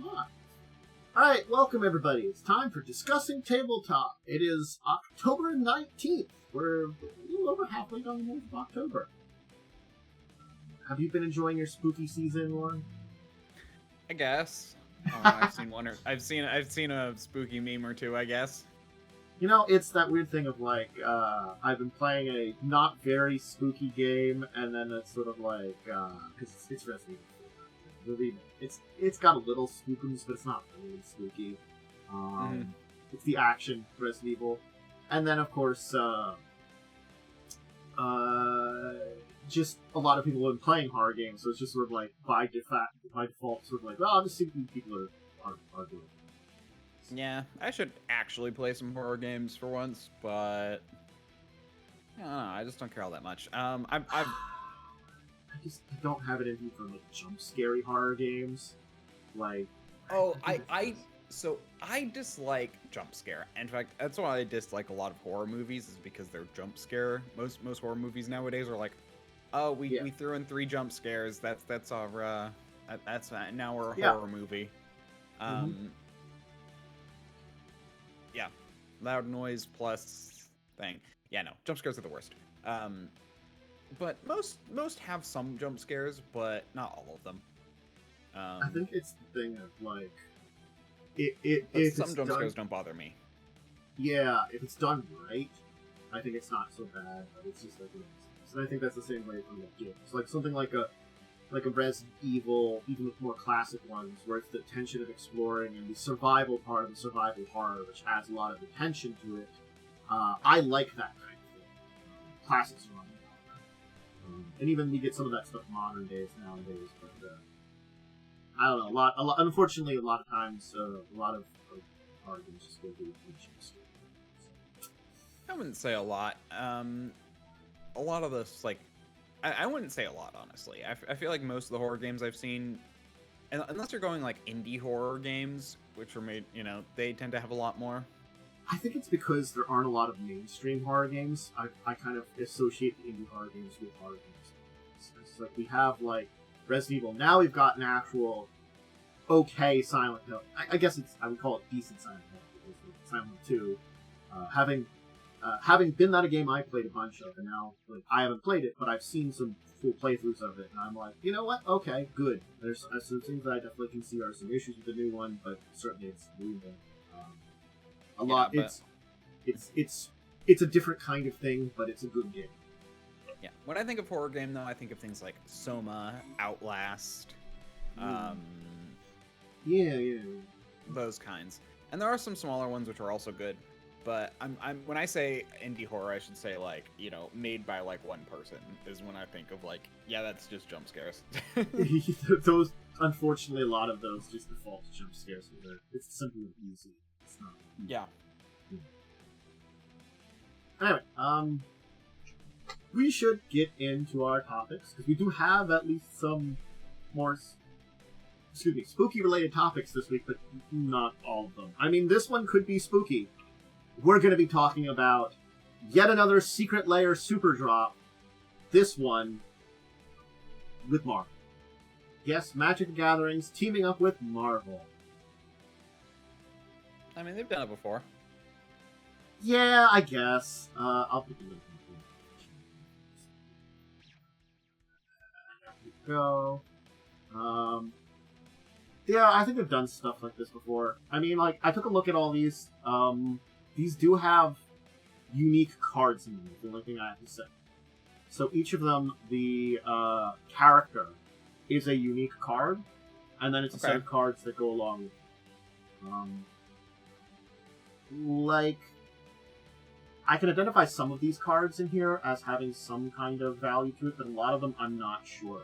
Live. Alright, welcome everybody. It's time for Discussing Tabletop. It is October 19th. We're a little over halfway down the month of October. Have you been enjoying your spooky season, Lauren? I guess. I've seen one or I've seen a spooky meme or two, I guess. You know, it's that weird thing of like, I've been playing a not very spooky game, and then it's sort of like, because it's Resident Evil. It's got a little spookiness, but it's not really spooky. It's the action Resident Evil, and then of course, just a lot of people have been playing horror games, so it's just sort of like by default, sort of like, well, I'm just seeing people are doing. Yeah, I should actually play some horror games for once, but I don't know. I just don't care all that much. I don't have it in me for like jump scary horror games. Like, I dislike jump scare. In fact, that's why I dislike a lot of horror movies, is because they're jump scare. Most horror movies nowadays are like, oh, we threw in 3 jump scares. That's our now we're a horror movie. Yeah, loud noise plus thing. Yeah, no, jump scares are the worst. But most have some jump scares, but not all of them. I think it's the thing of like, some jump scares don't bother me. Yeah, if it's done right, I think it's not so bad. But it's just like, so I think that's the same way from the games. Like something like a Resident Evil, even with more classic ones, where it's the tension of exploring and the survival part of the survival horror, which adds a lot of attention to it. I like that kind of thing. Classic survival horror. And even you get some of that stuff modern days nowadays, but I don't know. Unfortunately, a lot of times, a lot of horror games just go through attention. I wouldn't say a lot. A lot of this, like, I wouldn't say a lot, honestly. I feel like most of the horror games I've seen, unless you're going like indie horror games, which are made, they tend to have a lot more. I think it's because there aren't a lot of mainstream horror games. I kind of associate the indie horror games with horror games. It's like we have like Resident Evil. Now we've got an actual okay Silent Hill. I guess I would call it decent Silent Hill, because Silent Hill 2, having been that a game I played a bunch of, and now like I haven't played it, but I've seen some full playthroughs of it, and I'm like, you know what? Okay, good. There's some things that I definitely can see are some issues with the new one, but certainly it's moving. It's a different kind of thing, but it's a good game. Yeah. When I think of horror game, though, I think of things like Soma, Outlast, those kinds. And there are some smaller ones which are also good. But when I say indie horror, I should say like, made by like one person is when I think of like, yeah, that's just jump scares. Those, unfortunately, a lot of those just default to jump scares. It's simple and easy. It's not. Yeah. Anyway, we should get into our topics, because we do have at least some more, spooky-related topics this week, but not all of them. I mean, this one could be spooky. We're going to be talking about yet another Secret Lair Superdrop. This one with Marvel. Yes, Magic the Gathering's teaming up with Marvel. I mean, they've done it before. Yeah, I guess. I'll put the link in. There we go. Yeah, I think they've done stuff like this before. I mean, like, I took a look at all these. These do have unique cards in them, the only thing I have to say. So each of them, the character is a unique card, and then it's a set of cards that go along with it. Like, I can identify some of these cards in here as having some kind of value to it, but a lot of them I'm not sure.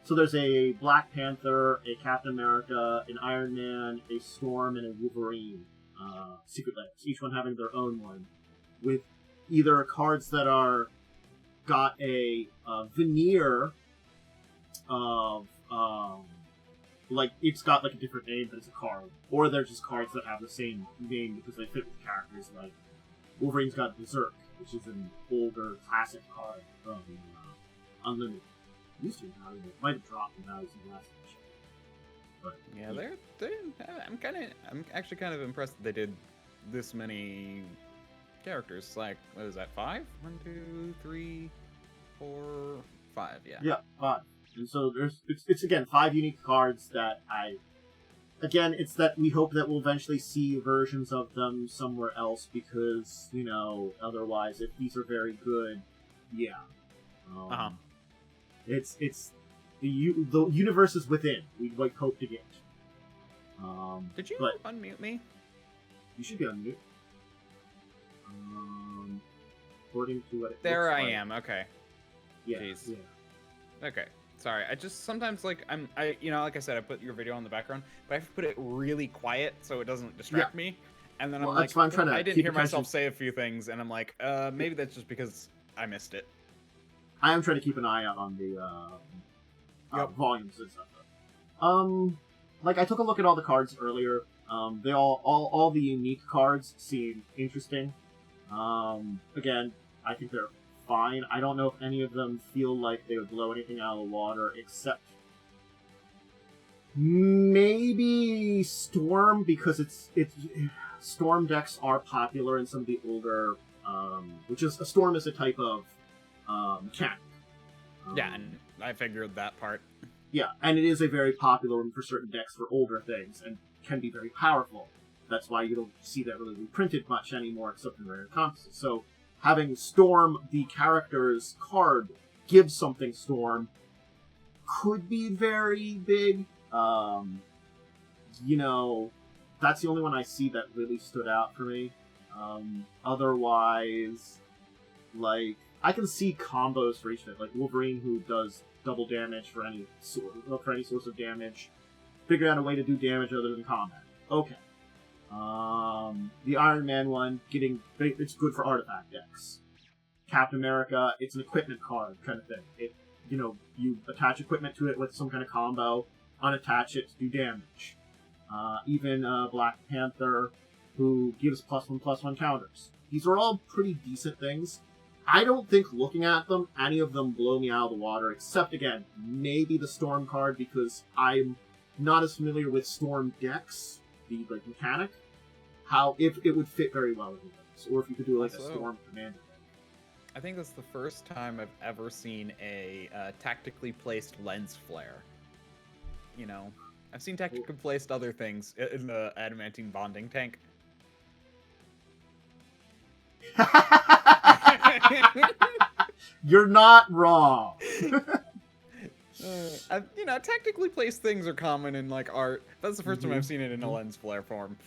So there's a Black Panther, a Captain America, an Iron Man, a Storm, and a Wolverine. Secret Lairs, each one having their own one, with either cards that are got a veneer of like it's got like a different name, but it's a card, or they're just cards that have the same name because they fit with characters. Like Wolverine's got Berserk, which is an older classic card from Unlimited. Used to, it might have dropped in value in the last edition. But yeah, they're I'm actually kind of impressed that they did this many characters. Like, what is that? 5? 1, 2, 3, 4, 5. Yeah. Yeah, 5. And so it's again 5 unique cards that it's that we hope that we'll eventually see versions of them somewhere else because, otherwise, if these are very good, yeah. It's the universe is within. We'd hope to get. Did you unmute me? You should be unmute. According to what it there looks I like. am. Okay. Yeah. Jeez. Yeah. Okay. Sorry. I just sometimes like like I said, I put your video on the background, but I have to put it really quiet so it doesn't distract me. And then I'm like, I didn't hear myself say a few things, and I'm like, maybe that's just because I missed it. I am trying to keep an eye out on the volumes and stuff. Like I took a look at all the cards earlier. They all the unique cards seem interesting. Again, I think they're fine. I don't know if any of them feel like they would blow anything out of the water, except maybe Storm, because it's Storm decks are popular in some of the older, which is a Storm is a type of mechanic. Yeah, and I figured that part. Yeah, and it is a very popular one for certain decks for older things, and can be very powerful. That's why you don't see that really reprinted much anymore, except in rare encompasses. So, having Storm, the character's card, give something Storm, could be very big. That's the only one I see that really stood out for me. Otherwise, like, I can see combos for each of it, like Wolverine, who does double damage for any source of damage. Figure out a way to do damage other than combat. Okay. The Iron Man one, it's good for artifact decks. Captain America, it's an equipment card kind of thing. You attach equipment to it with some kind of combo, unattach it to do damage. Even Black Panther, who gives +1/+1 counters. These are all pretty decent things. I don't think looking at them, any of them blow me out of the water, except, again, maybe the Storm card, because I'm not as familiar with Storm decks, the mechanic, if it would fit very well with those, or if you could do a Storm commander deck. I think that's the first time I've ever seen a tactically placed lens flare. I've seen tactically placed other things in the adamantine bonding tank. You're not wrong. Tactically placed things are common in art. That's the first time I've seen it in a lens flare form.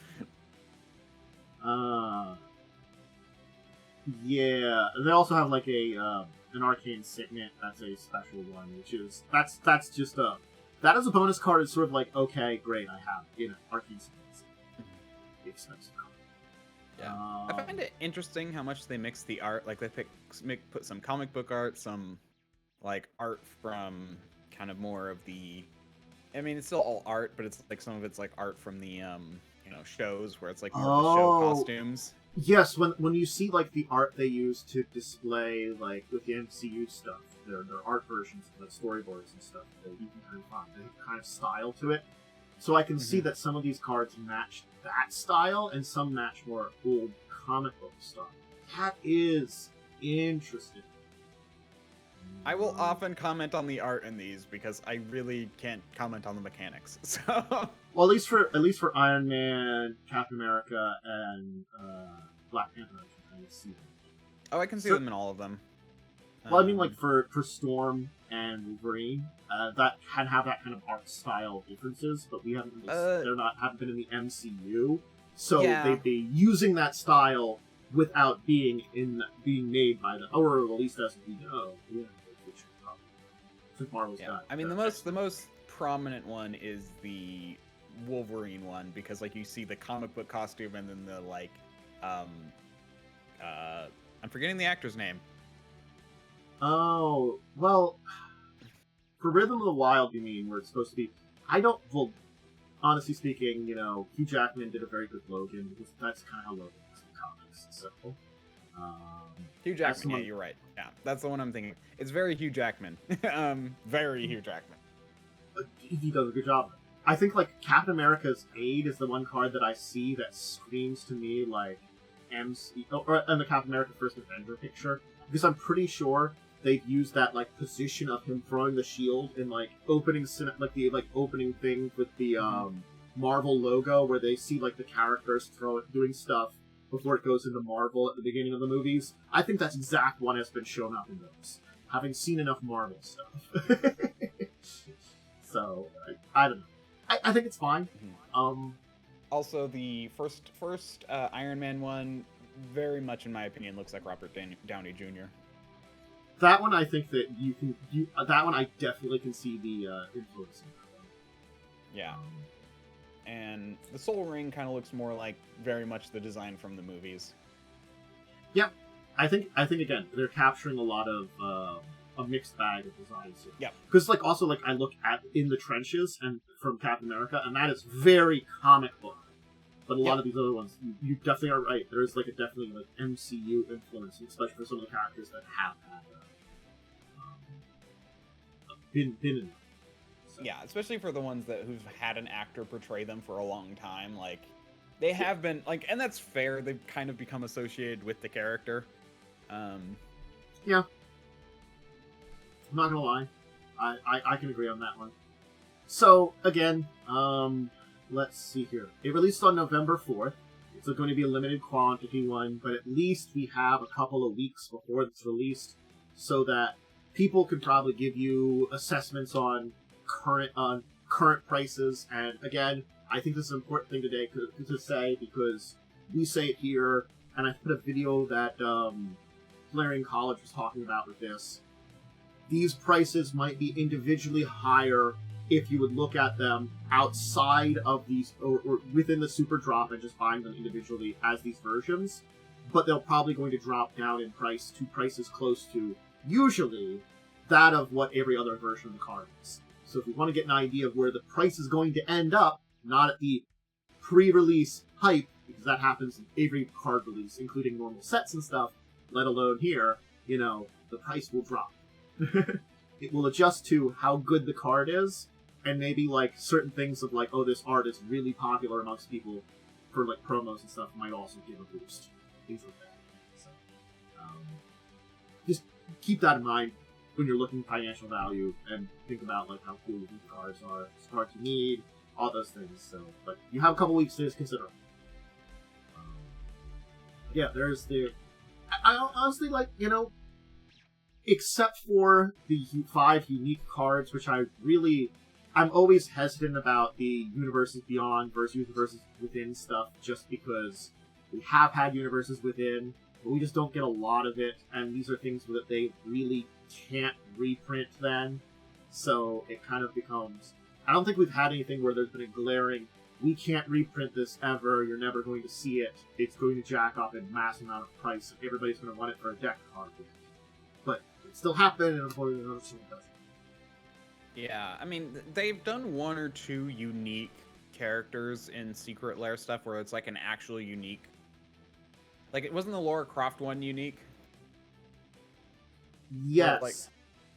Yeah. They also have an arcane signet. That's a special one, which is that's just that as a bonus card is sort of like, okay, great, I have arcane signet. The expensive card. Yeah, I find it interesting how much they mix the art. Like they put some comic book art, some art from kind of more of the. I mean, it's still all art, but it's some of it's art from the shows where it's more of the show costumes. Yes, when you see the art they use to display with the MCU stuff, their art versions of storyboards and stuff that you can kind of find, they have kind of style to it. So I can see that some of these cards match that style, and some match more old comic book style. That is interesting. I will often comment on the art in these because I really can't comment on the mechanics. So, well, at least for Iron Man, Captain America, and Black Panther, I can kind of see them. Oh, I can see them in all of them. Well, I mean, for Storm and Wolverine, that can have that kind of art style differences, but we haven't haven't been in the MCU, so they'd be using that style without being made by them, or at least as we know. Yeah, since Marvel's got. I mean, the most prominent one is the Wolverine one, because you see the comic book costume and then the I'm forgetting the actor's name. Oh, well, for Rhythm of the Wild, you mean, where it's supposed to be... honestly speaking, Hugh Jackman did a very good Logan, because that's kind of how Logan is in comics, so... Hugh Jackman, you're right. Yeah, that's the one I'm thinking. It's very Hugh Jackman. Very Hugh Jackman. He does a good job. I think, like, Captain America's Aid is the one card that I see that screams to me like MC, or and the Captain America First Avenger picture, because I'm pretty sure they've used that, like, position of him throwing the shield in, like, opening opening thing with the Marvel logo, where they see, like, the characters doing stuff before it goes into Marvel at the beginning of the movies. I think that's exact one has been shown up in those, having seen enough Marvel stuff. So I don't know. I think it's fine. Also, the first Iron Man one, very much in my opinion, looks like Robert Downey Jr. That one, I think that that one, I definitely can see the influence in that one. Yeah. And the Soul Ring kind of looks more like very much the design from the movies. Yeah, I think again they're capturing a lot of a mixed bag of designs here. Yeah. Because, like, also, like, I look at In the Trenches and from Captain America, and that is very comic book. But a lot of these other ones, you definitely are right. There is, like, a definitely, like, MCU influence, especially for some of the characters that have had been in it. So. Yeah, especially for the ones who've had an actor portray them for a long time. Like, they have been, like, and that's fair. They've kind of become associated with the character. Yeah. I'm not gonna lie. I can agree on that one. So, again, let's see here. It released on November 4th. It's going to be a limited quantity one, but at least we have a couple of weeks before it's released so that people can probably give you assessments on current prices. And again, I think this is an important thing today to say, because we say it here, and I put a video that Flaring College was talking about with this. These prices might be individually higher if you would look at them outside of these, or within the Superdrop and just buying them individually as these versions, but they're probably going to drop down in price to prices close to, usually, that of what every other version of the card is. So if you want to get an idea of where the price is going to end up, not at the pre-release hype, because that happens in every card release, including normal sets and stuff, let alone here, the price will drop. It will adjust to how good the card is, and maybe, like, certain things of, like, oh, this art is really popular amongst people for, like, promos and stuff might also give a boost. Things like that. So, just keep that in mind when you're looking at financial value, and think about, like, how cool these cards are, cards you need, all those things. So, but you have a couple weeks to just consider. Yeah, there's the... I honestly, like, except for the 5 unique cards, which I'm always hesitant about the Universes Beyond versus Universes Within stuff, just because we have had Universes Within, but we just don't get a lot of it, and these are things that they really can't reprint then, so it kind of becomes... I don't think we've had anything where there's been a glaring, we can't reprint this ever, you're never going to see it, it's going to jack up in massive amount of price, and everybody's going to want it for a deck card. But it still happened, and unfortunately, it doesn't. Yeah, I mean, they've done 1 or 2 unique characters in Secret Lair stuff where it's like an actual unique... Like, it wasn't the Lara Croft one unique? Yes.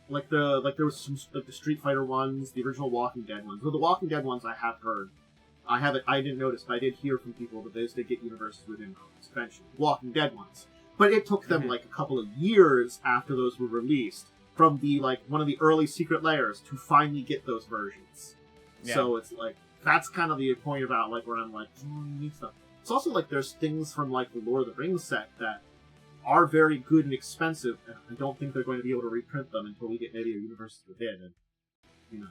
Like there was some, like, the Street Fighter ones, the original Walking Dead ones. Well, the Walking Dead ones I have heard. I didn't notice, but I did hear from people that they get Universes Within expansion. Walking Dead ones. But it took them, like, a couple of years after those were released, from the, like, one of the early Secret Lairs, to finally get those versions. Yeah. So it's, like, that's kind of the point about, like, where I'm like, you need stuff. It's also, like, there's things from, like, the Lord of the Rings set that are very good and expensive, and I don't think they're going to be able to reprint them until we get maybe a Universes Within. And,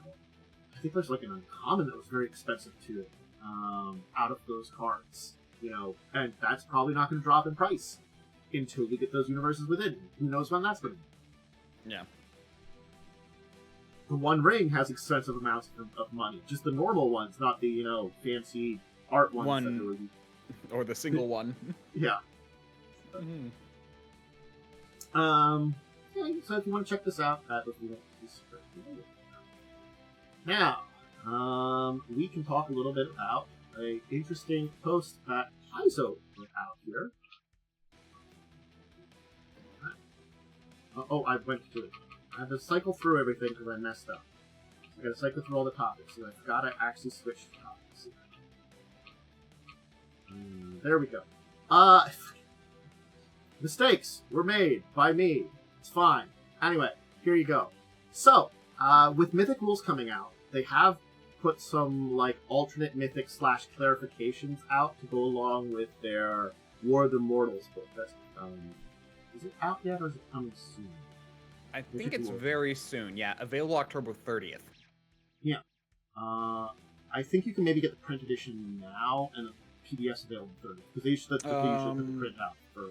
I think there's, like, an uncommon that was very expensive, too, out of those cards. And that's probably not going to drop in price until we get those Universes Within. Who knows when that's going to be? Yeah. The One Ring has expensive amounts of money. Just the normal ones, not the, fancy art ones. Or the single one. Yeah. So if you want to check this out, now, we can talk a little bit about an interesting post that Paizo put out here. I went through it. I had to cycle through everything because I messed up. I gotta cycle through all the topics, so I've gotta actually switch topics. There we go. Mistakes were made by me. It's fine. Anyway, here you go. So, with Mythic rules coming out, they have put some, like, alternate Mythic / clarifications out to go along with their War of the Mortals book. That's, is it out yet, or is it coming soon? I think it's very soon, yeah. Available October 30th. Yeah. I think you can maybe get the print edition now, and the PDF's available 30th, because they usually put the print out for...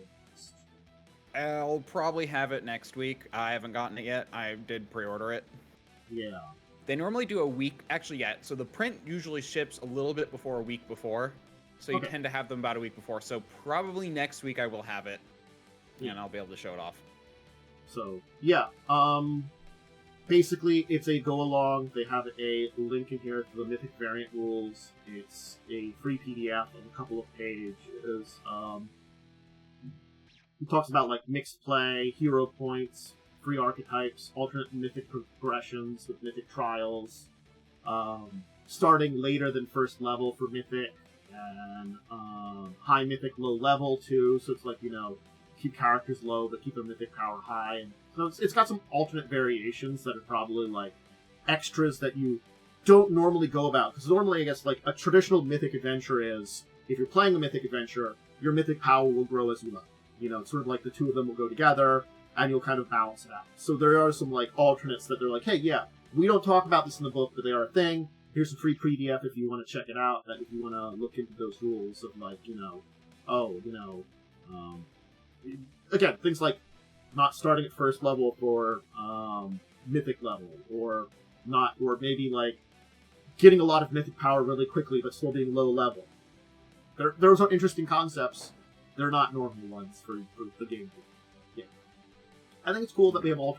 I'll probably have it next week. I haven't gotten it yet. I did pre-order it. Yeah. They normally do a week... Actually, yeah, so the print usually ships a little bit before a week before. So you tend to have them about a week before. So probably next week I will have it. Yeah. And I'll be able to show it off. So, yeah. Basically, it's a go-along. They have a link in here to the Mythic variant rules. It's a free PDF of a couple of pages. It talks about, like, mixed play, hero points, free archetypes, alternate Mythic progressions with Mythic trials, starting later than first level for Mythic, and high Mythic, low level, too. So it's like, you know, keep characters low, but keep their Mythic power high. And so it's got some alternate variations that are probably, like, extras that you don't normally go about. Because normally, I guess, like, a traditional Mythic adventure is, if you're playing a Mythic adventure, your Mythic power will grow as you level. You know, it's sort of like the two of them will go together, and you'll kind of balance it out. So there are some, like, alternates that they're like, hey, yeah, we don't talk about this in the book, but they are a thing. Here's a free PDF if you want to check it out, that if you want to look into those rules of, like, you know, again, things like not starting at first level for Mythic level, or maybe, like, getting a lot of Mythic power really quickly, but still being low level. Those are interesting concepts. They're not normal ones for the game. Yeah. I think it's cool that we have all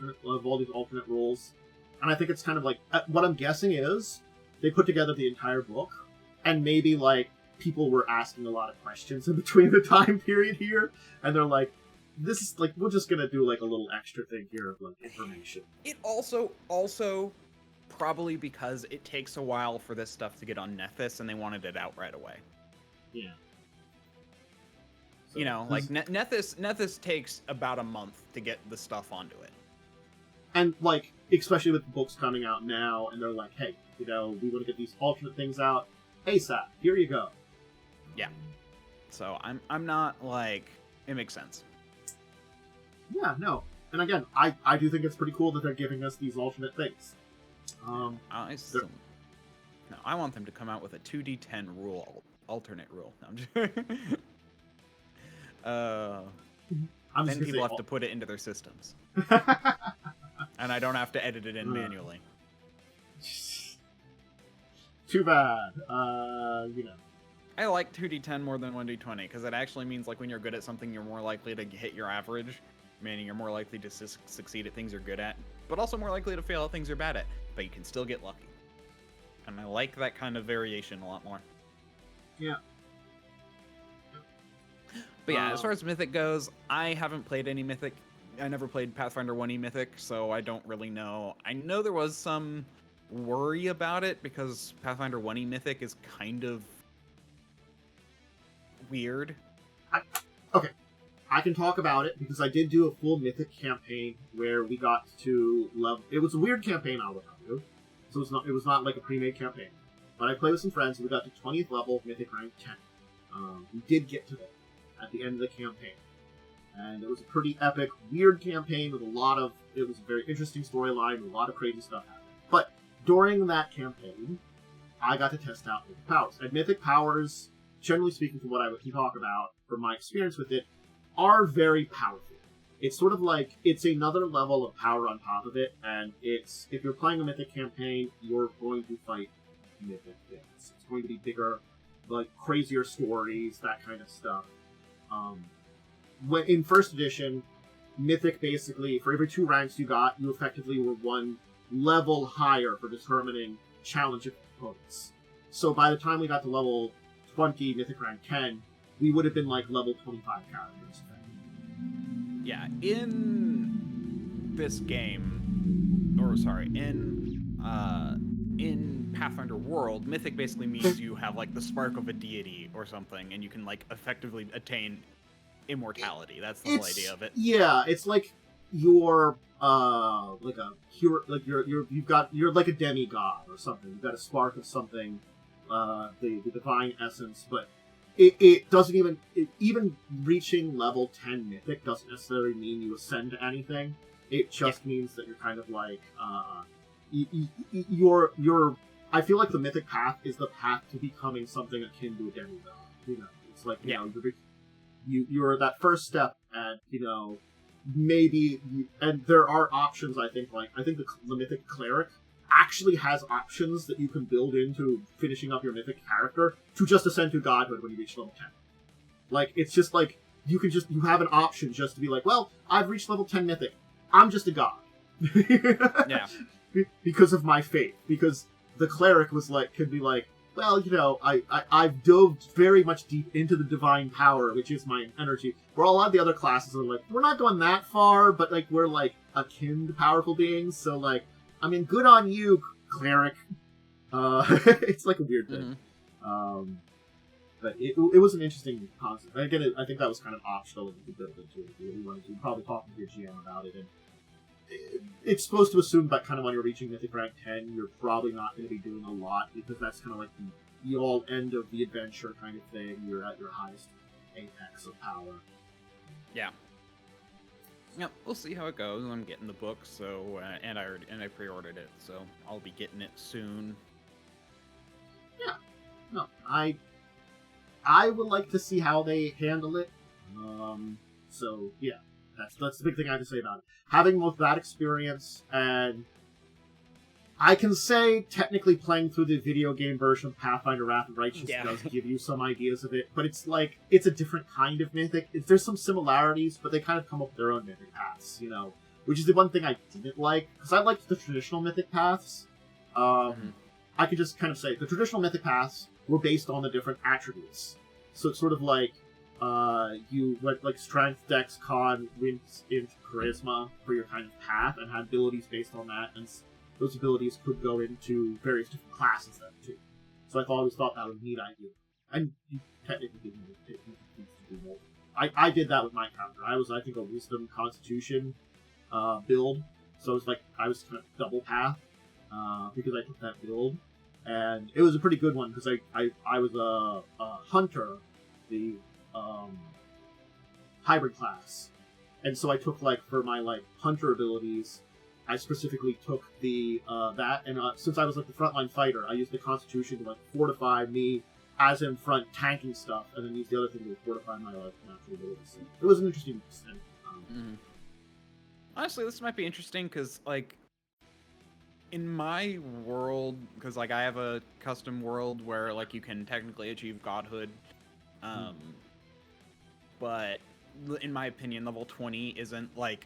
these alternate rules. And I think it's kind of like, what I'm guessing is, they put together the entire book, and maybe, like, people were asking a lot of questions in between the time period here, and they're like, this is, like, we're just gonna do, like, a little extra thing here of, like, information. It also probably because it takes a while for this stuff to get on Nethys, and they wanted it out right away. Yeah. So, you know, like, Nethys takes about a month to get the stuff onto it. And, like, especially with the books coming out now, and they're like, hey, you know, we want to get these alternate things out ASAP. Here you go. Yeah. So I'm not, like, it makes sense. Yeah, no. And again, I do think it's pretty cool that they're giving us these alternate things. No, I want them to come out with a 2d10 rule, alternate rule. No, then people have to put it into their systems. And I don't have to edit it in manually. Too bad. You know. I like 2d10 more than 1d20, because it actually means, like, when you're good at something, you're more likely to hit your average, meaning you're more likely to succeed at things you're good at, but also more likely to fail at things you're bad at, but you can still get lucky. And I like that kind of variation a lot more. Yeah. But yeah, as far as Mythic goes, I haven't played any Mythic. I never played Pathfinder 1e Mythic, so I don't really know. I know there was some worry about it, because Pathfinder 1e Mythic is kind of weird. Okay. I can talk about it, because I did do a full Mythic campaign where we got to level... It was a weird campaign, I will tell you. So it was not like a pre-made campaign. But I played with some friends, and we got to 20th level, Mythic rank 10. We did get to it at the end of the campaign. And it was a pretty epic, weird campaign with a lot of... It was a very interesting storyline with a lot of crazy stuff happening. But during that campaign, I got to test out Mythic powers. And Mythic powers, generally speaking, from what I can talk about, from my experience with it, are very powerful. It's sort of like, it's another level of power on top of it, and it's, if you're playing a Mythic campaign, you're going to fight Mythic things. It's going to be bigger, like, crazier stories, that kind of stuff. When in first edition, Mythic basically, for every 2 ranks you got, you effectively were 1 level higher for determining challenge opponents. So by the time we got to level 20, Mythic rank 10, we would have been like level 25 characters. Yeah, in this game, or sorry, in in Pathfinder world, Mythic basically means you have like the spark of a deity or something, and you can like effectively attain immortality. That's the whole idea of it. Yeah, it's like you're like a hero, like you're like a demigod or something. You've got a spark of something, the divine essence, but it doesn't even reaching level 10 mythic doesn't necessarily mean you ascend to anything. It just means that you're kind of like you're I feel like the mythic path is the path to becoming something akin to a demigod. You know, it's like you know you're that first step, and you know maybe and there are options. I think the mythic cleric actually has options that you can build into finishing up your mythic character to just ascend to godhood when you reach level 10. Like it's just like you have an option just to be like, well, I've reached level 10 mythic, I'm just a god. Yeah. Because of my faith. Because the cleric was like, could be like, well, you know, I've dove very much deep into the divine power, which is my energy. Where a lot of the other classes are like, we're not going that far, but like we're like akin to powerful beings. So like, I mean, good on you, cleric. It's like a weird thing. Mm-hmm. But it was an interesting concept. And again, I think that was kind of optional if you could build into it if you really wanted to. Probably talking to your GM about it. And it's supposed to assume that kind of when you're reaching Mythic Rank 10, you're probably not going to be doing a lot, because that's kind of like the all end of the adventure kind of thing. You're at your highest apex of power. Yeah. Yeah, we'll see how it goes. I'm getting the book, so and I pre-ordered it, so I'll be getting it soon. Yeah. No, I would like to see how they handle it. So yeah, that's the big thing I have to say about it. Having both that experience, and I can say technically playing through the video game version of Pathfinder Wrath of Righteous does give you some ideas of it, but it's like, it's a different kind of mythic. There's some similarities, but they kind of come up with their own mythic paths, you know, which is the one thing I didn't like, because I liked the traditional mythic paths. I could just kind of say the traditional mythic paths were based on the different attributes. So it's sort of like you went like strength, dex, con, wins, int, charisma for your kind of path, and had abilities based on that, and those abilities could go into various different classes then too. So I always thought that was a neat idea. And you technically didn't need to do more. I did that with my character. I was, I think, a wisdom constitution build. So it was like I was kind of double path because I took that build. And it was a pretty good one because I was a hunter, the hybrid class. And so I took, like, for my, like, hunter abilities, I specifically took the that, and since I was like the frontline fighter, I used the Constitution to like fortify me as in front tanking stuff, and then use the other thing to fortify my like natural abilities. It was an interesting thing. Honestly, this might be interesting because like in my world, because like I have a custom world where like you can technically achieve godhood, but in my opinion, level 20 isn't like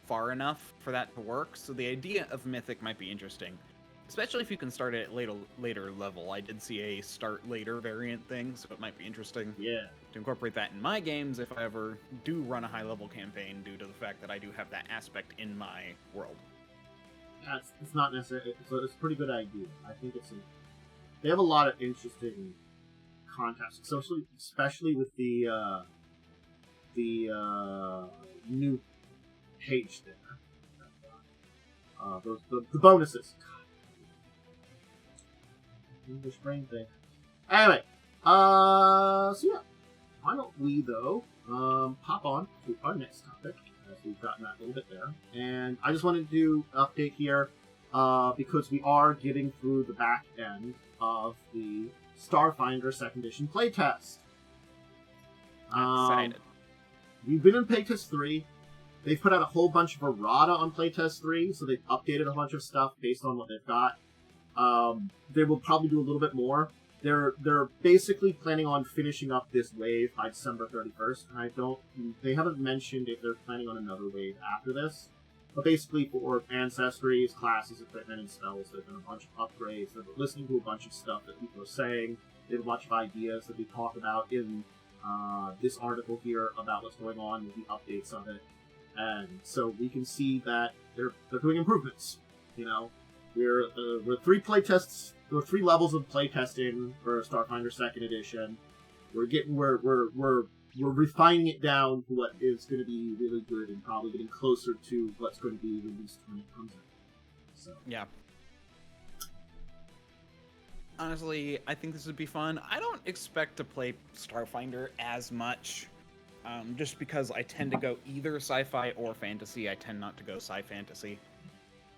far enough for that to work, so the idea of mythic might be interesting, especially if you can start at later level. I did see a start later variant thing, so it might be interesting to incorporate that in my games if I ever do run a high level campaign, due to the fact that I do have that aspect in my world. Yeah, it's not necessarily, it's a pretty good idea. I think they have a lot of interesting context, especially with the new page there. The bonuses. English brain thing. Anyway, so yeah. Why don't we, though, pop on to our next topic, as we've gotten that a little bit there. And I just wanted to do an update here, because we are getting through the back end of the Starfinder 2nd Edition playtest. Excited. We've been in Playtest 3. They've put out a whole bunch of errata on Playtest 3, so they've updated a bunch of stuff based on what they've got. They will probably do a little bit more. They're basically planning on finishing up this wave by December 31st, and they haven't mentioned if they're planning on another wave after this. But basically for ancestries, classes, equipment, and spells, there's been a bunch of upgrades. They're listening to a bunch of stuff that people are saying. They have a bunch of ideas that we talk about in this article here about what's going on with the updates of it. And so we can see that they're doing improvements, you know. we're 3 playtests. We're 3 levels of playtesting for Starfinder Second Edition. We're refining it down to what is going to be really good and probably getting closer to what's going to be released when it comes out. So yeah. Honestly, I think this would be fun. I don't expect to play Starfinder as much, just because I tend to go either sci-fi or fantasy. I tend not to go sci-fantasy.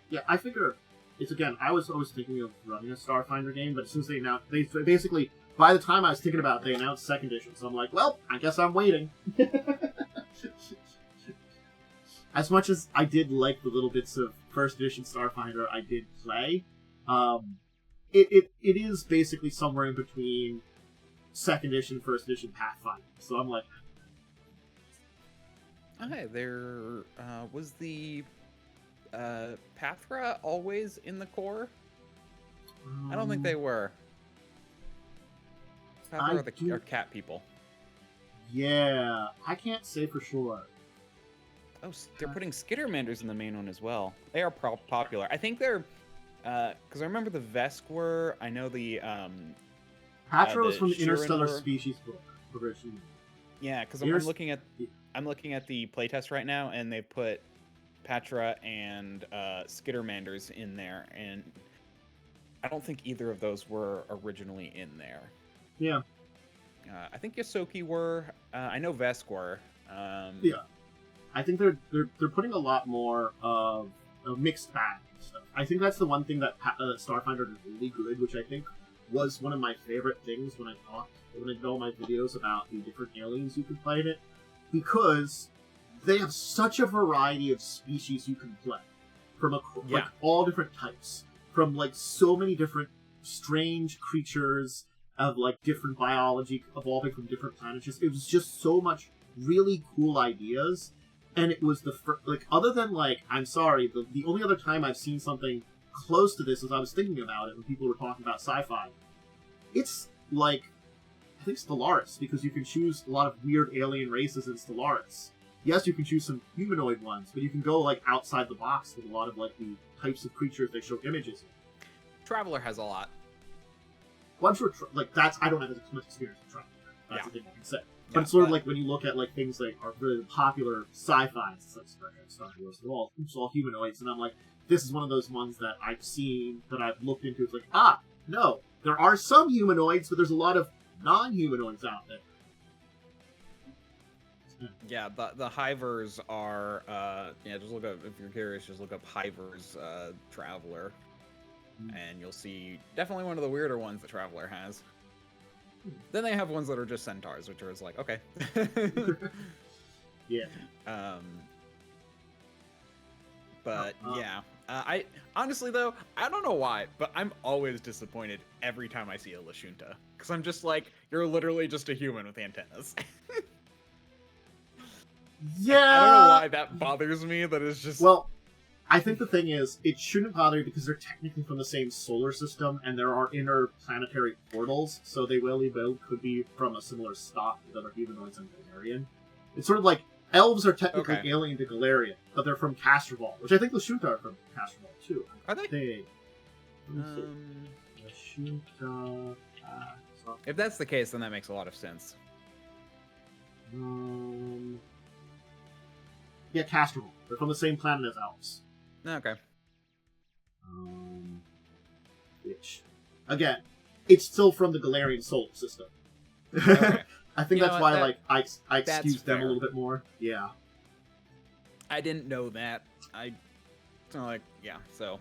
Yeah, I figure it's, again, I was always thinking of running a Starfinder game, but as soon as they announced, they basically, by the time I was thinking about it, they announced second edition, so I'm like, well, I guess I'm waiting. As much as I did like the little bits of first edition Starfinder I did play, it is basically somewhere in between second edition, first edition Pathfinder, so I'm like... Okay, there was the Pathra always in the core? I don't think they were. Pathra are cat people. Yeah, I can't say for sure. Oh, they're putting Skittermanders in the main one as well. They are popular. I think they're... Because I remember the Vesk were. I know the... Patra was from the Shirin Interstellar were... Species book. Originally. Yeah, because I'm looking at the playtest right now, and they put Patra and Skittermanders in there, and I don't think either of those were originally in there. Yeah. I think Yosoki were. I know Vesk were. Yeah. I think they're putting a lot more of a mixed bag and stuff. I think that's the one thing that Starfinder is really good, which I think was one of my favorite things when I did all my videos about the different aliens you can play in it, because they have such a variety of species you can play, from like all different types, from like so many different strange creatures of like different biology evolving from different planets. It was just so much really cool ideas, and it was the like, other than like, I'm sorry, the only other time I've seen something close to this as I was thinking about it when people were talking about sci-fi, it's like, I think Stellaris, because you can choose a lot of weird alien races in Stellaris. Yes, you can choose some humanoid ones, but you can go like outside the box with a lot of like the types of creatures they show images in. Traveler has a lot. Once we're like, that's, I don't have as much experience with Traveler. That's the thing I can say. But it's sort of like when you look at like things like are really popular sci-fi, it's like Star Wars, it's all humanoids, and I'm like, this is one of those ones that I've seen, that I've looked into. It's like, no, there are some humanoids, but there's a lot of non-humanoids out there. Yeah, the Hivers are, just look up, if you're curious, just look up Hivers Traveler, and you'll see definitely one of the weirder ones that Traveler has. Then they have ones that are just centaurs, which are just like, okay. Yeah. But yeah, I honestly though, I don't know why, but I'm always disappointed every time I see a Lashunta, because I'm just like, you're literally just a human with antennas. Yeah. I don't know why that bothers me. That is just... Well, I think the thing is, it shouldn't bother you because they're technically from the same solar system, and there are interplanetary portals, so they could be from a similar stock with other humanoids and Galarian. It's sort of like, elves are technically alien to Galarian, but they're from Castroval, which I think the Lashunta are from Castroval, too. Are they? Lashunta... if that's the case, then that makes a lot of sense. Yeah, Castroval. They're from the same planet as elves. Okay. Which, again, it's still from the Galarian solar system. Okay. I think that's why, I excuse them a little bit more. Yeah. I didn't know that. So.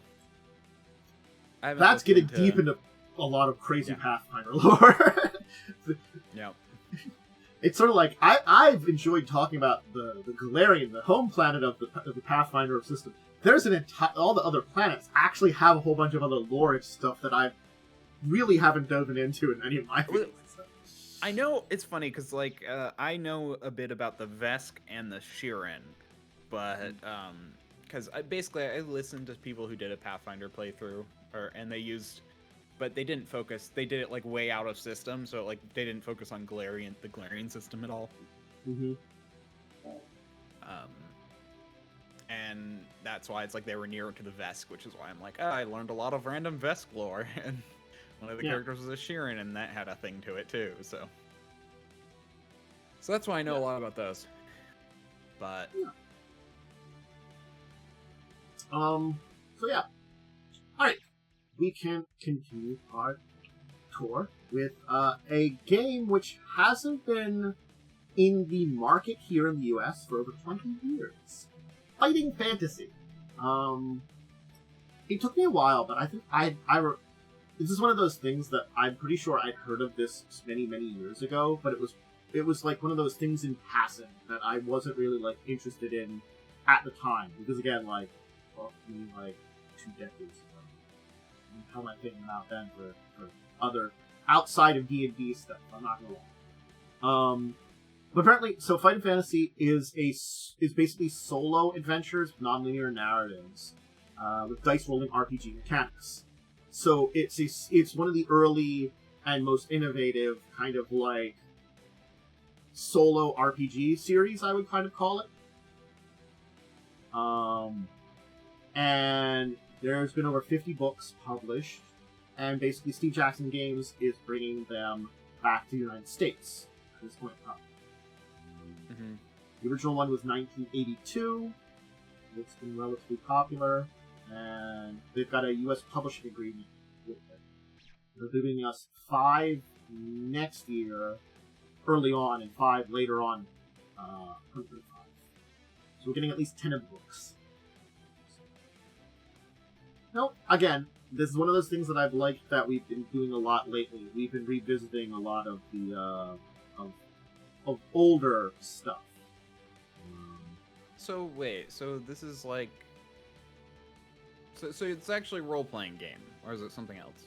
That's getting deep into a lot of crazy Pathfinder lore. Yep. It's sort of like, I've enjoyed talking about the Galarian, the home planet of the Pathfinder system. There's all the other planets actually have a whole bunch of other lore stuff that I really haven't dove into in any of my videos. I know it's funny because I know a bit about the Vesk and the Shirin, but because I listened to people who did a Pathfinder playthrough, and they used, but they didn't focus. They did it like way out of system, so they didn't focus on the Galarian system at all. and that's why it's like they were near to the Vesk, which is why I'm like, I learned a lot of random Vesk lore, and one of the characters was a Sheeran, and that had a thing to it too, so that's why I know a lot about those. But so yeah. Alright. We can continue our tour with a game which hasn't been in the market here in the US for over 20 years. Fighting Fantasy. It took me a while, but I think this is one of those things that I'm pretty sure I'd heard of this many, many years ago, but it was like one of those things in passing that I wasn't really like interested in at the time. Because again, like, well, I mean, like 2 decades ago. How am I thinking about then for other outside of D&D stuff? I'm not gonna lie. But apparently, so Fighting Fantasy is basically solo adventures, non-linear narratives, with dice rolling RPG mechanics. So it's one of the early and most innovative kind of like solo RPG series, I would kind of call it. And there's been over 50 books published, and basically Steve Jackson Games is bringing them back to the United States at this point in time. Mm-hmm. The original one was 1982. It's been relatively popular, and they've got a U.S. publishing agreement with it. They're giving us 5 next year, early on, and 5 later on, 2025. So we're getting at least 10 of the books. No, again, this is one of those things that I've liked that we've been doing a lot lately. We've been revisiting a lot of the of older stuff. So wait, so this is like, so it's actually a role-playing game, or is it something else?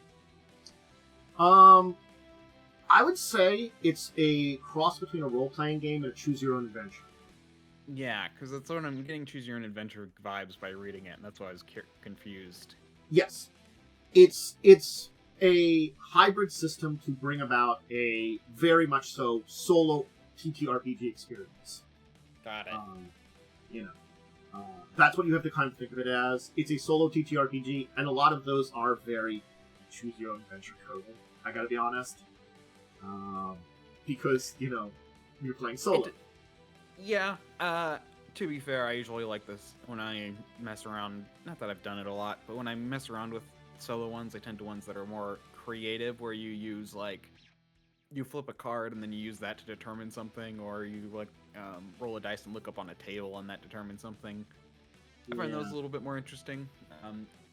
I would say it's a cross between a role-playing game and a choose-your-own-adventure. Yeah, because that's what I'm getting choose-your-own-adventure vibes by reading it, and that's why I was confused. Yes. It's a hybrid system to bring about a very much so solo TTRPG experience. Got it. That's what you have to kind of think of it as. It's a solo TTRPG, and a lot of those are very choose-your-own-adventure coded, I gotta be honest. Because, you're playing solo. Yeah, to be fair, I usually like this when I mess around. Not that I've done it a lot, but when I mess around with solo ones, I tend to ones that are more creative, where you use, like, you flip a card and then you use that to determine something, or you, like, roll a dice and look up on a table and that determines something. I find those a little bit more interesting.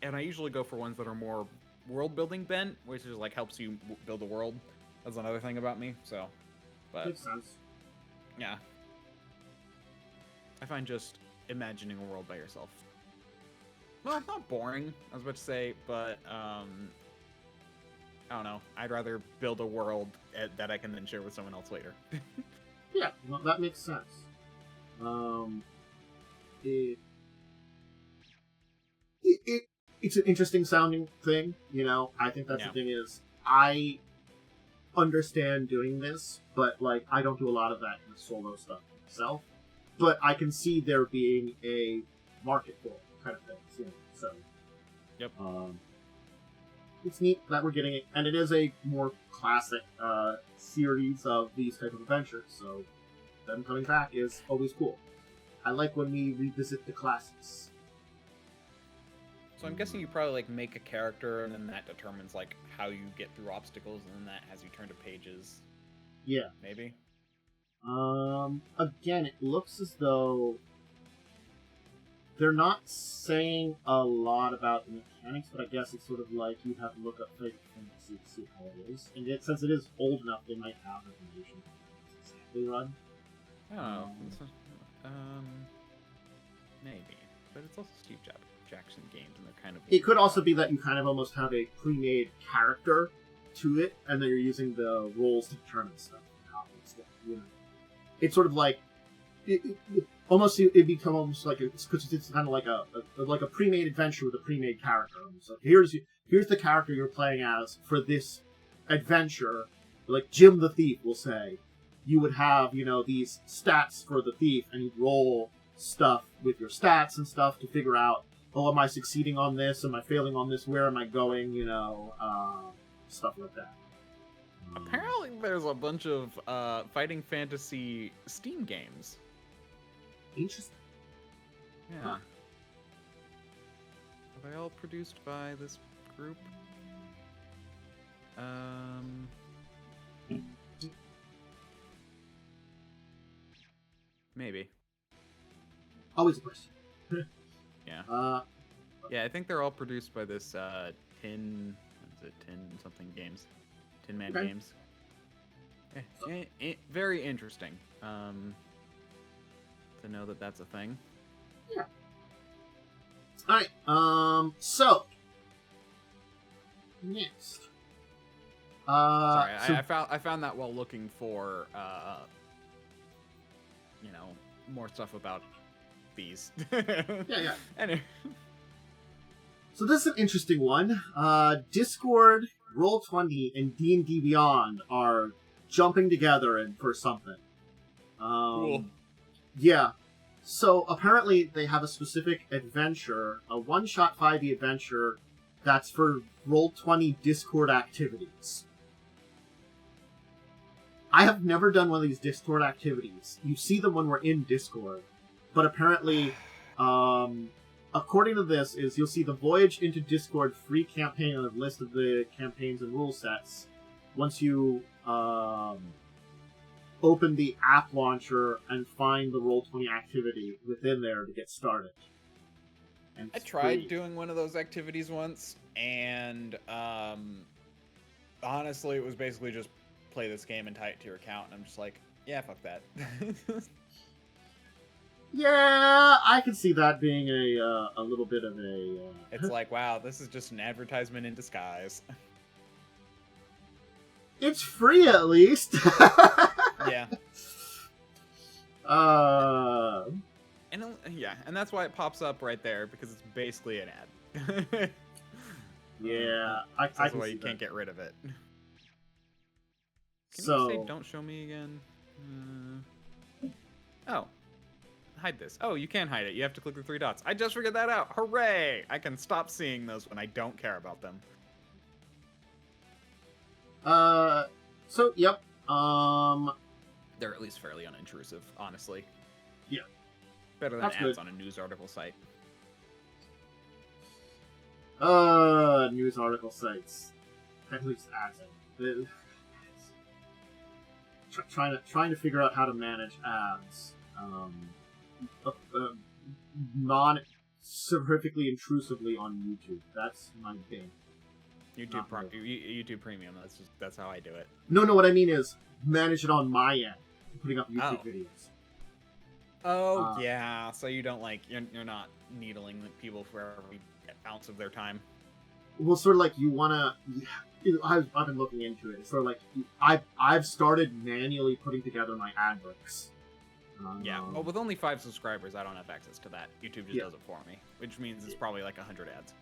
And I usually go for ones that are more world-building bent, which is, like, helps you build a world. That's another thing about me, so. But, makes sense. Yeah. I find just imagining a world by yourself, well, not boring, I was about to say, but, I don't know. I'd rather build a world that I can then share with someone else later. Yeah, well, that makes sense. It's an interesting sounding thing, I think that's the thing is, I understand doing this, but, like, I don't do a lot of that in the solo stuff myself. But I can see there being a market for it, kind of thing. So, yep. It's neat that we're getting it, and it is a more classic series of these type of adventures. So, them coming back is always cool. I like when we revisit the classics. So I'm guessing you probably like make a character, and then that determines like how you get through obstacles, and then that has you turn to pages. Yeah. Maybe. Again, it looks as though they're not saying a lot about the mechanics, but I guess it's sort of like you have to look up Fighting Fantasy to see how it is. And since it is old enough, they might have information exactly run. Oh, maybe. But it's also Steve Jackson Games, and they're kind of... It could also be that you kind of almost have a pre-made character to it, and then you're using the roles to determine stuff. It's sort of like it becomes almost like it's kind of like a pre-made adventure with a pre-made character. It's like here's the character you're playing as for this adventure. Like Jim the Thief will say, you would have these stats for the thief, and you'd roll stuff with your stats and stuff to figure out, oh, am I succeeding on this? Am I failing on this? Where am I going? Stuff like that. Apparently, there's a bunch of fighting fantasy Steam games. Interesting. Yeah. Huh. Are they all produced by this group? Maybe. Always a question. Yeah. Yeah, I think they're all produced by this Tin something games. Tin Man Okay. Games. Very interesting. To know that that's a thing. Yeah. Alright, so next. Sorry, So, I found that while looking for more stuff about these. yeah. Anyway. So this is an interesting one. Discord, Roll20, and D&D Beyond are jumping together for something. Cool. Yeah. So apparently they have a specific adventure, a one-shot 5e adventure that's for Roll20 Discord activities. I have never done one of these Discord activities. You see them when we're in Discord, but apparently, according to this, you'll see the Voyage into Discord free campaign and a list of the campaigns and rule sets. Once you open the app launcher and find the Roll20 activity within there to get started. And I tried doing one of those activities once, and honestly, it was basically just play this game and tie it to your account, and I'm just like, yeah, fuck that. Yeah, I can see that being a little bit of a... It's like, wow, this is just an advertisement in disguise. It's free, at least! Yeah. And that's why it pops up right there, because it's basically an ad. Yeah, I That's can why see you can't that. get rid of it. Can So... you say don't show me again? Oh. Hide this. Oh, you can hide it. You have to click the 3 dots. I just figured that out. Hooray! I can stop seeing those when I don't care about them. So, yep. They're at least fairly unintrusive, honestly. Yeah. Better than That's ads good. on a news article site. News article sites. At least ads. Trying to figure out how to manage ads. Non-horrifically intrusively on YouTube. That's my thing. YouTube Premium. That's how I do it. No, what I mean is manage it on my end, putting up YouTube videos. Oh yeah, so you don't you're not needling people for every ounce of their time. Well, sort of like you wanna. I've been looking into it. It's sort of like I've started manually putting together my ad breaks. Yeah, well, with only 5 subscribers, I don't have access to that. YouTube just does it for me, which means it's probably like 100 ads.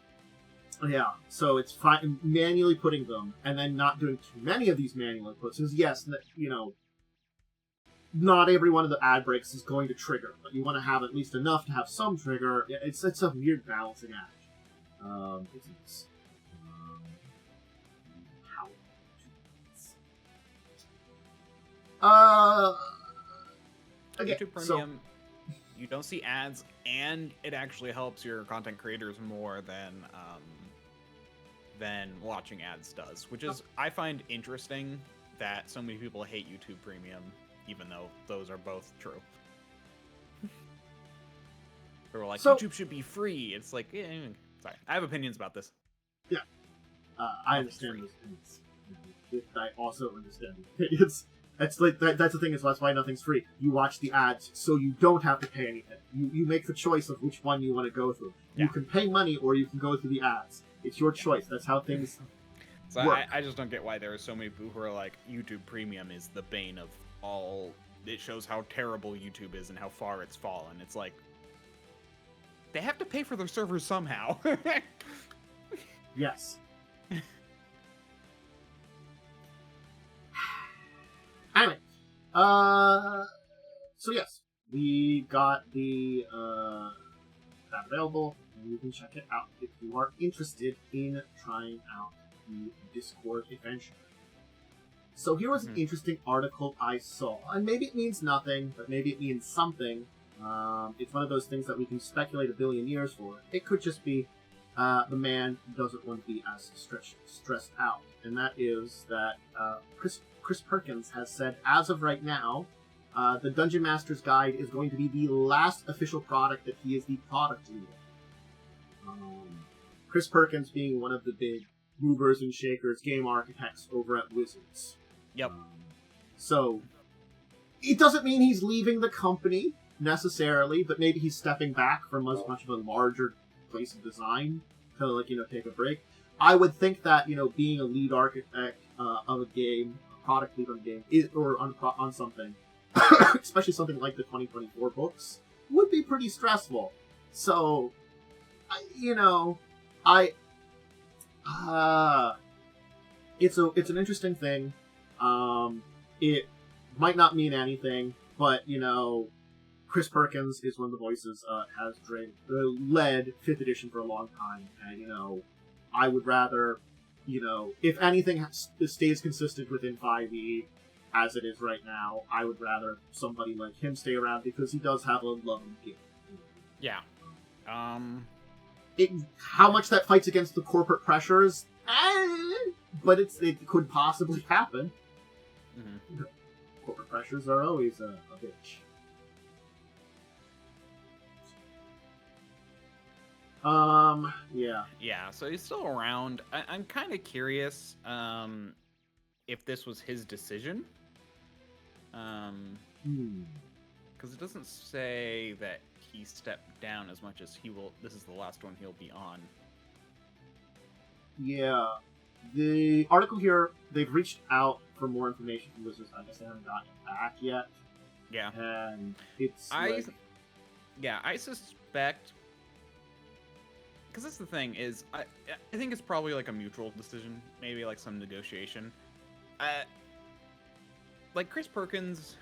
Yeah, so it's fine manually putting them, and then not doing too many of these manual inputs. Because yes, not every one of the ad breaks is going to trigger, but you want to have at least enough to have some trigger. It's a weird balancing act. Again, YouTube Premium, you don't see ads, and it actually helps your content creators more than watching ads does, which is I find interesting that so many people hate YouTube Premium, even though those are both true. They were like, YouTube should be free. It's like, sorry, I have opinions about this. Yeah, I understand those opinions. I also understand the opinions. That's the thing, is that's why nothing's free. You watch the ads, so you don't have to pay anything. You make the choice of which one you want to go through. Yeah. You can pay money, or you can go through the ads. It's your choice. That's how things work. I just don't get why there are so many people who are like, YouTube Premium is the bane of all. It shows how terrible YouTube is and how far it's fallen. It's like, they have to pay for their servers somehow. Yes. Anyway, so yes, we got the that available, and you can check it out if you are interested in trying out the Discord adventure. So here was an interesting article I saw, and maybe it means nothing, but maybe it means something. It's one of those things that we can speculate a billion years for. It could just be the man doesn't want to be as stressed out, and that is that Chris Perkins has said, as of right now, the Dungeon Master's Guide is going to be the last official product that he is the product leader. Chris Perkins being one of the big movers and shakers, game architects over at Wizards. Yep. So, it doesn't mean he's leaving the company, necessarily, but maybe he's stepping back from as much of a larger place of design to, take a break. I would think that, being a lead architect of a game, a product lead on a game, or on something, especially something like the 2024 books, would be pretty stressful. So, it's an interesting thing. It might not mean anything, but, Chris Perkins is one of the voices, has led 5th edition for a long time, and, I would rather, if anything stays consistent within 5e as it is right now, I would rather somebody like him stay around because he does have a love in the game. Yeah. How much that fights against the corporate pressures, but it could possibly happen. Mm-hmm. Corporate pressures are always a bitch. Yeah. Yeah, so he's still around. I'm kind of curious if this was his decision. Because it doesn't say that he stepped down as much as he will. This is the last one he'll be on. Yeah. The article here, they've reached out for more information from Wizards. I guess they haven't gotten it back yet. Yeah. And it's Yeah, I suspect... Because that's the thing, is I think it's probably like a mutual decision. Maybe like some negotiation. Like Chris Perkins...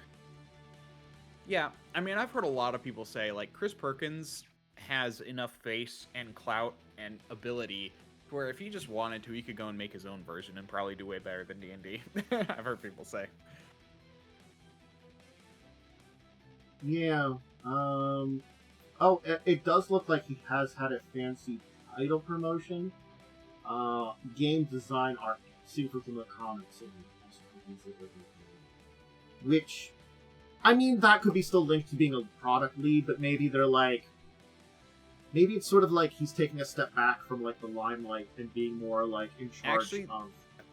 Yeah, I mean, I've heard a lot of people say, like, Chris Perkins has enough face and clout and ability where if he just wanted to, he could go and make his own version and probably do way better than D&D. I've heard people say. Yeah. It does look like he has had a fancy title promotion. Game design architect. See from the comments. Which, I mean, that could be still linked to being a product lead, but maybe they're like... Maybe it's sort of like he's taking a step back from, like, the limelight and being more, like, in charge of...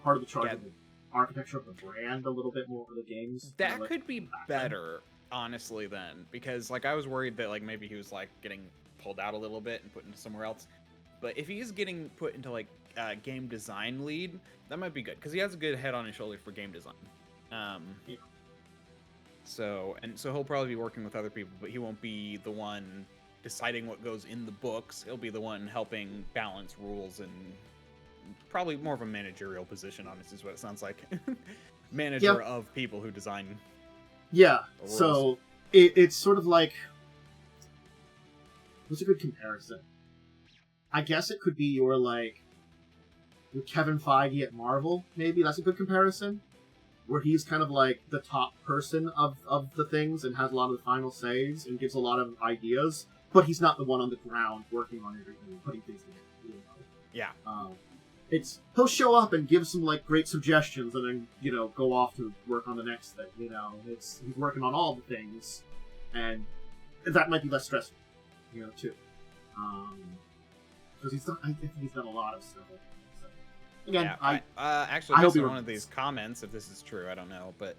Part of the charge of the architecture of the brand a little bit more for the games. That could be better, honestly, then. Because, like, I was worried that, like, maybe he was, like, getting pulled out a little bit and put into somewhere else. But if he's getting put into, like, game design lead, that might be good. Because he has a good head on his shoulder for game design. Yeah. So he'll probably be working with other people, but he won't be the one deciding what goes in the books. He'll be the one helping balance rules and probably more of a managerial position, honestly, is what it sounds like. Manager of people who design. Yeah, so it's sort of like... What's a good comparison? I guess it could be your Kevin Feige at Marvel, maybe. That's a good comparison. Where he's kind of like the top person of the things and has a lot of the final says and gives a lot of ideas, but he's not the one on the ground working on everything and putting things together. Yeah. He'll show up and give some great suggestions and then go off to work on the next thing. He's working on all the things, and that might be less stressful, too. Because I think he's done a lot of stuff. Again, yeah, actually, based on one of these comments, if this is true, I don't know, but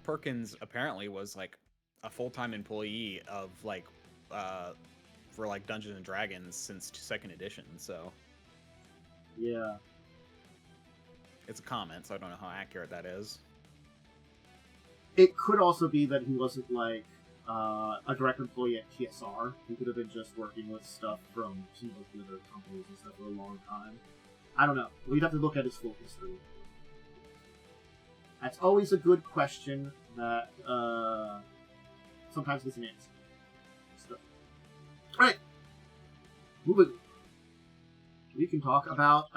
Perkins apparently was a full-time employee of for Dungeons and Dragons since 2nd edition. So yeah, it's a comment, so I don't know how accurate that is. It could also be that he wasn't a direct employee at TSR. He could have been just working with stuff from some of the other companies and stuff for a long time. I don't know. We'd have to look at his full history. That's always a good question that sometimes it's an answer. So, alright. Moving on. We can talk about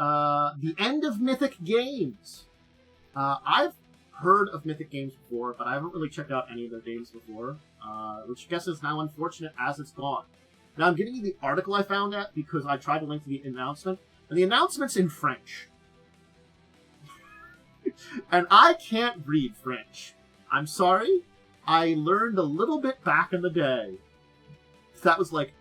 the end of Mythic Games. I've heard of Mythic Games before, but I haven't really checked out any of their games before, which I guess is now unfortunate as it's gone. Now, I'm giving you the article I found at because I tried to link to the announcement, and the announcement's in French. And I can't read French. I'm sorry. I learned a little bit back in the day. That was like,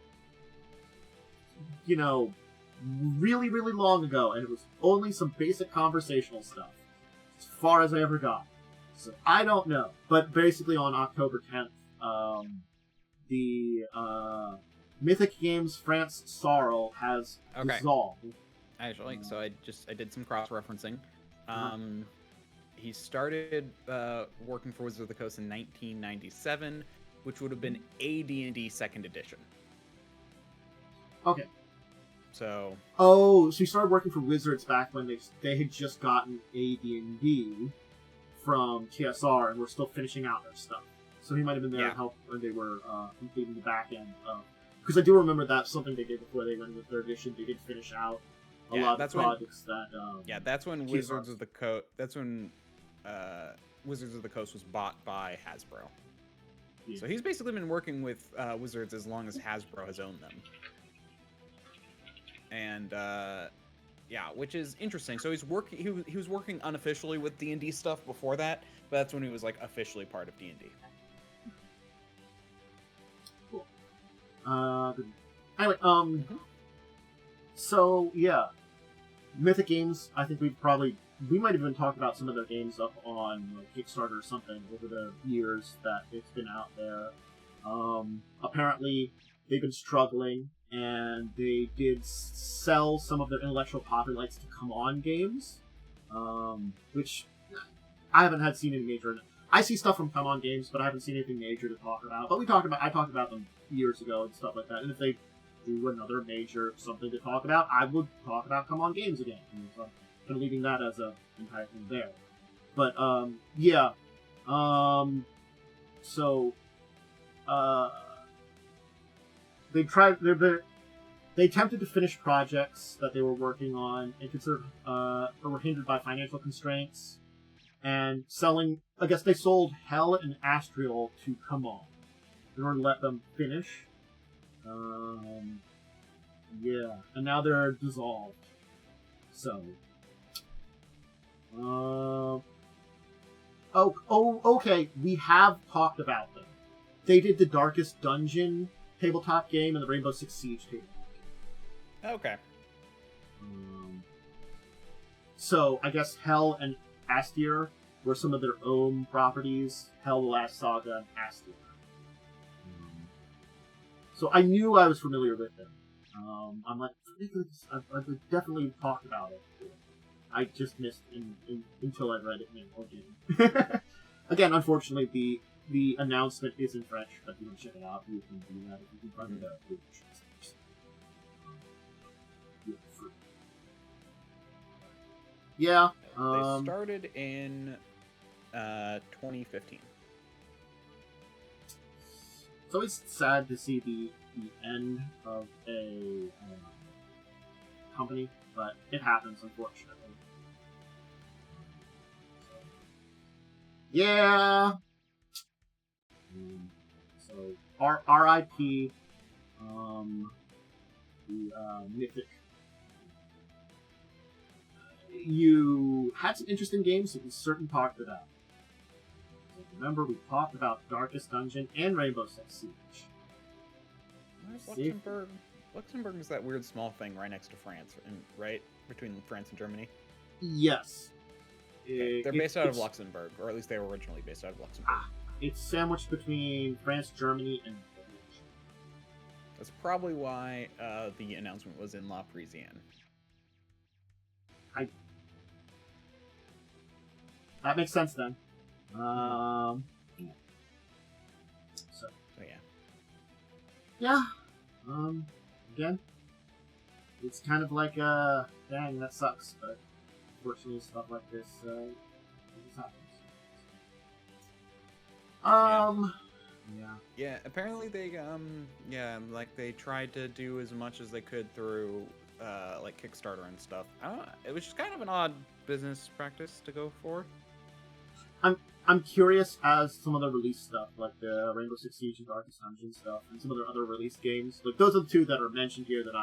really, really long ago, and it was only some basic conversational stuff. As far as I ever got. So, I don't know. But basically on October 10th, the Mythic Games France Sorrel has dissolved. Actually, so I did some cross-referencing. He started working for Wizards of the Coast in 1997, which would have been AD&D 2nd edition. Okay. So he started working for Wizards back when they had just gotten AD&D from TSR and were still finishing out their stuff. So he might have been there to help when they were completing the back end of... Because I do remember that's something they did before they went into 3rd edition. They did finish out a lot of projects that... that's when Wizards of the Coast... That's when Wizards of the Coast was bought by Hasbro. Yeah. So he's basically been working with Wizards as long as Hasbro has owned them. And which is interesting. So he was working unofficially with D&D stuff before that, but that's when he was like officially part of D&D. Cool. Anyway, so yeah, Mythic Games. I think we might have even talked about some of their games up on Kickstarter or something over the years that it's been out there. Apparently, they've been struggling. And they did sell some of their intellectual property rights to Come On Games, which I haven't seen any major. I see stuff from Come On Games, but I haven't seen anything major to talk about. But I talked about them years ago and stuff like that. And if they do another major something to talk about, I would talk about Come On Games again. So I'm kind of leaving that as an entire thing there. But They attempted to finish projects that they were working on and were hindered by financial constraints. And they sold Hell and Astrial to Come On in order to let them finish. And now they're dissolved. So, okay, we have talked about them. They did the Darkest Dungeon tabletop game and the Rainbow Six Siege tabletop game. Okay. So, I guess Hell and Astyr were some of their own properties. Hell, the Last Saga, and Astyr. So I knew I was familiar with them. I'm like, I've definitely talked about it before. I just missed until I read it again. Again, unfortunately, the announcement is in French, but if you want to check it out, you can do that if you can find it out. Yeah. They started in 2015. It's always sad to see the end of a company, but it happens, unfortunately. Yeah. So RIP, the Mythic. You had some interesting games that we certainly talked about. Remember, we talked about Darkest Dungeon and Rainbow Six Siege. Where's Luxembourg? Luxembourg is that weird small thing right next to France, right between France and Germany. Yes. They're based out of Luxembourg, or at least they were originally based out of Luxembourg. It's sandwiched between France, Germany, and Belgium. That's probably why the announcement was in La Parisienne. That makes sense then. So yeah. Yeah. Again, it's kind of like dang, that sucks, but unfortunately stuff like this happens. Yeah. Yeah, apparently they like they tried to do as much as they could through like Kickstarter and stuff. I don't know, it was just kind of an odd business practice to go for. I'm curious as some of the release stuff, like the Rainbow Six Siege and Darkest Dungeon stuff, and some of their other release games. Like those are the two that are mentioned here that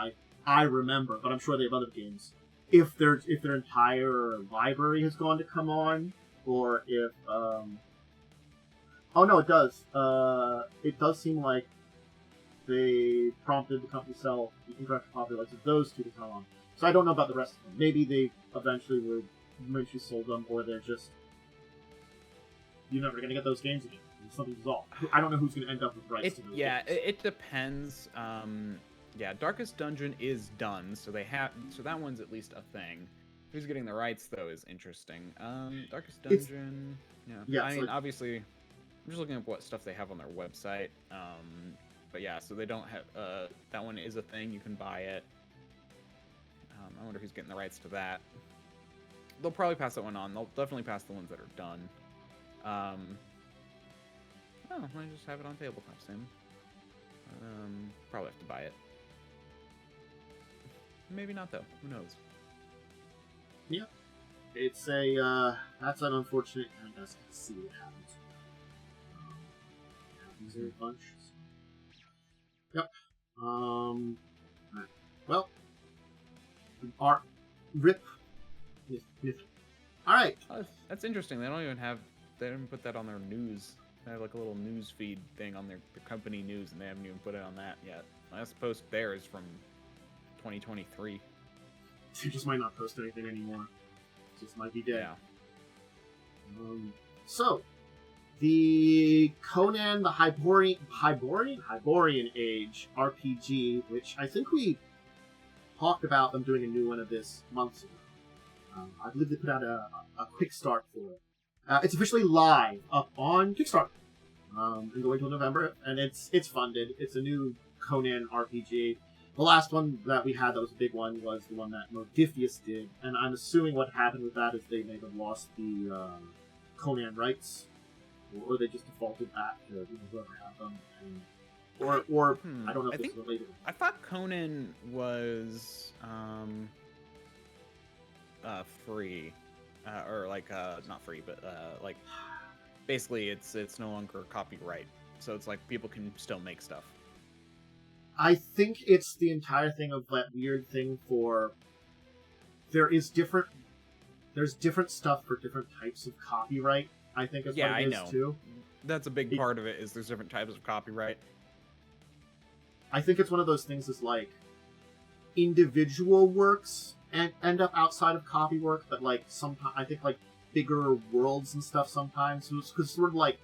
I remember, but I'm sure they have other games. If their entire library has gone to come on, or if oh no, it does. It does seem like they prompted the company to sell the intellectual property rights of those two to come on. So I don't know about the rest of them. Maybe they eventually sold them, or they're just you're never gonna get those games again. Something's dissolved. I don't know who's gonna end up with rights to those games. It depends. Yeah, Darkest Dungeon is done, so that one's at least a thing. Who's getting the rights though is interesting. Darkest Dungeon. Yeah. I mean, obviously, I'm just looking at what stuff they have on their website. But yeah, so they don't have that one is a thing. You can buy it. I wonder who's getting the rights to that. They'll probably pass that one on. They'll definitely pass the ones that are done. Oh, I just have it on tabletop sim. Probably have to buy it. Maybe not though. Who knows? Yeah, it's a that's an unfortunate. I guess to see what happens. Happens in a bunch. So. Yep. Right. Well, our rip. All right. Oh, that's interesting. They don't even have. They didn't put that on their news. They have like a little news feed thing on their company news, and they haven't even put it on that yet. Last post there is from 2023. They just might not post anything anymore. It just might be dead. Yeah. So, the Conan the Hyborian Age RPG, which I think we talked about them doing a new one of this months ago. I believe they put out a quick start for it. It's officially live up on Kickstarter and going until November, and it's funded. It's a new Conan RPG. The last one that we had that was a big one was the one that Modiphius did, and I'm assuming what happened with that is they may have lost the Conan rights, or they just defaulted back to whoever had them, or I don't know if it's related. I thought Conan was free, or like not free, but like basically it's no longer copyright, so it's like people can still make stuff. I think it's the entire thing of that weird thing for there's different stuff for different types of copyright. I think is what it is too. That's a big part of it. Is there's different types of copyright. I think it's one of those things that's like individual works and end up outside of copy work, but like sometimes I think like bigger worlds and stuff sometimes because sort of like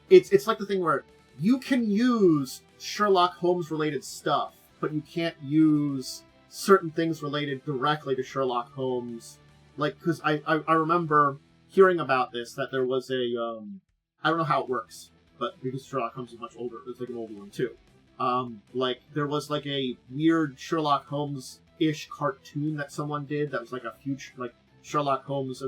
it's like the thing where you can use Sherlock Holmes related stuff, but you can't use certain things related directly to Sherlock Holmes. Like, because I remember hearing about this, that there was a, I don't know how it works, but because Sherlock Holmes is much older, it's like an older one too. Like, there was like a weird Sherlock Holmes-ish cartoon that someone did that was like a future, like Sherlock Holmes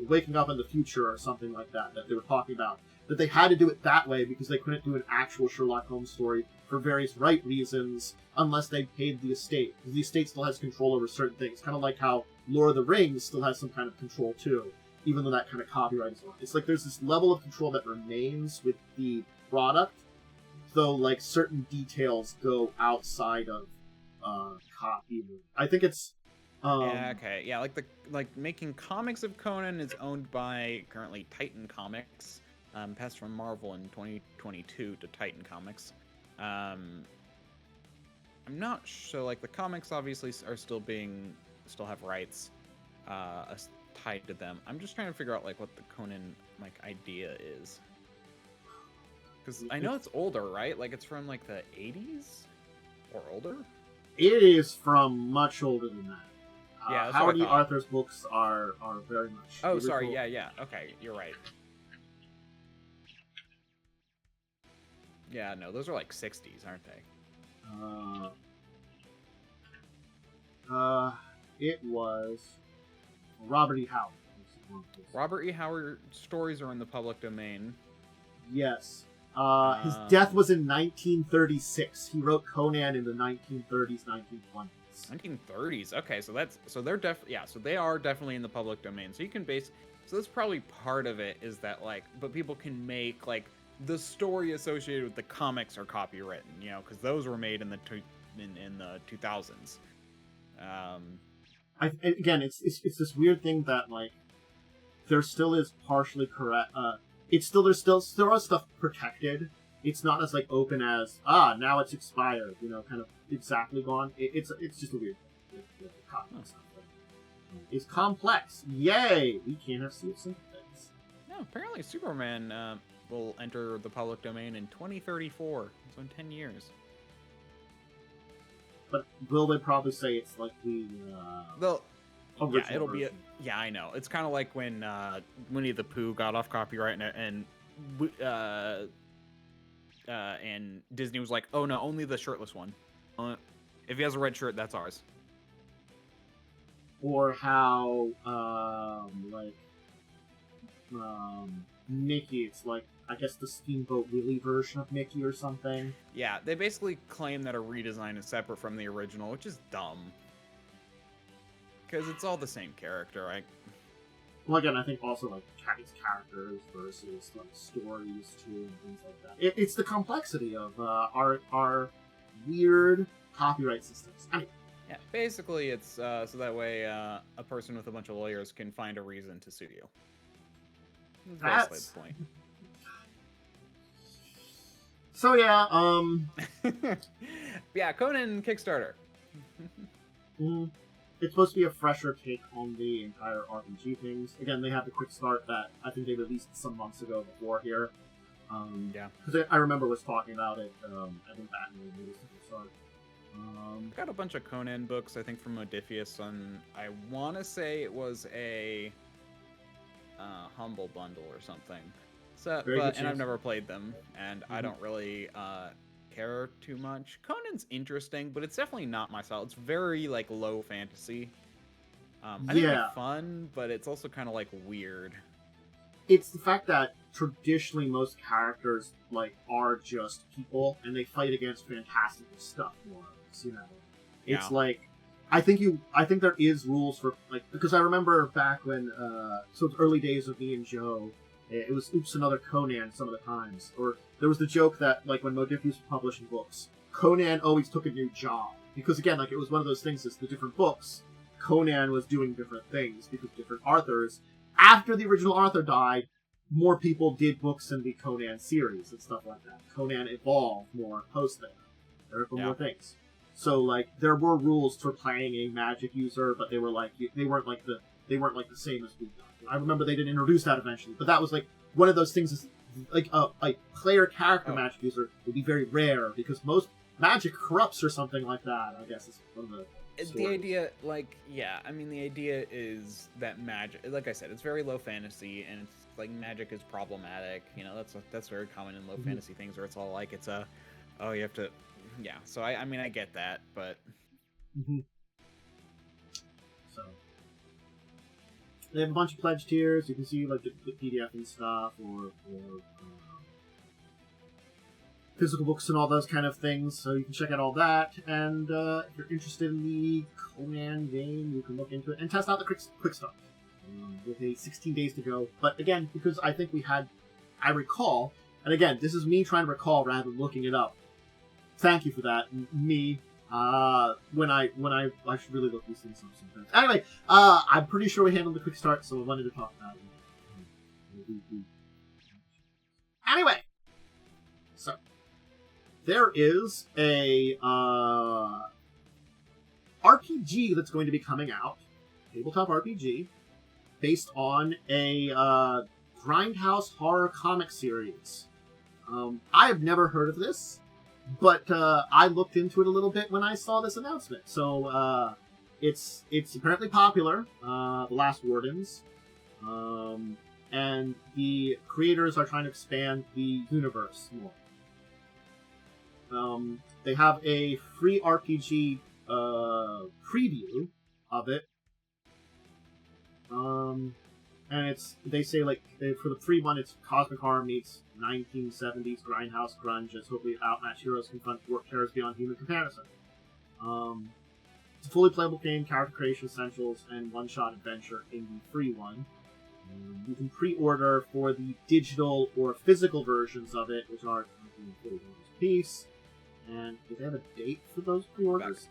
waking up in the future or something like that they were talking about. That they had to do it that way because they couldn't do an actual Sherlock Holmes story for various right reasons unless they paid the estate. Because the estate still has control over certain things. Kind of like how Lord of the Rings still has some kind of control too, even though that kind of copyright is on. It's like there's this level of control that remains with the product, though like certain details go outside of copyright. I think it's yeah, okay. Yeah, like making comics of Conan is owned by currently Titan Comics. Passed from Marvel in 2022 to Titan Comics. I'm not sure. Like the comics obviously are still have rights tied to them. I'm just trying to figure out like what the Conan like idea is, because I know it's older, right? Like it's from like the 80s or older. It is from much older than that. Yeah, Howard E. Arthur's books are very much. Oh, sorry. Yeah. Okay, you're right. Yeah, no, those are like 60s, aren't they? It was Robert E. Howard. Robert E. Howard stories are in the public domain. Yes. His death was in 1936. He wrote Conan in the 1930s, 1920s. 1930s. Okay, so they are definitely in the public domain. So you can so that's probably part of it, is that like, but people can make like the story associated with the comics are copywritten, because those were made in the 2000s. Again, it's this weird thing that like there still is partially correct. There's still stuff protected. It's not as like open as now it's expired, kind of exactly gone. It's just a weird thing with the copy stuff. It's complex. Yay! We can't have simple things. No, apparently Superman will enter the public domain in 2034, so in 10 years. But will they probably say it's like the yeah, it'll version? Yeah, I know. It's kind of like when Winnie the Pooh got off copyright and Disney was like, "Oh no, only the shirtless one. If he has a red shirt, that's ours." Or how Mickey, it's like, I guess the Steamboat Willie version of Mickey or something. Yeah, they basically claim that a redesign is separate from the original, which is dumb. Because it's all the same character, right? Well, again, I think also like it's characters versus like stories too and things like that. It's the complexity of our weird copyright systems. I mean, yeah, basically it's so that way a person with a bunch of lawyers can find a reason to sue you. That's basically the point. So yeah, yeah, Conan Kickstarter. It's supposed to be a fresher take on the entire RPG things. Again, they had the quick start that I think they released some months ago before here. Yeah. Because I remember was talking about it. I think Batman released the quick start. Got a bunch of Conan books, I think, from Modiphius, and I want to say it was a Humble Bundle or something. So, and I've never played them, and I don't really care too much. Conan's interesting, but it's definitely not my style. It's very like low fantasy. I think it's fun, but it's also kind of like weird. It's the fact that traditionally most characters like are just people, and they fight against fantastical stuff more. It's like I think there is rules for like, because I remember back when so it's early days of me and Joe. It was oops another Conan some of the times, or there was the joke that like when Modiphius was publishing books, Conan always took a new job because again like it was one of those things. It's the different books. Conan was doing different things because different authors. After the original author died, more people did books in the Conan series and stuff like that. Conan evolved more post there. There were more things. So like there were rules for playing a magic user, but they weren't like the same as we got. I remember they didn't introduce that eventually, but that was like one of those things. Is like a player character magic user would be very rare because most magic corrupts or something like that. I guess is one of the stories. The idea, like, yeah, I mean the idea is that magic, like I said, it's very low fantasy, and it's like magic is problematic. That's very common in low fantasy things where it's all like you have to, yeah. So I mean I get that, but. So. They have a bunch of pledge tiers. You can see like the PDF and stuff, or physical books and all those kind of things. So you can check out all that. And if you're interested in the Conan game, you can look into it and test out the quick start with a 16 days to go. But again, because I think I recall, and again, this is me trying to recall rather than looking it up. Thank you for that, me. When I should really look these things up sometimes. Anyway, I'm pretty sure we handled the quick start, so I wanted to talk about it. Anyway, so there is a RPG that's going to be coming out, tabletop RPG, based on a grindhouse horror comic series. I have never heard of this. But I looked into it a little bit when I saw this announcement. So it's apparently popular, The Last Wardens, and the creators are trying to expand the universe more. They have a free RPG preview of it, and they say like for the free one, it's cosmic horror meets 1970s grindhouse grunge as hopefully outmatched heroes confront warped terrors beyond human comparison. It's a fully playable game, character creation essentials, and one-shot adventure in the free one. You can pre-order for the digital or physical versions of it, which are $40 a piece. And do they have a date for those pre-orders?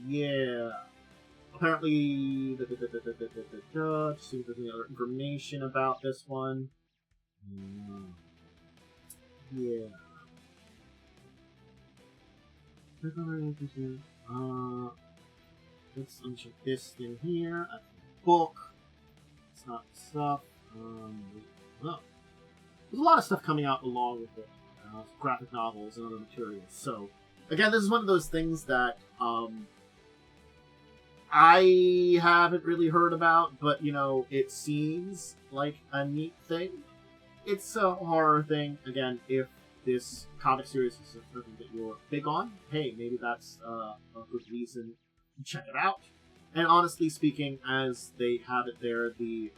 Yeah. Apparently, just see if there's any other information about this one. Yeah. Let's uncheck this thing here. That's a book. It's not stuff. Oh. There's a lot of stuff coming out along with it. Graphic novels and other materials. So, again, this is one of those things that I haven't really heard about, but, you know, it seems like a neat thing. It's a horror thing. Again, if this comic series is something that you're big on, hey, maybe that's a good reason to check it out. And honestly speaking, as they have it there, the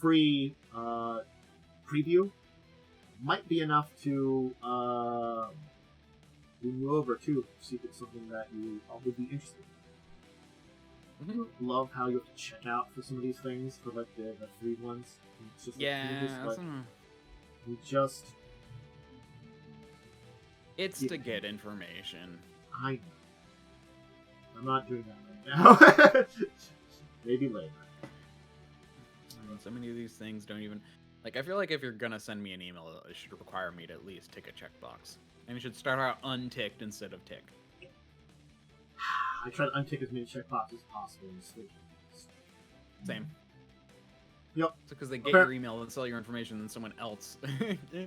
free preview might be enough to move you over to see if it's something that you would be interested in. Love how you have to check out for some of these things for like the free ones. It's just it's to get information. I know. I'm not doing that right now. Maybe later. So many of these things don't even... Like, I feel like if you're gonna send me an email, it should require me to at least tick a checkbox. And it should start out unticked instead of ticked. I try to untick as many checkboxes as possible in Switch. Same. Yep. It's because they get your email and sell your information, and then someone else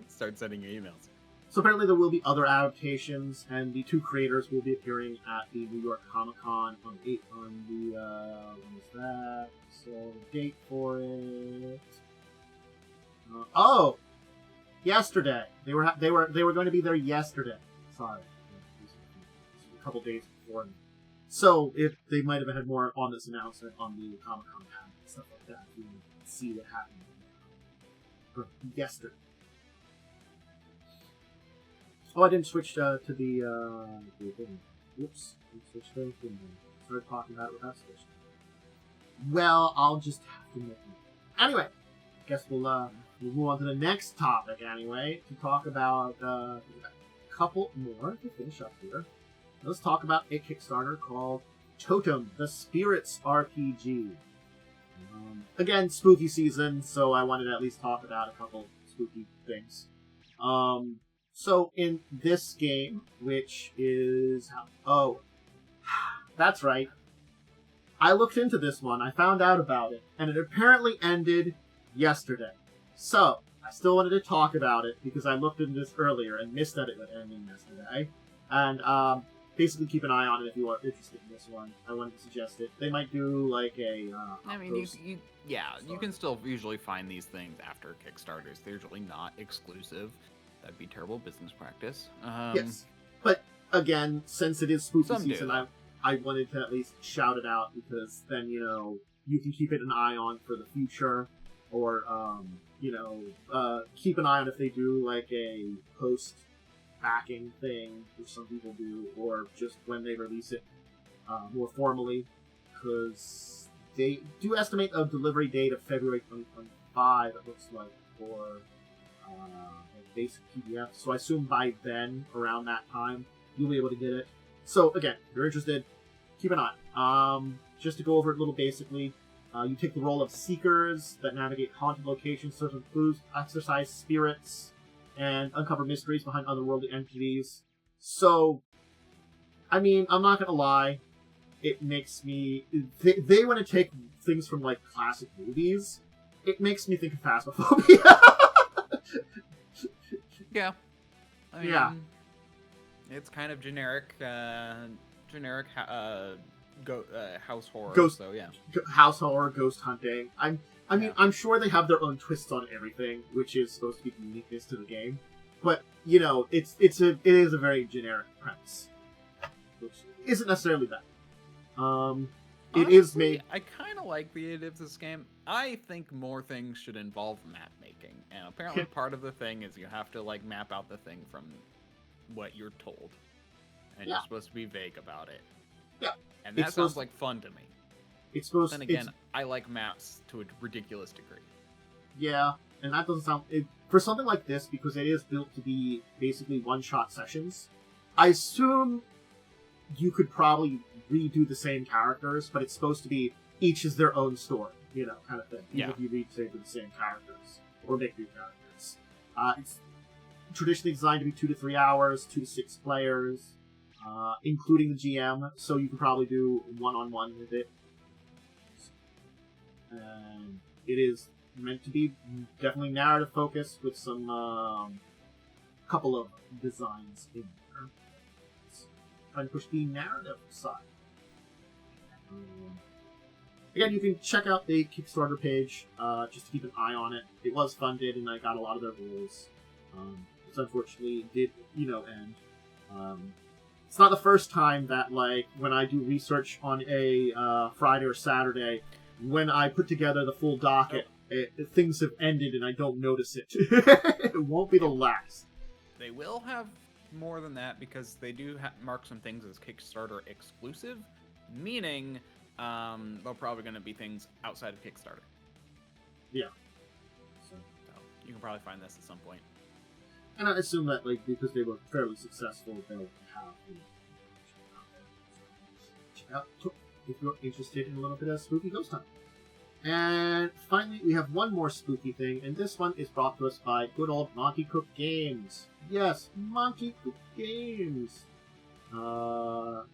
starts sending you emails. So apparently there will be other adaptations, and the two creators will be appearing at the New York Comic Con on the when was that? So the date for it. Yesterday. They were going to be there yesterday. Sorry, a couple days before. So if they might have had more on this announcement on the Comic Con app and stuff like that, you can see what happened yesterday. Oh, I didn't switch to the thing. Whoops. I switched to the thing. Started talking about it without switching. Well, I'll just have to make it. Anyway, I guess we'll move on to the next topic anyway, to talk about a couple more to finish up here. Let's talk about a Kickstarter called Totem The Spirits RPG. Again, spooky season, so I wanted to at least talk about a couple spooky things. So in this game, which is... Oh, that's right. I looked into this one, I found out about it, and it apparently ended yesterday. So, I still wanted to talk about it, because I looked into this earlier and missed that it would end yesterday. And, basically keep an eye on it if you are interested in this one. I wanted to suggest it. They might do, like, a I mean, you can still usually find these things after Kickstarters. They're usually not exclusive. That'd be terrible business practice. Yes. But, again, since it is spooky season, I wanted to at least shout it out, because then, you know, you can keep it an eye on for the future, or, keep an eye on if they do, like, a post-backing thing, which some people do, or just when they release it more formally, because they do estimate a delivery date of February 2025, it looks like, for basic PDF, so I assume by then, around that time, you'll be able to get it. So, again, if you're interested, keep an eye. Just to go over it a little basically, you take the role of seekers that navigate haunted locations, search for clues, exorcise spirits, and uncover mysteries behind otherworldly entities. So, I mean, I'm not gonna lie, it makes me... They want to take things from, like, classic movies. It makes me think of Phasmophobia. Yeah. I mean, yeah. It's kind of generic house horror. Ghost, so yeah. House horror, ghost hunting. I mean, I'm sure they have their own twists on everything, which is supposed to be the uniqueness to the game. But you know, it is a very generic premise, which isn't necessarily bad. it is made. I kind of like the idea of this game. I think more things should involve map making, and apparently part of the thing is you have to like map out the thing from what you're told, and you're supposed to be vague about it. Yeah, and that sounds like fun to me. It's supposed. Then again, I like maps to a ridiculous degree. Yeah, and that doesn't sound for something like this because it is built to be basically one-shot sessions. I assume you could probably redo the same characters, but it's supposed to be each is their own story, kind of thing. Even if you read, say, for the same characters or make new characters. It's traditionally designed to be 2 to 3 hours, 2 to 6 players, including the GM, so you can probably do one-on-one with it. And it is meant to be definitely narrative focused with some couple of designs in there. Trying to push the narrative side. Again, you can check out the Kickstarter page just to keep an eye on it. It was funded, and I got a lot of their goals. It's unfortunately did, end. It's not the first time that, like, when I do research on a Friday or Saturday, when I put together the full docket, things have ended and I don't notice it. It won't be the last. They will have more than that because they do mark some things as Kickstarter exclusive, meaning they're probably going to be things outside of Kickstarter. Yeah. So you can probably find this at some point. And I assume that, like, because they were fairly successful, they'll have check out if you're interested in a little bit of spooky ghost hunt. And finally, we have one more spooky thing, and this one is brought to us by good old Monty Cook Games. Yes, Monty Cook Games. The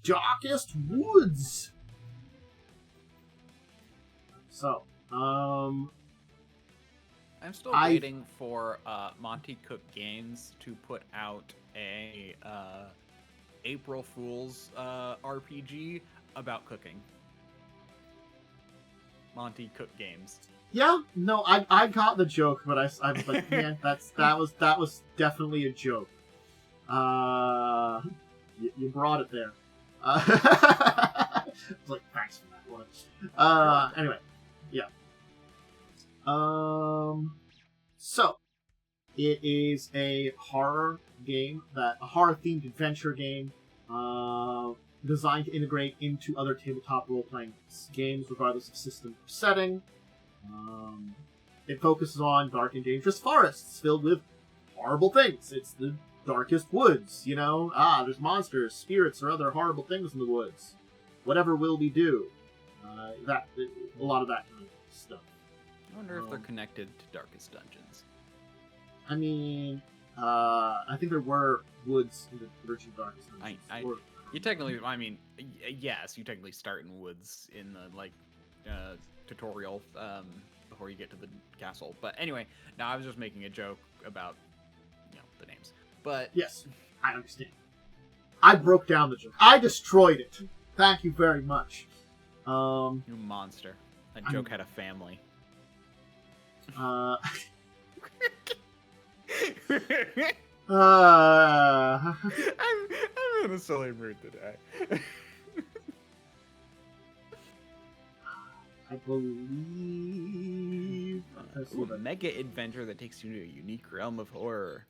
Darkest Woods. So, I'm still waiting for Monty Cook Games to put out a April Fool's RPG about cooking. Monty Cook Games. Yeah, no, I got the joke, but I was like, man, that was definitely a joke. You brought it there. I was like, thanks for that one. Anyway, yeah. So it is a horror game, a horror-themed adventure game, designed to integrate into other tabletop role-playing games, regardless of system or setting. It focuses on dark and dangerous forests filled with horrible things. It's the darkest woods, there's monsters, spirits, or other horrible things in the woods. Whatever will we do? A lot of that kind of stuff. I wonder if they're connected to Darkest Dungeons. I mean, I think there were woods in the original Darkest Dungeons. Yes, you technically start in woods in the tutorial before you get to the castle. But anyway, now I was just making a joke about the names. But yes, I understand. I broke down the joke. I destroyed it. Thank you very much. You monster. That joke had a family. I'm in a silly mood today. I believe a mega adventure that takes you to a unique realm of horror.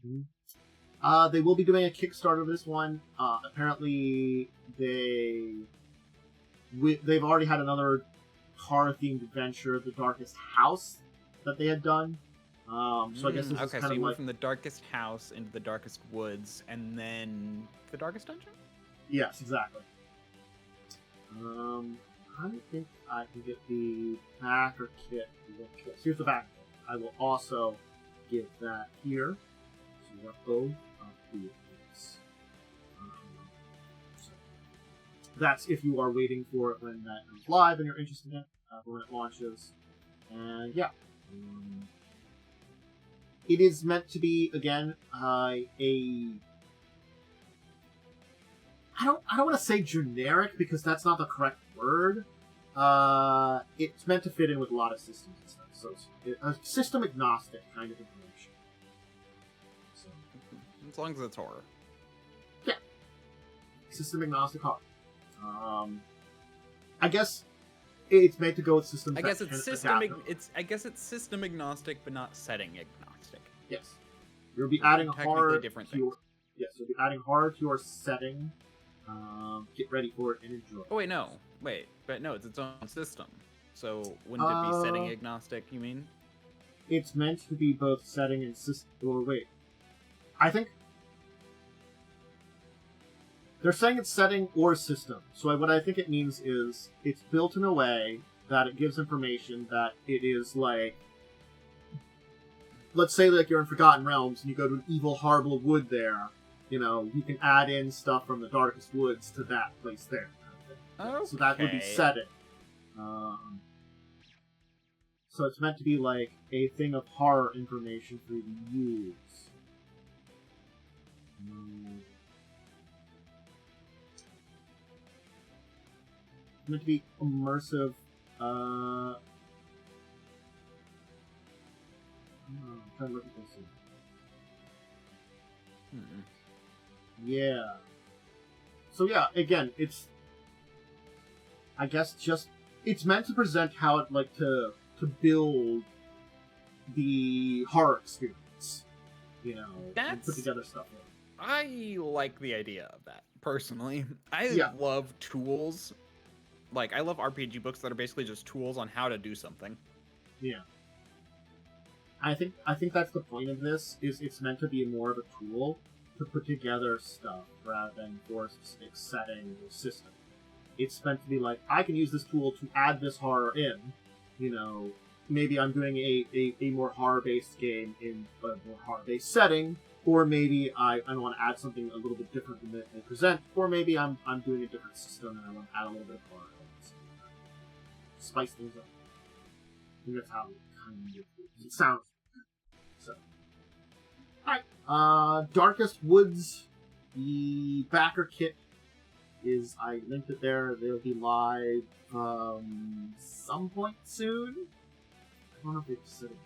Mm-hmm. They will be doing a Kickstarter of this one. Apparently, they've already had another horror-themed adventure, The Darkest House, that they had done. So I guess this is kind of moved from the Darkest House into the Darkest Woods, and then the Darkest Dungeon? Yes, exactly. I think I can get the backer kit. So here's the backer kit. I will also give that here. So you have both of these. So that's if you are waiting for it when that goes live and you're interested in it, when it launches. And yeah. It is meant to be, again, I don't want to say generic because that's not the correct word. It's meant to fit in with a lot of systems and stuff. So it's a system agnostic kind of information. So, as long as it's horror. Yeah. System agnostic horror. I guess it's made to go with systems. I guess it's system agnostic, but not setting agnostic. Yes, you'll be adding horror different to your. Yes, you'll be adding horror to your setting. Get ready for it and enjoy. Oh but no, it's its own system. So wouldn't it be setting agnostic? You mean? It's meant to be both setting and system. Or wait, I think they're saying it's setting or system. So what I think it means is it's built in a way that it gives information that it is like, let's say like you're in Forgotten Realms and you go to an evil, horrible wood there. You know, you can add in stuff from the Darkest Woods to that place there. Okay. So that would be setting. So it's meant to be like a thing of horror information for you to use. It's meant to be immersive. I'm trying to look at this. Yeah. So yeah, again, it's, I guess, just, it's meant to present how it like to build the horror experience, you know, and put together stuff. I like the idea of that personally. I love tools. Like I love RPG books that are basically just tools on how to do something. Yeah. I think that's the point of this. Is it's meant to be more of a tool to put together stuff rather than for a specific setting or system. It's meant to be like, I can use this tool to add this horror in. You know, maybe I'm doing a more horror-based game in a more horror-based setting, or maybe I want to add something a little bit different than they present, or maybe I'm doing a different system and I want to add a little bit of horror. Spice things up. I think that's how it sounds. So, alright. Darkest Woods, the backer kit is, I linked it there. They'll be live some point soon. I don't know if they just said it.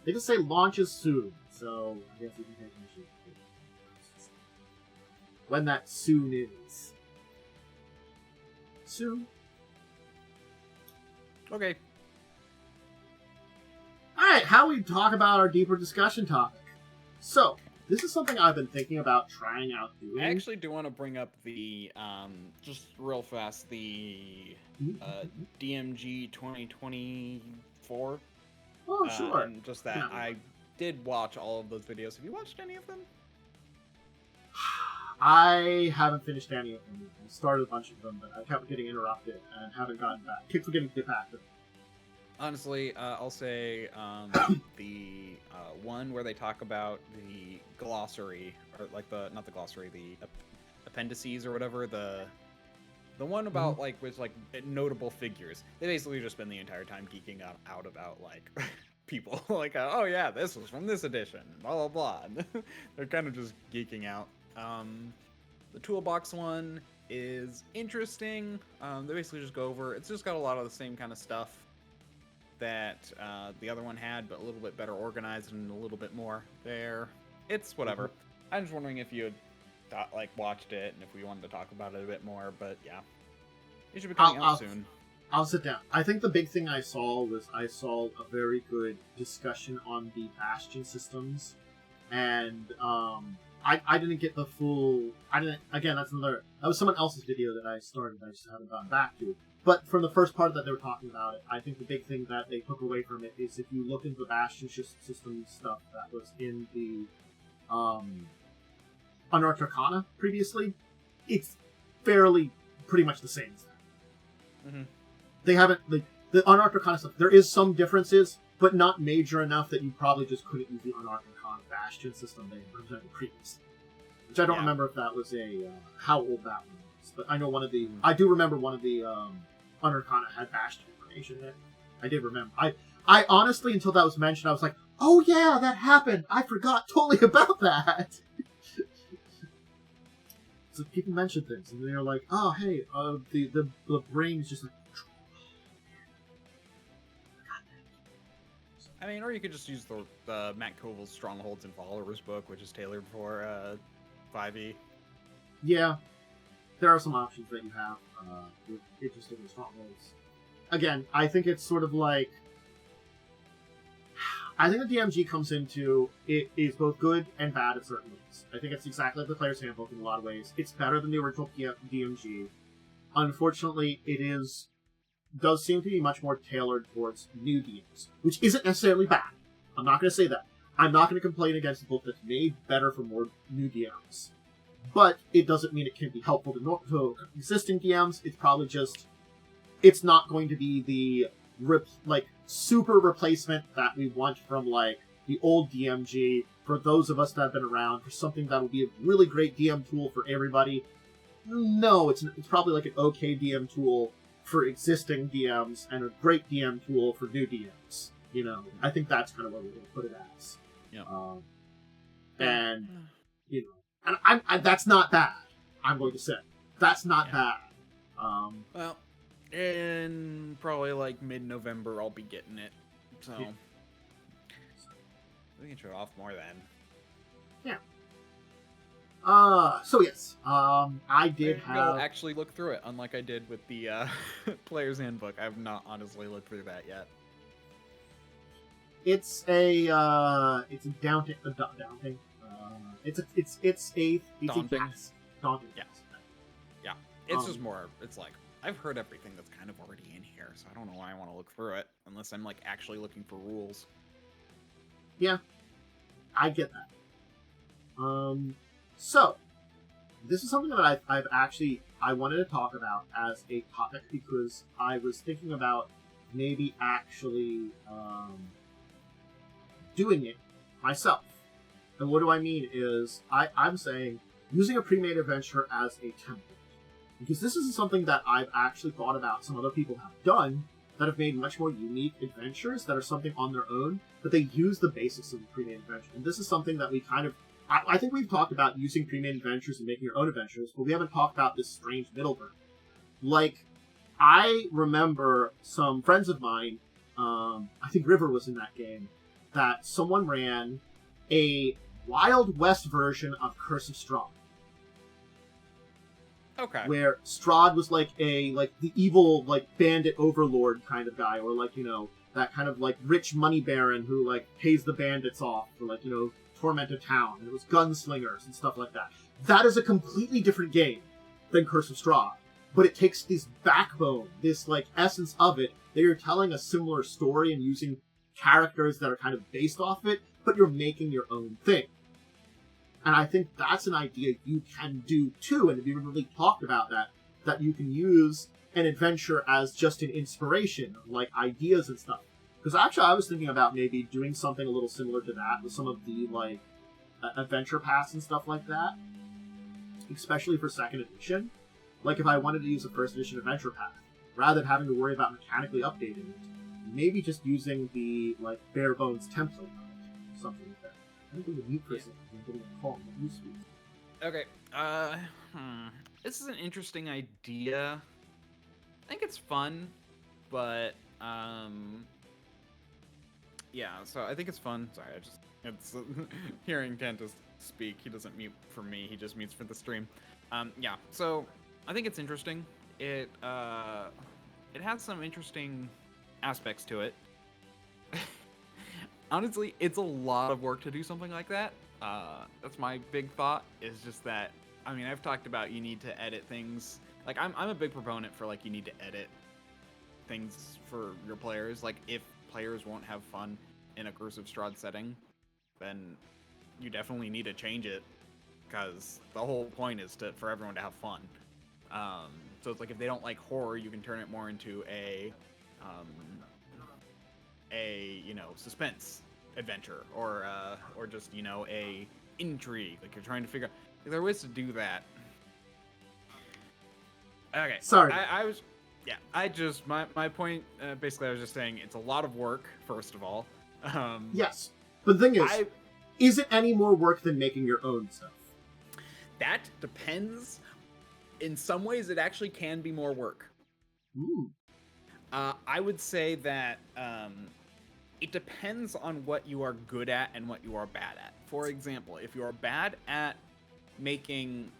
They just say launches soon, so I guess you can take attention when that soon is. Soon. Okay. Alright, how we talk about our deeper discussion topic. So, this is something I've been thinking about trying out doing. I actually do want to bring up the, just real fast, the DMG 2024. Oh, sure. And just that, I did watch all of those videos. Have you watched any of them? I haven't finished any of them. I started a bunch of them, but I kept getting interrupted and haven't gotten back. Keep forgetting to get back to them. Honestly, I'll say the one where they talk about the glossary, or like not the glossary, the appendices or whatever, the one about like with like notable figures. They basically just spend the entire time geeking out about like people like, oh yeah, this was from this edition, blah blah blah. They're kind of just geeking out. The toolbox one is interesting. They basically just go over. It's just got a lot of the same kind of stuff that the other one had, but a little bit better organized and a little bit more there. It's whatever. I'm just wondering if you had watched it and if we wanted to talk about it a bit more, but yeah. It should be coming out soon. I'll sit down. I think the big thing I saw a very good discussion on the Bastion systems, and I didn't get the full. Again, that was someone else's video that I started. I just haven't gotten back to. But from the first part that they were talking about it, I think the big thing that they took away from it is if you look into the Bastion system stuff that was in the Unearthed Arcana previously, it's fairly pretty much the same as that. Mm-hmm. They haven't the Unearthed Arcana stuff. There is some differences, but not major enough that you probably just couldn't use the Unearthed Arcana Bastion system they presented previously. Which I don't remember if that was how old that one was, but I know one of the. I do remember one of the Unearthed Arcana had Bastion information in it. I did remember. I honestly, until that was mentioned, I was like, oh yeah, that happened. I forgot totally about that. So people mention things, and they're like, oh hey, the brain's just like. I mean, or you could just use the Matt Koval's Strongholds and Followers book, which is tailored for 5e. Yeah, there are some options that you have with interesting strongholds. Again, I think it's sort of like... I think the DMG comes into it is both good and bad at certain ways. I think it's exactly like the player's handbook in a lot of ways. It's better than the original DMG. Unfortunately, does seem to be much more tailored towards new DMs, which isn't necessarily bad. I'm not going to say that. I'm not going to complain against a book that's made better for more new DMs. But it doesn't mean it can be helpful to existing DMs. It's probably just... It's not going to be the super replacement that we want from the old DMG for those of us that have been around, for something that will be a really great DM tool for everybody. No, it's probably an okay DM tool for existing DMs and a great DM tool for new DMs. I think that's kind of what we're going to put it as. Yeah. And that's not bad. I'm going to say that's not bad. Well, in probably mid-November, I'll be getting it. So we can show it off more then. Yeah. So yes, I did actually look through it, unlike I did with the player's handbook. I've not honestly looked through that yet. It's a daunting. It's a daunting. task. Daunting. Yeah. Yeah. It's just more. It's I've heard everything that's kind of already in here, so I don't know why I want to look through it unless I'm actually looking for rules. Yeah, I get that. So this is something that I wanted to talk about as a topic because I was thinking about maybe actually doing it myself. And what do I mean is I'm saying using a pre-made adventure as a template. Because this isn't something that I've actually thought about some other people have done that have made much more unique adventures that are something on their own, but they use the basics of the pre-made adventure. And this is something that we kind of... I think we've talked about using pre-made adventures and making your own adventures, but we haven't talked about this strange middle ground. I remember some friends of mine, I think River was in that game, that someone ran a Wild West version of Curse of Strahd. Okay. Where Strahd was the evil bandit overlord kind of guy, or that kind of rich money baron who pays the bandits off for torment a town. And it was gunslingers and stuff like that. That is a completely different game than Curse of Strahd, but it takes this backbone, this essence of it, that you're telling a similar story and using characters that are kind of based off it, but you're making your own thing. And I think that's an idea you can do too, and we haven't really talked about that you can use an adventure as just an inspiration, ideas and stuff. Because actually I was thinking about maybe doing something a little similar to that with some of the, adventure paths and stuff like that. Especially for 2nd edition. If I wanted to use a 1st edition adventure path, rather than having to worry about mechanically updating it, maybe just using the, bare bones template of it, something like that. I don't think the mute person is getting a call. Okay. This is an interesting idea. I think it's fun, but yeah. So I think it's fun. Sorry, it's hearing Kentis speak. He doesn't mute for me. He just mutes for the stream. Yeah. So I think it's interesting. It has some interesting aspects to it. Honestly, it's a lot of work to do something like that. That's my big thought, is just that, I've talked about you need to edit things. I'm a big proponent for, you need to edit things for your players. If players won't have fun in a Curse of Strahd setting, then you definitely need to change it, because the whole point is for everyone to have fun. So it's if they don't like horror, you can turn it more into a suspense adventure, or just a intrigue. You're trying to figure out. There are ways to do that. Okay. Sorry. My point. Basically, I was just saying it's a lot of work. First of all. Yes, but the thing is it any more work than making your own stuff? That depends. In some ways, it actually can be more work. Ooh. I would say that it depends on what you are good at and what you are bad at. For example, if you are bad at making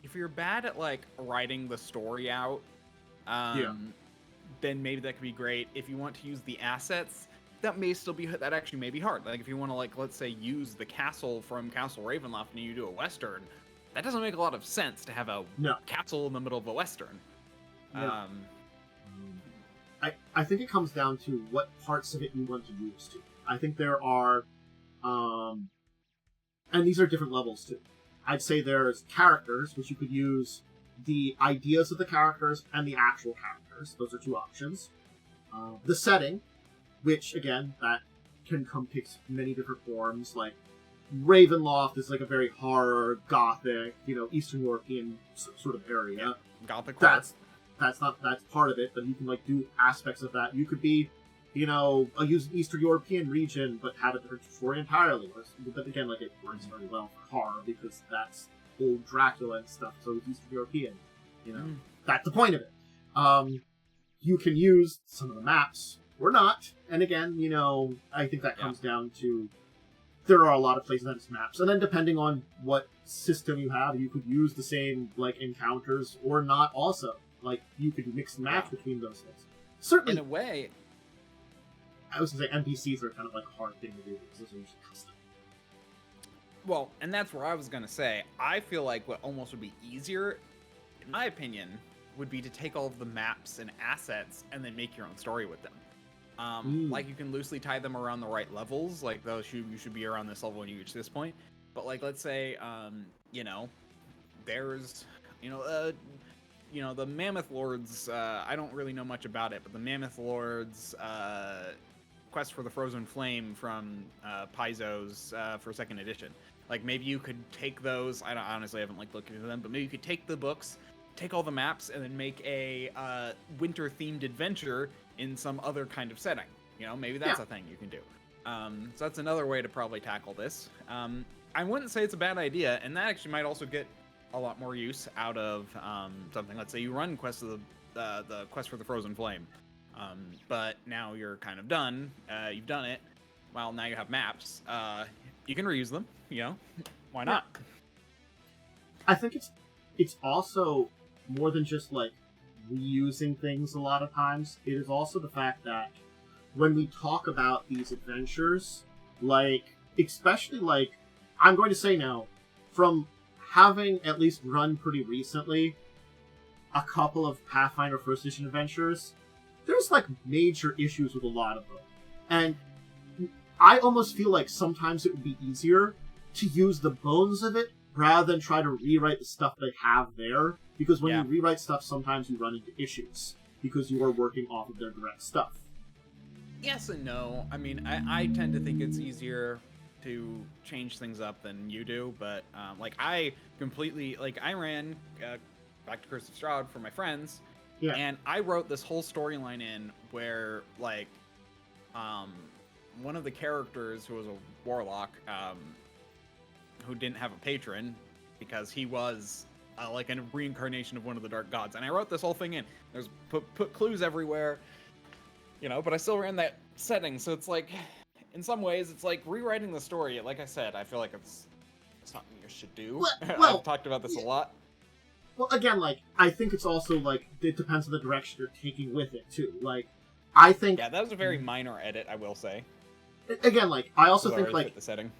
if you're bad at like writing the story out, then maybe that could be great. If you want to use the assets, that actually may be hard. Like if you want to, like, let's say use the castle from Castle Ravenloft and you do a western, that doesn't make a lot of sense to have a castle in the middle of a western. No. I think it comes down to what parts of it you want to use too. I think there are, and these are different levels too. I'd say there's characters, which you could use the ideas of the characters and the actual characters. Those are two options. The setting, which, again, that can come take many different forms. Like, Ravenloft is like a very horror, gothic, Eastern European sort of area. Gothic. That's part of it, but you can, like, do aspects of that. You could be, use an Eastern European region, but have a different story entirely. But again, like, it works very well for horror, because that's old Dracula and stuff, so it's Eastern European. That's the point of it. You can use some of the maps, or not. And again, I think that comes down to, there are a lot of places that it's maps. And then depending on what system you have, you could use the same, like, encounters, or not also. Like, you could mix and match between those things. Certainly. In a way, I was going to say NPCs are kind of like a hard thing to do, because those are usually custom. Well, and that's where I was going to say, I feel like what almost would be easier, in my opinion, would be to take all of the maps and assets and then make your own story with them. Like, you can loosely tie them around the right levels, like those you should be around this level when you reach this point. But, like, let's say, there's, the Mammoth Lord's, I don't really know much about it, but the Mammoth Lord's Quest for the Frozen Flame from Paizo's for 2nd edition. Like, maybe you could take those, I honestly haven't, like, looked into them, but maybe you could take the books, take all the maps, and then make a winter-themed adventure in some other kind of setting. Maybe that's a thing you can do. So that's another way to probably tackle this. I wouldn't say it's a bad idea, and that actually might also get a lot more use out of something. Let's say you run Quest of the Quest for the Frozen Flame, but now you're kind of done. You've done it. Well, now you have maps. You can reuse them. Why not? I think it's also more than just like reusing things. A lot of times, it is also the fact that when we talk about these adventures, like, especially, like, I'm going to say now, from having at least run pretty recently a couple of Pathfinder First Edition adventures, there's, like, major issues with a lot of them. And I almost feel like sometimes it would be easier to use the bones of it rather than try to rewrite the stuff they have there. Because when you rewrite stuff, sometimes you run into issues because you are working off of their direct stuff. Yes and no. I mean, I tend to think it's easier to change things up than you do, but I ran Back to Curse of Strahd for my friends, and I wrote this whole storyline in where, like, one of the characters who was a warlock, who didn't have a patron because he was like a reincarnation of one of the dark gods, and I wrote this whole thing in. There's put clues everywhere, but I still ran that setting, so it's like, in some ways, it's like rewriting the story. Like I said, I feel like it's something you should do. Well, I've talked about this a lot. Well, again, like, I think it's also, like, it depends on the direction you're taking with it, too. Like, I think... Yeah, that was a very minor edit, I will say. Again, like, I also think, like... the setting.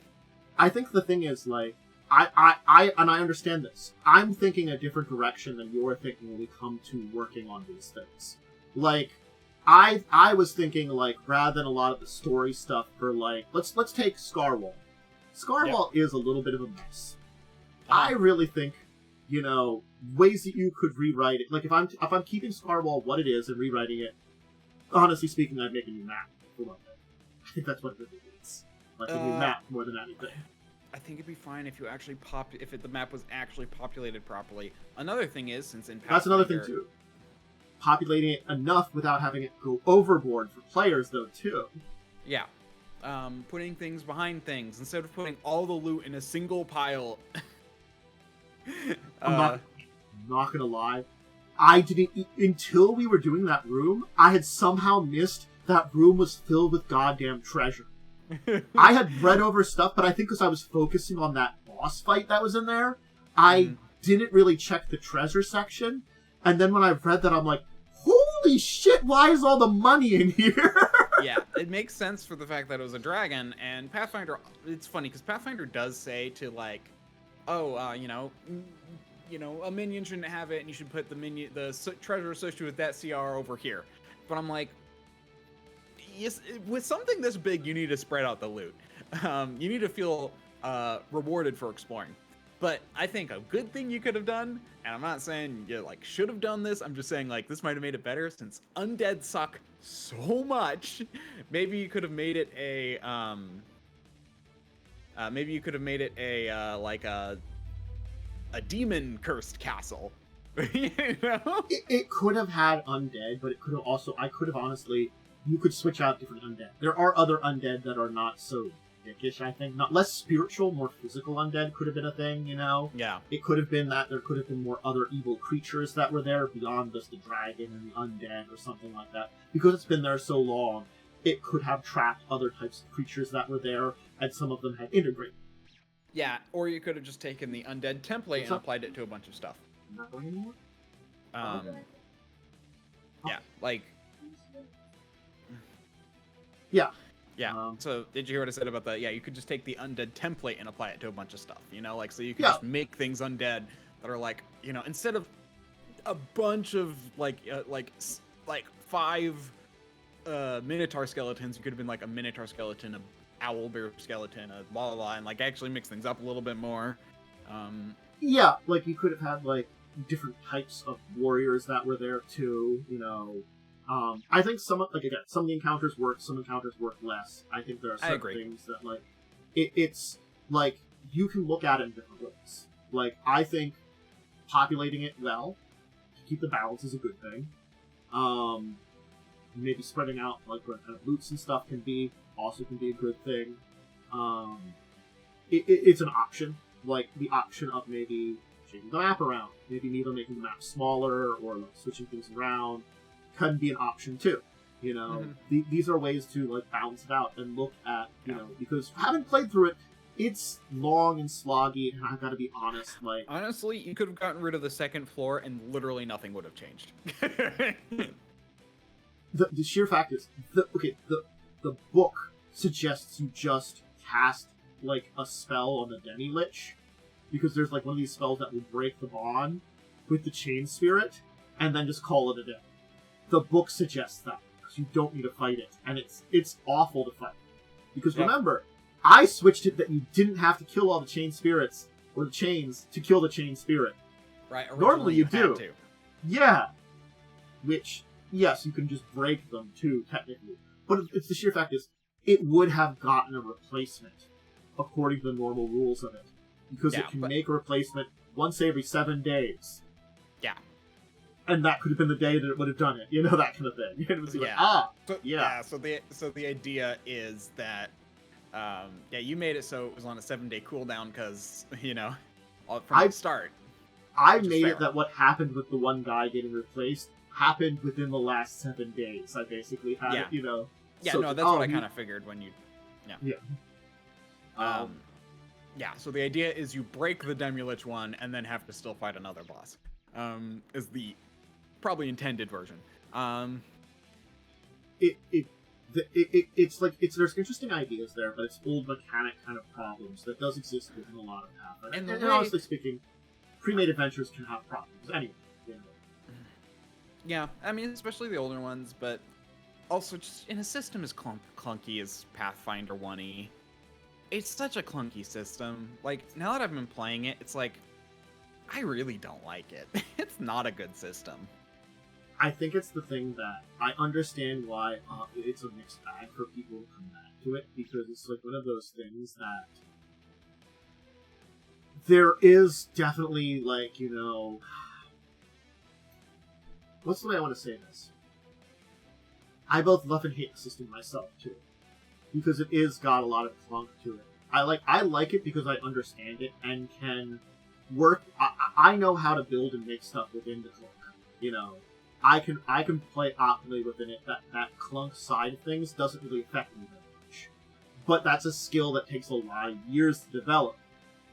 I think the thing is, like, I understand this. I'm thinking a different direction than you're thinking when we come to working on these things. Like, I was thinking, like, rather than a lot of the story stuff for, like, let's take Scarwall. Scarwall is a little bit of a mess. I really think, ways that you could rewrite it. Like, if I'm keeping Scarwall what it is and rewriting it, honestly speaking, I'd make a new map for one thing. I think that's what it really needs. Like, a new map more than anything. I think it'd be fine if you actually the map was actually populated properly. Another thing is, since in Pathfinder... That's another thing, too. Populating it enough without having it go overboard for players, though, too. Yeah. Putting things behind things, instead of putting all the loot in a single pile. I'm not gonna lie. I didn't... Until we were doing that room, I had somehow missed that room was filled with goddamn treasure. I had read over stuff, but I think because I was focusing on that boss fight that was in there, I didn't really check the treasure section. And then when I read that, I'm like, holy shit, why is all the money in here? Yeah, it makes sense for the fact that it was a dragon, and Pathfinder, it's funny, because Pathfinder does say to, like, oh, a minion shouldn't have it, and you should put the treasure associated with that CR over here. But I'm like, yes, with something this big, you need to spread out the loot. You need to feel rewarded for exploring. But I think a good thing you could have done, and I'm not saying you like should have done this, I'm just saying like this might have made it better since undead suck so much. Maybe you could have made it a a demon cursed castle. You know? It could have had undead, but it could have also, I could have honestly, you could switch out different undead. There are other undead that are not so dickish, I think. Not less spiritual, more physical undead could have been a thing, you know? Yeah. It could have been that there could have been more other evil creatures that were there beyond just the dragon and the undead or something like that. Because it's been there so long, it could have trapped other types of creatures that were there, and some of them had integrated. Yeah, or you could have just taken the undead template and applied it to a bunch of stuff. Not going anymore? Yeah, like... Yeah. Yeah, so did you hear what I said about that? Yeah, you could just take the undead template and apply it to a bunch of stuff, you know? Like, so you could just make things undead that are like, you know, instead of a bunch of, like 5 Minotaur skeletons, you could have been like a Minotaur skeleton, a owlbear skeleton, a blah, blah, blah, and, like, actually mix things up a little bit more. Yeah, like, you could have had, like, different types of warriors that were there, too, you know... I think some of the encounters work, some encounters work less. I think there are certain things that, like, it's, like, you can look at it in different ways. Like, I think populating it well, to keep the balance is a good thing. Maybe spreading out, like, where kind of loots and stuff can be a good thing. It's an option. Like, the option of maybe changing the map around. Maybe either making the map smaller or, like, switching things around. Can be an option too, you know. These are ways to like balance it out and look at, you know, because having played through it, it's long and sloggy, and I've got to be honest. Like, honestly, you could have gotten rid of the second floor, and literally nothing would have changed. the sheer fact is, the book suggests you just cast like a spell on the Demi-Lich, because there's like one of these spells that will break the bond with the chain spirit, and then just call it a day. The book suggests that, because you don't need to fight it, and it's awful to fight. Because remember, I switched it that you didn't have to kill all the chain spirits, or the chains, to kill the chain spirit. Right, normally you do. To. Yeah. Which, yes, you can just break them too, technically. But it's the sheer fact is, it would have gotten a replacement, according to the normal rules of it. Because it can make a replacement once every 7 days. Yeah. And that could have been the day that it would have done it, you know, that kind of thing. It was like, So the idea is that, you made it so it was on a 7-day cooldown because, you know, from the start. I made it that what happened with the one guy getting replaced happened within the last 7 days. I basically had it, you know. Yeah, so, no, that's what I kind of figured when you, so the idea is you break the Demi-Lich one and then have to still fight another boss. Is the probably intended version. It's like there's interesting ideas there, but it's old mechanic kind of problems that does exist within a lot of Pathfinder. And honestly speaking, pre-made adventures can have problems anyway. You know. Yeah, I mean especially the older ones, but also just in a system as clunky as Pathfinder 1E. It's such a clunky system. Like now that I've been playing it, it's like I really don't like it. It's not a good system. I think it's the thing that I understand why it's a mixed bag for people to come back to it, because it's like one of those things that there is definitely like, you know, what's the way I want to say this? I both love and hate the system myself too, because it is got a lot of clunk to it. I like it because I understand it and can work. I know how to build and make stuff within the clunk. You know, I can play optimally within it. That clunk side of things doesn't really affect me very much. But that's a skill that takes a lot of years to develop.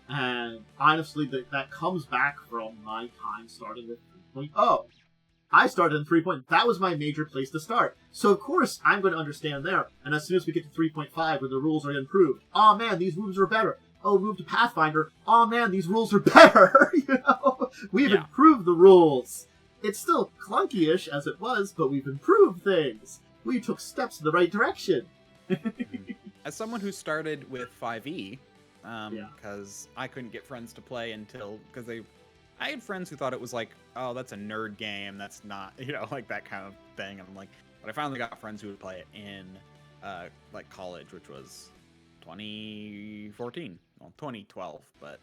And honestly, that comes back from my time starting with 3.0. I started in 3.0. That was my major place to start. So of course, I'm going to understand there. And as soon as we get to 3.5, where the rules are improved, oh man, these rules are better. Oh, move to Pathfinder. Oh man, these rules are better. We've improved the rules. It's still clunky-ish as it was, but we've improved things. We took steps in the right direction. As someone who started with 5e, because I couldn't get friends to play I had friends who thought it was like, oh, that's a nerd game. That's not, like that kind of thing. And I'm like, but I finally got friends who would play it in, like college, which was 2014, well, 2012. But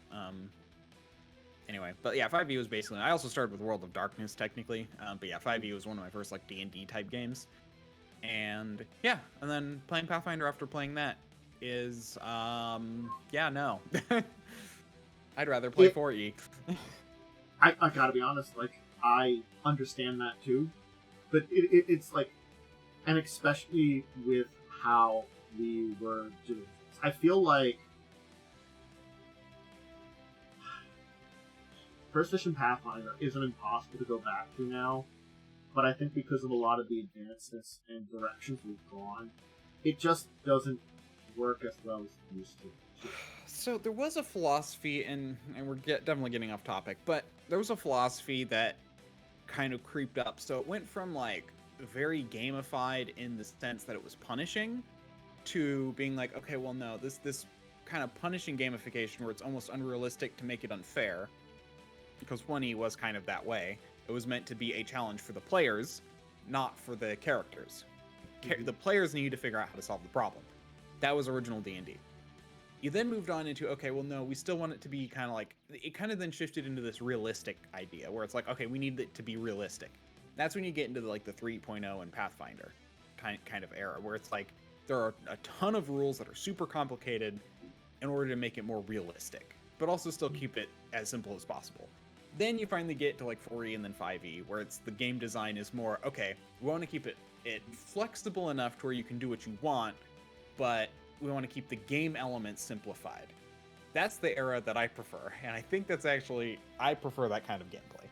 anyway, but yeah, 5e was basically. I also started with World of Darkness technically, but yeah, 5e was one of my first like D&D type games. And yeah, and then playing Pathfinder after playing that is, no. I'd rather play 4e. I gotta be honest, like, I understand that too. But it's like, and especially with how we were doing this, I feel like First Edition Pathfinder isn't impossible to go back to now. But I think because of a lot of the advancements and directions we've gone, it just doesn't work as well as it used to. So there was a philosophy, and we're definitely getting off topic, but there was a philosophy that kind of creeped up. So it went from like very gamified in the sense that it was punishing to being like, okay, well, no, this kind of punishing gamification where it's almost unrealistic to make it unfair, because 1E was kind of that way. It was meant to be a challenge for the players, not for the characters. The players need to figure out how to solve the problem. That was original D&D. You then moved on into, okay, well, no, we still want it to be kind of like, it kind of then shifted into this realistic idea where it's like, okay, we need it to be realistic. That's when you get into the 3.0 and Pathfinder kind of era, where it's like, there are a ton of rules that are super complicated in order to make it more realistic, but also still keep it as simple as possible. Then you finally get to 4e and then 5e, where it's the game design is more, okay, we want to keep it flexible enough to where you can do what you want, but we want to keep the game elements simplified. That's the era that I prefer, and I think that's actually, I prefer that kind of gameplay.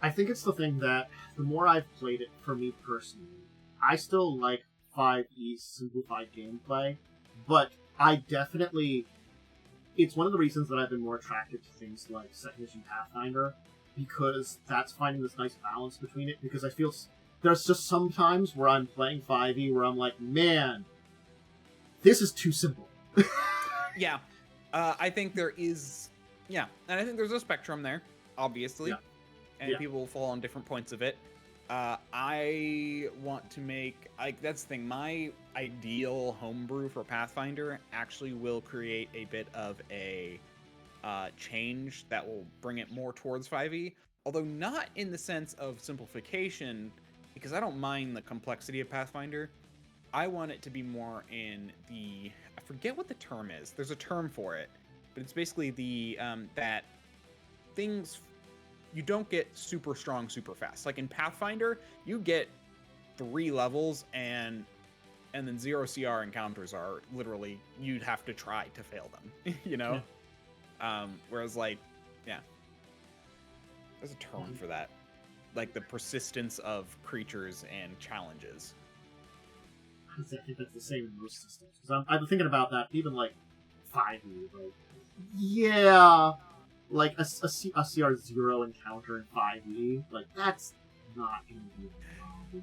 I think it's the thing that, the more I've played it, for me personally, I still like 5e's simplified gameplay, but I definitely... It's one of the reasons that I've been more attracted to things like 2nd Edition Pathfinder, because that's finding this nice balance between it, because I feel there's just some times where I'm playing 5e where I'm like, man, this is too simple. Yeah. I think there is... Yeah, and I think there's a spectrum there, obviously, and people will fall on different points of it. I want to make... that's the thing, my ideal homebrew for Pathfinder actually will create a bit of a change that will bring it more towards 5e, although not in the sense of simplification, because I don't mind the complexity of Pathfinder. I want it to be more in the... I forget what the term is. There's a term for it, but it's basically the that things... You don't get super strong super fast. Like in Pathfinder, you get 3 levels and then 0 CR encounters are literally, you'd have to try to fail them, Yeah. Whereas there's a term for that. Like the persistence of creatures and challenges. I think that's the same in most systems. Because I've been thinking about that, even 5e, like a CR0 encounter in 5e, that's not going to be a problem.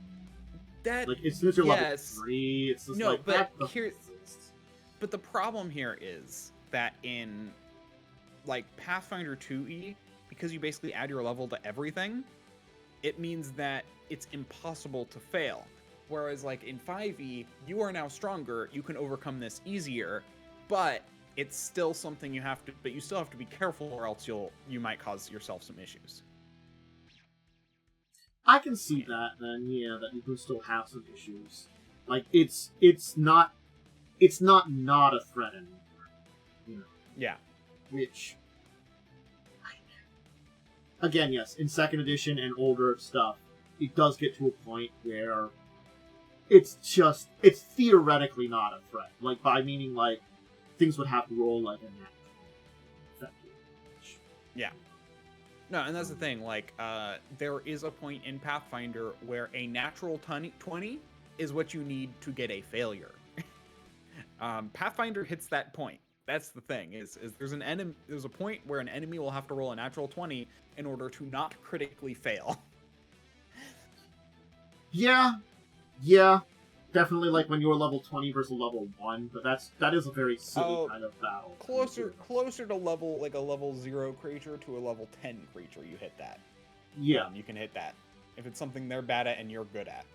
That, as soon as you're level 3, it's just that exists. But the problem here is that in Pathfinder 2e, because you basically add your level to everything, it means that it's impossible to fail. Whereas in 5e, you are now stronger, you can overcome this easier, but it's still something you still have to be careful, or else you might cause yourself some issues. I can see that then, that you can still have some issues. It's not a threat anymore. Yeah. Which, again, yes, in 2nd edition and older stuff, it does get to a point where it's theoretically not a threat. By meaning, things would have to roll a nat Yeah. No, and that's the thing. Like, there is a point in Pathfinder where a natural 20 is what you need to get a failure. Pathfinder hits that point. That's the thing. Is there's a point where an enemy will have to roll a natural 20 in order to not critically fail. Yeah, definitely. Like when you're level 20 versus level 1, but that is a very silly kind of battle. Closer to level, like a level 0 creature to a level 10 creature, you hit that. Yeah, you can hit that if it's something they're bad at and you're good at.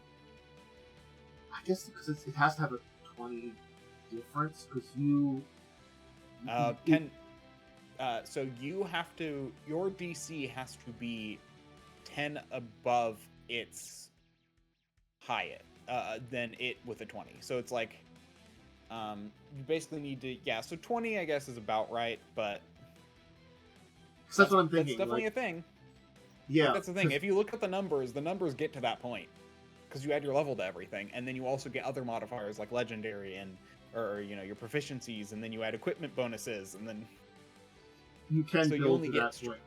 I guess because it has to have a 20 difference because you 10. So you have to. Your DC has to be 10 above its high than it with a 20. So it's like, you basically need to. Yeah. So 20, I guess, is about right, but that's what I'm thinking. That's definitely a thing. Yeah, that's the thing. If you look at the numbers get to that point because you add your level to everything, and then you also get other modifiers like legendary or your proficiencies, and then you add equipment bonuses, and then you can so build you only to get that point.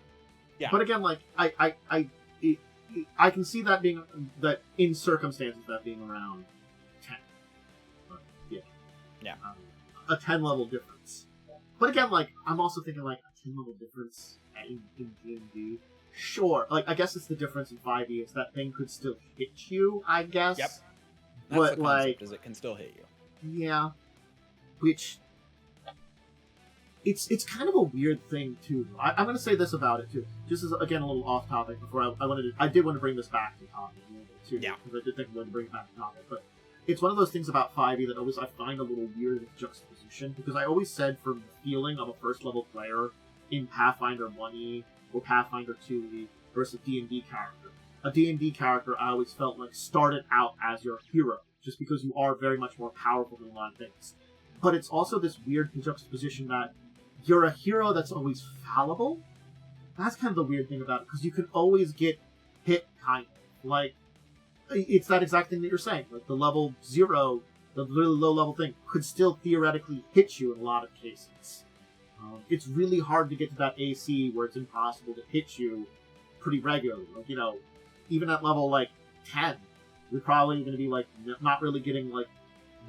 Yeah. But again, like I can see that being that in circumstances that being around 10. But yeah. A 10 level difference. But again, like I'm also thinking like a 10 level difference in D&D. Sure, like I guess it's the difference in 5e is that thing could still hit you, I guess. Yep. That's but the concept, is it can still hit you. Yeah. Which it's kind of a weird thing too. I'm going to say this about it too. Just as again a little off topic before I did want to bring this back to topic a little bit too. Yeah. Because I did think I wanted to bring it back to topic, but it's one of those things about 5e that always I find a little weird with juxtaposition because I always said from the feeling of a first level player in Pathfinder 1e or Pathfinder 2e versus D&D character. A D&D character I always felt like started out as your hero, just because you are very much more powerful than a lot of things. But it's also this weird juxtaposition that you're a hero that's always fallible. That's kind of the weird thing about it, because you can always get hit, kind of. Like, it's that exact thing that you're saying. Like, the level 0, the really low-level thing, could still theoretically hit you in a lot of cases. It's really hard to get to that AC where it's impossible to hit you pretty regularly. Like, even at level, 10, you're probably going to be, not really getting,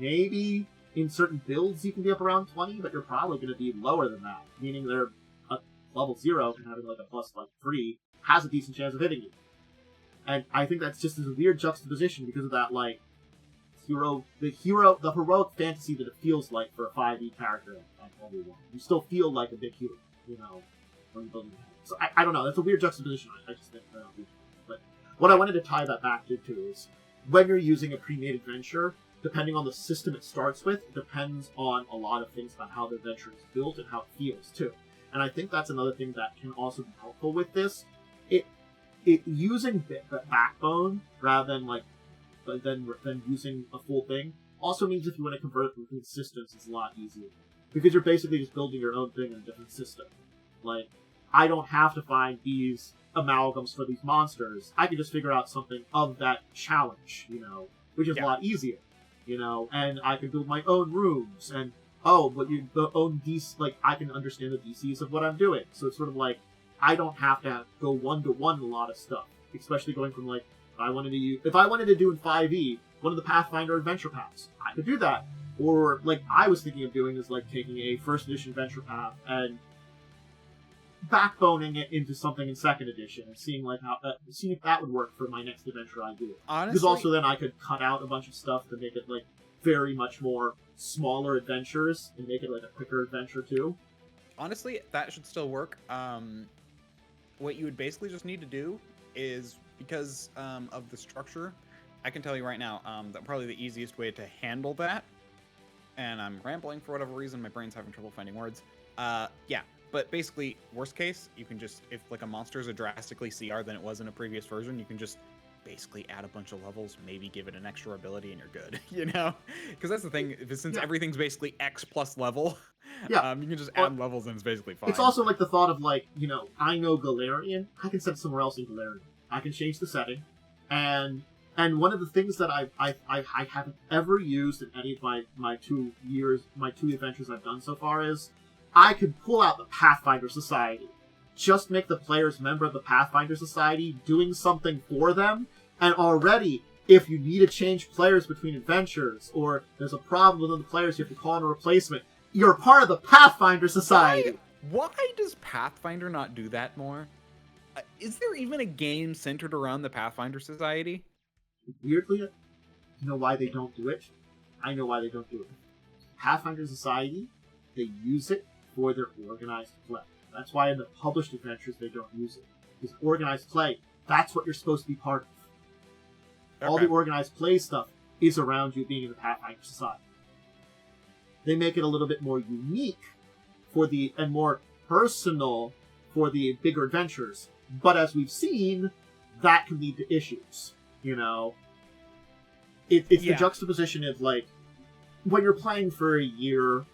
maybe in certain builds you can be up around 20, but you're probably going to be lower than that, meaning they're at level 0 and having, a plus, 3 has a decent chance of hitting you. And I think that's just a weird juxtaposition because of that, the heroic fantasy that it feels like for a 5e character like everyone. You still feel like a big hero, when you build your head. So I don't know, that's a weird juxtaposition. I just think but what I wanted to tie that back to is when you're using a pre-made adventure, depending on the system it starts with, it depends on a lot of things about how the adventure is built and how it feels too. And I think that's another thing that can also be helpful with this. It using backbone rather than using a full thing also means if you want to convert between systems, it's a lot easier because you're basically just building your own thing in a different system. I don't have to find these amalgams for these monsters. I can just figure out something of that challenge, which is a lot easier, and I can build my own rooms and the own DC, I can understand the DCs of what I'm doing. So it's sort of I don't have to go one-to-one a lot of stuff, especially going from if I wanted to do in 5e one of the Pathfinder adventure paths, I could do that. Or I was thinking of doing is taking a first edition adventure path and backboning it into something in second edition and seeing seeing if that would work for my next adventure I do. Honestly, because also then I could cut out a bunch of stuff to make it very much more smaller adventures and make it a quicker adventure too. Honestly, that should still work. What you would basically just need to do is, because of the structure, I can tell you right now that probably the easiest way to handle that, and I'm rambling for whatever reason, my brain's having trouble finding words. But basically, worst case, you can just, if a monster is a drastically CR than it was in a previous version, you can just basically add a bunch of levels, maybe give it an extra ability, and you're good, Because that's the thing, since everything's basically X plus level, you can just add levels and it's basically fine. It's also the thought of I know Galarian, I can set somewhere else in Galarian. I can change the setting, and one of the things that I haven't ever used in any of my 2 adventures I've done so far is I could pull out the Pathfinder Society, just make the players member of the Pathfinder Society doing something for them, and already, if you need to change players between adventures, or there's a problem within the players, you have to call in a replacement, you're part of the Pathfinder Society! Why does Pathfinder not do that more? Is there even a game centered around the Pathfinder Society? Weirdly, you know why they don't do it? I know why they don't do it. Pathfinder Society, they use it for their organized play. That's why in the published adventures they don't use it. Because organized play, that's what you're supposed to be part of. Okay. All the organized play stuff is around you being in the Pathfinder Society. They make it a little bit more unique and more personal for the bigger adventures. But as we've seen, that can lead to issues. You know? It's the juxtaposition of, like, when you're playing for a year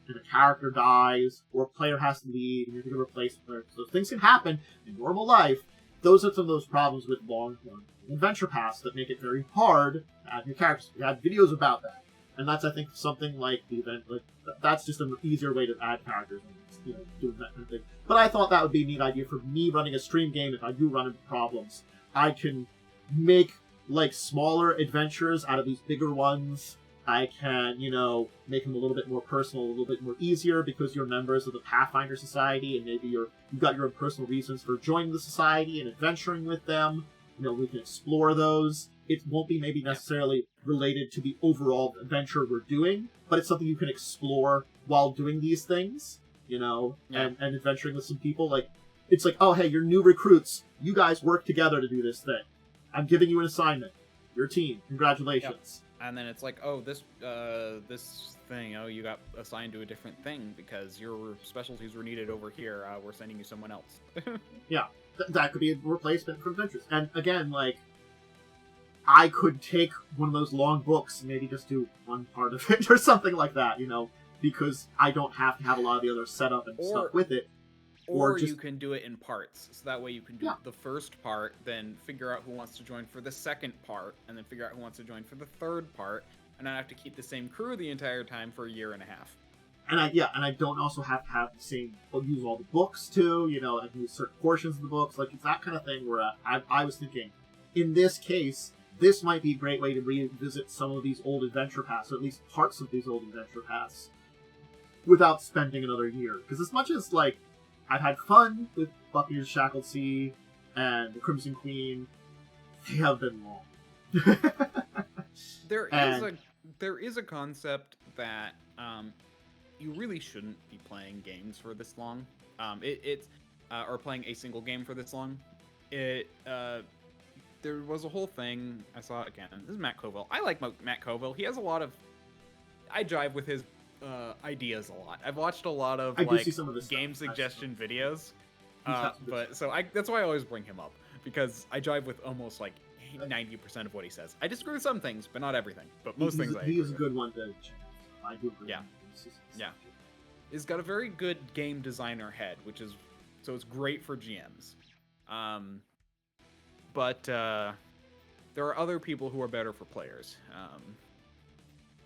and a character dies, or a player has to leave, and you have to replace a player. So things can happen in normal life. Those are some of those problems with long-term adventure paths that make it very hard to add new characters. We had videos about that. And that's, I think, something like the event, like, that's just an easier way to add characters and, you know, doing that kind of thing. But I thought that would be a neat idea for me running a stream game. If I do run into problems, I can make, like, smaller adventures out of these bigger ones. I can, you know, make them a little bit more personal, a little bit more easier because you're members of the Pathfinder Society, and maybe you've got your own personal reasons for joining the society and adventuring with them. You know, we can explore those. It won't be maybe necessarily related to the overall adventure we're doing, but it's something you can explore while doing these things, you know, and adventuring with some people. Like, it's like, oh, hey, you're new recruits. You guys work together to do this thing. I'm giving you an assignment. Your team. Congratulations. Yep. And then it's like, oh, this thing, oh, you got assigned to a different thing because your specialties were needed over here. We're sending you someone else. Yeah, that could be a replacement for adventures. And again, like, I could take one of those long books and maybe just do one part of it or something like that, you know, because I don't have to have a lot of the other setup and stuff with it. Or you can do it in parts. So that way you can do the first part, then figure out who wants to join for the second part, and then figure out who wants to join for the third part, and not have to keep the same crew the entire time for a year and a half. And I don't also have to have the same, use all the books too, you know, I can use certain portions of the books, like it's that kind of thing where I was thinking, in this case, this might be a great way to revisit some of these old adventure paths, or at least parts of these old adventure paths, without spending another year. Because as much as, like, I've had fun with Buffy the Shackled Sea and the Crimson Queen, they have been long. There is a concept that you really shouldn't be playing games for this long. Or playing a single game for this long. There was a whole thing I saw again. This is Matt Colville. I like Matt Colville. He has a lot of. I jive with his ideas a lot. I've watched a lot of game suggestion videos, that's why I always bring him up, because I jive with almost like 90% of what he says. I disagree with some things, but not everything. But most things I agree with. He's a good one to check out. I do agree. Yeah. He's got a very good game designer head, so it's great for GMs. But there are other people who are better for players.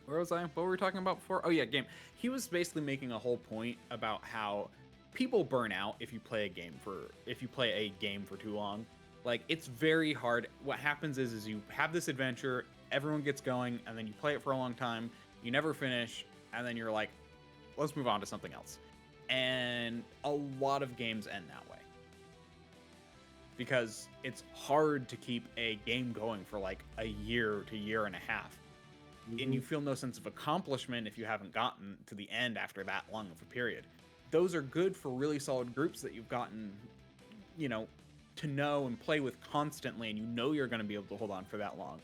Where was I? What were we talking about before? Oh yeah, game. He was basically making a whole point about how people burn out if you play a game for too long. Like, it's very hard. What happens is you have this adventure, everyone gets going, and then you play it for a long time, you never finish, and then you're like, let's move on to something else. And a lot of games end that way. Because it's hard to keep a game going for like a year to year and a half. And you feel no sense of accomplishment if you haven't gotten to the end after that long of a period. Those are good for really solid groups that you've gotten, you know, to know and play with constantly, and you know you're going to be able to hold on for that long.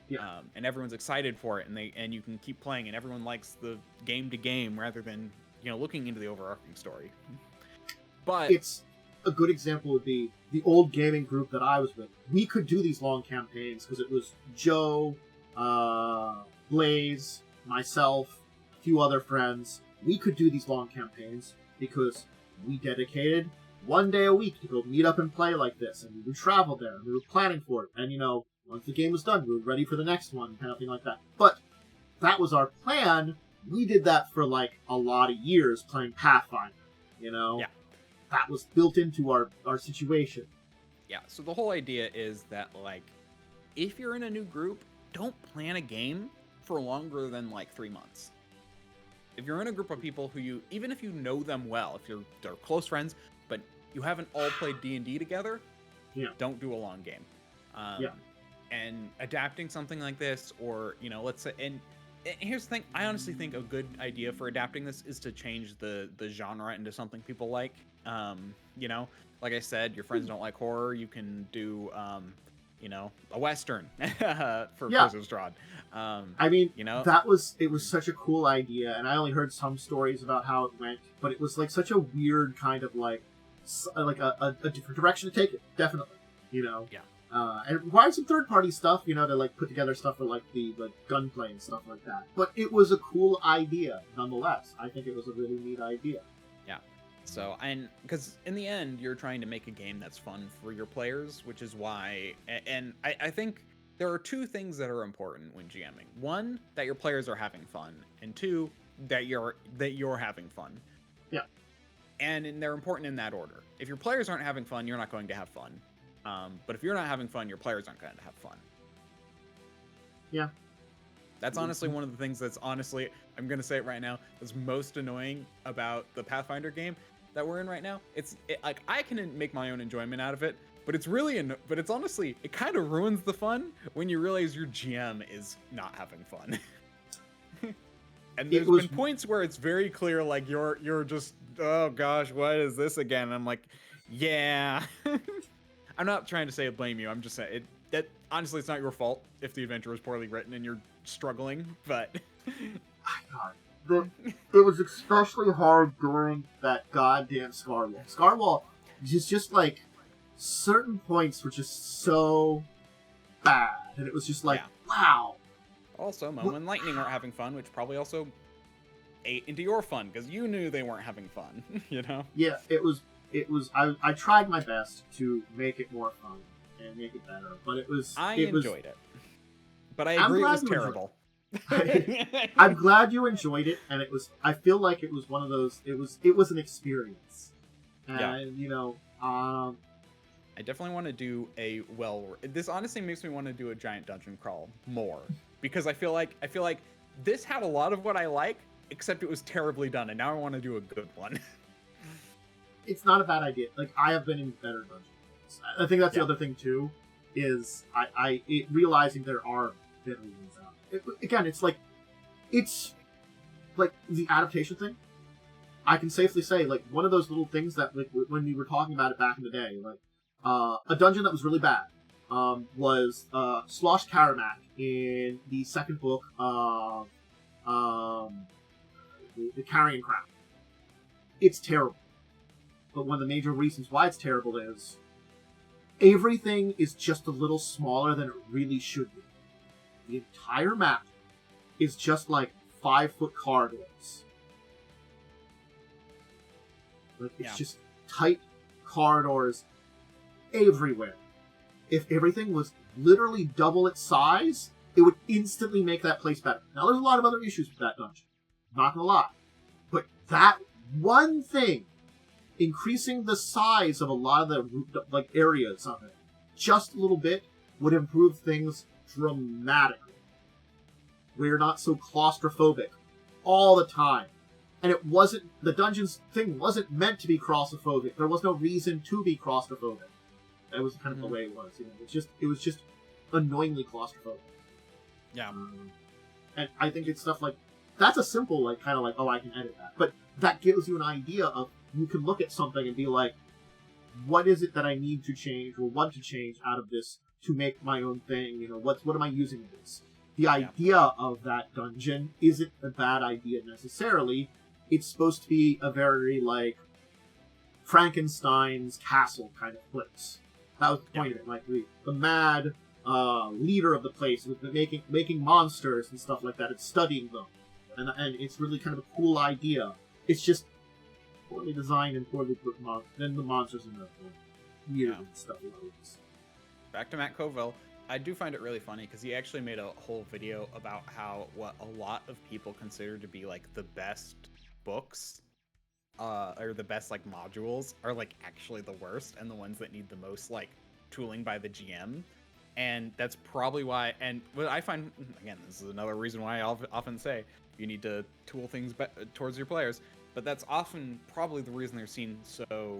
Yeah. And everyone's excited for it, and you can keep playing, and everyone likes the game to game rather than, you know, looking into the overarching story. But it's a good example would be the old gaming group that I was with. We could do these long campaigns because it was Joe, Blaze, myself, a few other friends. We could do these long campaigns because we dedicated one day a week to go meet up and play like this, and we would travel there, and we were planning for it, and, you know, once the game was done, we were ready for the next one, kind of thing like that. But that was our plan. We did that for, like, a lot of years playing Pathfinder, you know? Yeah. that was built into our situation. Yeah, so the whole idea is that, like, if you're in a new group, don't plan a game for longer than, like, 3 months. If you're in a group of people who even if you know them well, if they're close friends, but you haven't all played D&D together, don't do a long game. And adapting something like this, or, let's say, and here's the thing, I honestly think a good idea for adapting this is to change the genre into something people like. Like I said, your friends don't like horror, you can do, a Western for Prisoner's Strahd. It was such a cool idea, and I only heard some stories about how it went, but it was like such a weird kind of like a different direction to take it, definitely, and it required some third-party stuff, to like put together stuff for like the gunplay and stuff like that. But it was a cool idea, nonetheless. I think it was a really neat idea. Yeah. So, and because in the end, you're trying to make a game that's fun for your players, which is why, and I think there are two things that are important when GMing. One, that your players are having fun, and two, that you're having fun. Yeah. And they're important in that order. If your players aren't having fun, you're not going to have fun. But if you're not having fun, your players aren't going to have fun. Yeah. That's honestly one of the things that's honestly, I'm going to say it right now, that's most annoying about the Pathfinder game that we're in right now. Like, I can make my own enjoyment out of it, but it's honestly, it kind of ruins the fun when you realize your GM is not having fun. And there's been points where it's very clear, like, you're just, oh gosh, what is this again? And I'm like, yeah. I'm not trying to say blame you. I'm just saying that honestly, it's not your fault if the adventure was poorly written and you're struggling. But it was especially hard during that goddamn Scarwall. Scarwall is just like certain points were just so bad, and it was just like, wow. Also, Momo and Lightning aren't having fun, which probably also ate into your fun because you knew they weren't having fun. Yeah, it was. I tried my best to make it more fun and make it better, but I enjoyed it. But I agree it was terrible. I'm glad you enjoyed it, and I feel like it was one of those. It was an experience, and I definitely want to do this honestly makes me want to do a giant dungeon crawl more, because I feel like this had a lot of what I like, except it was terribly done, and now I want to do a good one. It's not a bad idea. Like, I have been in better dungeons. I think that's the other thing too, is realizing there are better ones out. Again, it's like the adaptation thing. I can safely say, like, one of those little things that, like, when we were talking about it back in the day, like, a dungeon that was really bad was Slosh Karamak in the second book of the Carrion Crown. It's terrible. But one of the major reasons why it's terrible is everything is just a little smaller than it really should be. The entire map is just like 5-foot corridors. Like, it's just tight corridors everywhere. If everything was literally double its size, it would instantly make that place better. Now, there's a lot of other issues with that dungeon. Not gonna lie. But that one thing, increasing the size of a lot of the areas of it just a little bit, would improve things dramatically. We're not so claustrophobic all the time. And the dungeons thing wasn't meant to be claustrophobic. There was no reason to be claustrophobic. That was kind of the way it was. It was just annoyingly claustrophobic. Yeah. And I think it's stuff like, that's a simple, like, kind of like, oh, I can edit that. But that gives you an idea of, you can look at something and be like, what is it that I need to change or want to change out of this to make my own thing? What am I using this? The idea of that dungeon isn't a bad idea necessarily. It's supposed to be a very, like, Frankenstein's castle kind of place. That was the point of it. Like, the mad leader of the place with making monsters and stuff like that and studying them. And it's really kind of a cool idea. It's just poorly designed and poorly put then the monsters are weird and stuff like this. Back to Matt Covell, I do find it really funny because he actually made a whole video about how what a lot of people consider to be like the best books or the best like modules are like actually the worst, and the ones that need the most like tooling by the GM. And that's probably why. And what I find, again, this is another reason why I often say you need to tool things towards your players. But that's often probably the reason they're seen so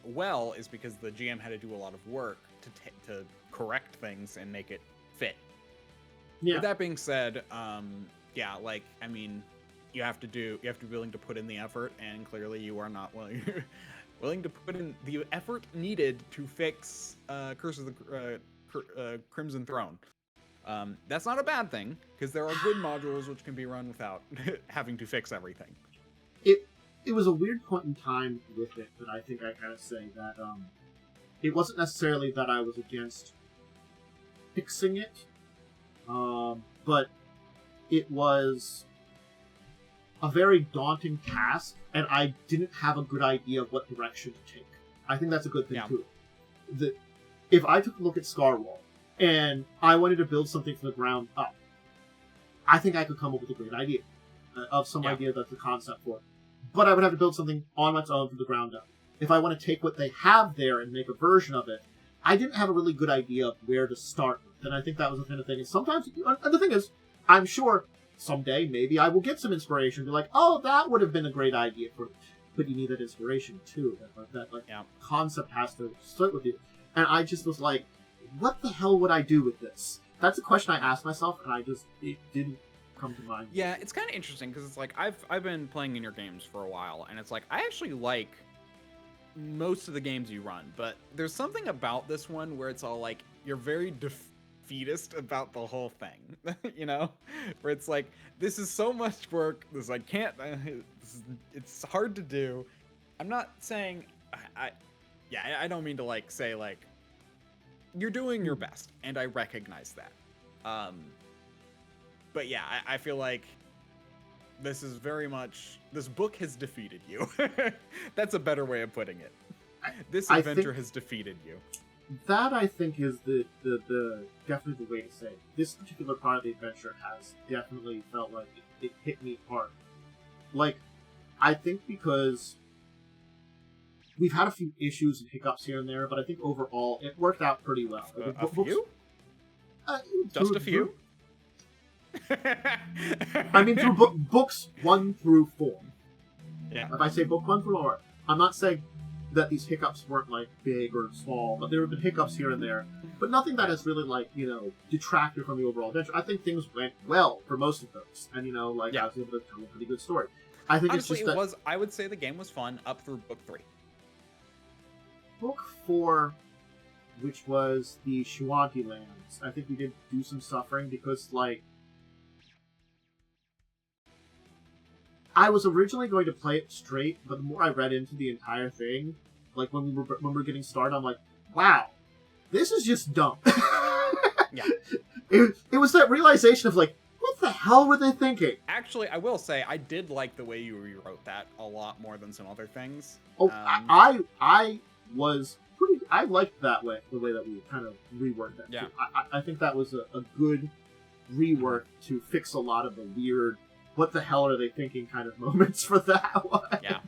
well, is because the GM had to do a lot of work to correct things and make it fit. Yeah. With that being said, yeah, like, I mean, you have to be willing to put in the effort, and clearly you are not willing to put in the effort needed to fix Curse of the Crimson Throne. That's not a bad thing, because there are good modules which can be run without having to fix everything. It was a weird point in time with it, but I think I gotta say that it wasn't necessarily that I was against fixing it, but it was a very daunting task, and I didn't have a good idea of what direction to take. I think that's a good thing, too. If I took a look at Scarwall, and I wanted to build something from the ground up, I think I could come up with a great idea, of some idea that's the concept for it. But I would have to build something on its own from the ground up. If I want to take what they have there and make a version of it, I didn't have a really good idea of where to start with, and I think that was the kind of thing. And sometimes, and the thing is, I'm sure someday maybe I will get some inspiration, be like, oh, that would have been a great idea for it. But you need that inspiration too. That concept has to start with you. And I just was like, what the hell would I do with this? That's a question I asked myself, and it didn't come to mind. Yeah, it's kind of interesting, because it's like, I've been playing in your games for a while, and it's like, I actually like most of the games you run, but there's something about this one where it's all like, you're very defeatist about the whole thing, you know, where it's like, this is so much work, I can't, it's hard to do. I'm not saying, I don't mean to like say like, you're doing your best, and I recognize that. But yeah, I feel like this is very much, this book has defeated you. That's a better way of putting it. This adventure has defeated you. That, I think, is the definitely the way to say it. This particular part of the adventure has definitely felt like it hit me hard. Like, I think because we've had a few issues and hiccups here and there, but I think overall it worked out pretty well. A few? Just a few? I mean, through books 1 through 4. Yeah. If I say book 1 through 4, I'm not saying that these hiccups weren't like big or small, but there have been hiccups here and there. But nothing that has really like, detracted from the overall adventure. I think things went well for most of those, and I was able to tell a pretty good story. I think honestly, it's just I would say the game was fun up through book 3. Book 4, which was the Shuanti lands, I think we did do some suffering because I was originally going to play it straight, but the more I read into the entire thing, like when we were getting started, I'm like, wow, this is just dumb. Yeah. It was that realization of like, what the hell were they thinking? Actually, I will say, I did like the way you rewrote that a lot more than some other things. Oh, I liked that way, the way that we kind of reworked that. Yeah. I think that was a good rework to fix a lot of the weird, what the hell are they thinking kind of moments for that one. Yeah.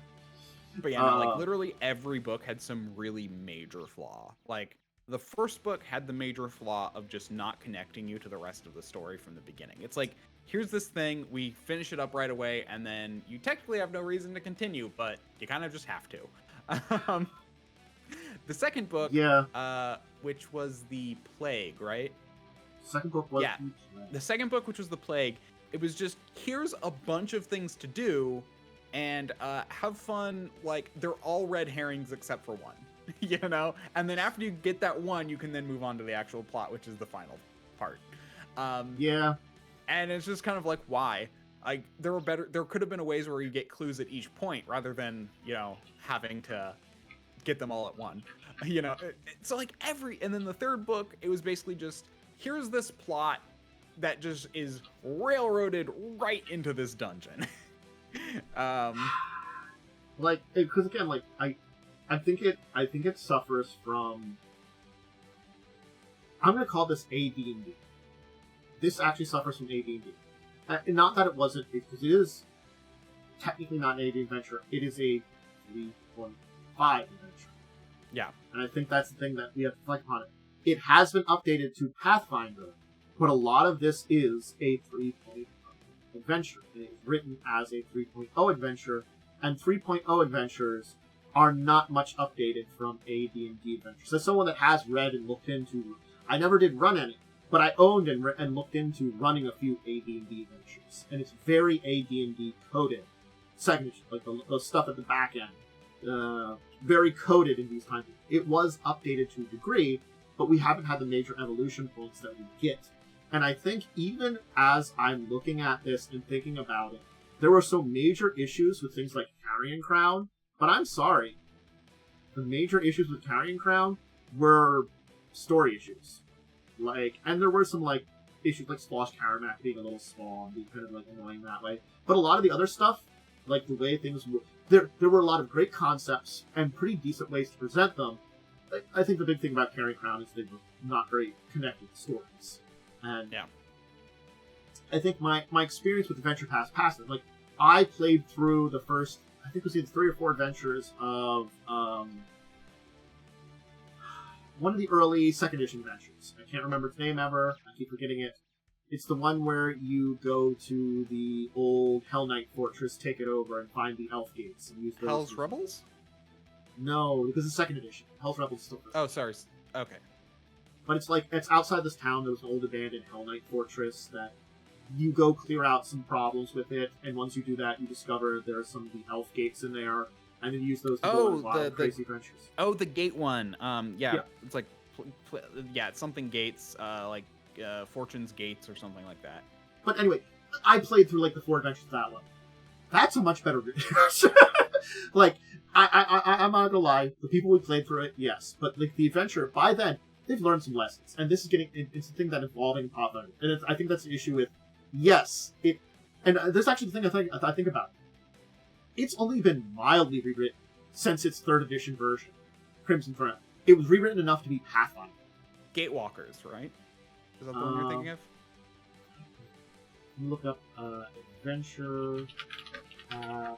But yeah, no, like literally every book had some really major flaw. Like the first book had the major flaw of just not connecting you to the rest of the story from the beginning. It's like, here's this thing, we finish it up right away, and then you technically have no reason to continue, but you kind of just have to. The second book, which was the Plague, right? Second book was the second book, which was the Plague. It was just, here's a bunch of things to do, and have fun. Like, they're all red herrings except for one, And then after you get that one, you can then move on to the actual plot, which is the final part. And it's just kind of like, why? There could have been ways where you get clues at each point rather than, having to get them all at one. So like and then the third book, it was basically just, here's this plot that just is railroaded right into this dungeon. Because again, I think it suffers from, I'm gonna call this AD&D. This actually suffers from AD&D. Not that it wasn't, because it is technically not an AD adventure. It is a 3.5 adventure. Yeah. And I think that's the thing that we have to reflect upon it. It has been updated to Pathfinder, but a lot of this is a 3.0 adventure. It is written as a 3.0 adventure, and 3.0 adventures are not much updated from AD&D adventures. As someone that has read and looked into, I never did run any, but I owned and looked into running a few AD&D adventures, and it's very AD&D coded. Second edition, like the stuff at the back end, very coded in these times. It was updated to a degree, but we haven't had the major evolution points that we get. And I think even as I'm looking at this and thinking about it, there were some major issues with things like Carrion Crown, but I'm sorry. The major issues with Carrion Crown were story issues. And there were some, issues like Slosh Karamak being a little small and being kind of, annoying that way. But a lot of the other stuff, like the way things were, there were a lot of great concepts and pretty decent ways to present them. I think the big thing about Carrion Crown is they were not very connected stories. And yeah. I think my experience with Adventure Pass Passive, I played through the first, I think it was either 3 or 4 adventures of one of the early 2nd edition adventures. I can't remember its name ever. I keep forgetting it. It's the one where you go to the old Hell Knight fortress, take it over, and find the Elf Gates. And use those Hell's Rebels? No, because it's 2nd edition. Hell's Rebels is still first. Oh, sorry. Okay. But it's outside this town. There was an old abandoned Hell Knight fortress that you go clear out some problems with it, and once you do that, you discover there are some of the Elf Gates in there, and then you use those to go on a lot of crazy adventures. Oh, the gate one. Yeah. It's like, it's something gates, Fortune's Gates or something like that. But anyway, I played through the 4 adventures of that one. That's a much better I'm not gonna lie, the people who played through it, yes, but the adventure, by then, they've learned some lessons, and this is it's the thing that evolving Pathfinder, and I think that's the issue with, yes, and there's actually the thing I think about. It's only been mildly rewritten since its 3rd edition version, Crimson Throne. It was rewritten enough to be Pathfinder. Gatewalkers, right? Is that the one you're thinking of? Look up Adventure Pathfinder.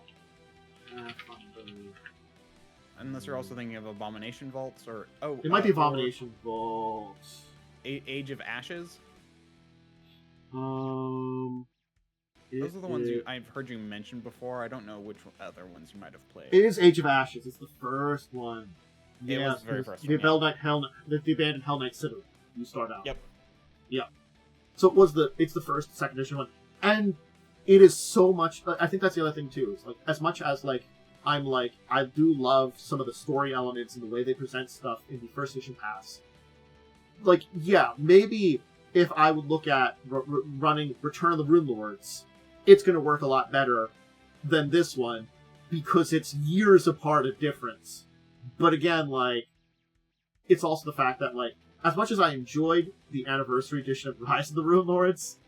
Unless you're also thinking of Abomination Vaults, or it might be Abomination Vaults. Age of Ashes. Those are the ones I've heard you mention before. I don't know which other ones you might have played. It is Age of Ashes. It's the first one. It was the very first one. The abandoned Hell Knight Citadel. You start out. Yep. Yep. So it's the first 2nd edition one, and it is so much. I think that's the other thing too. Is as much as I do love some of the story elements and the way they present stuff in the 1st edition pass. Maybe if I would look at running Return of the Rune Lords, it's going to work a lot better than this one because it's years apart of difference. But again, it's also the fact that, as much as I enjoyed the anniversary edition of Rise of the Rune Lords,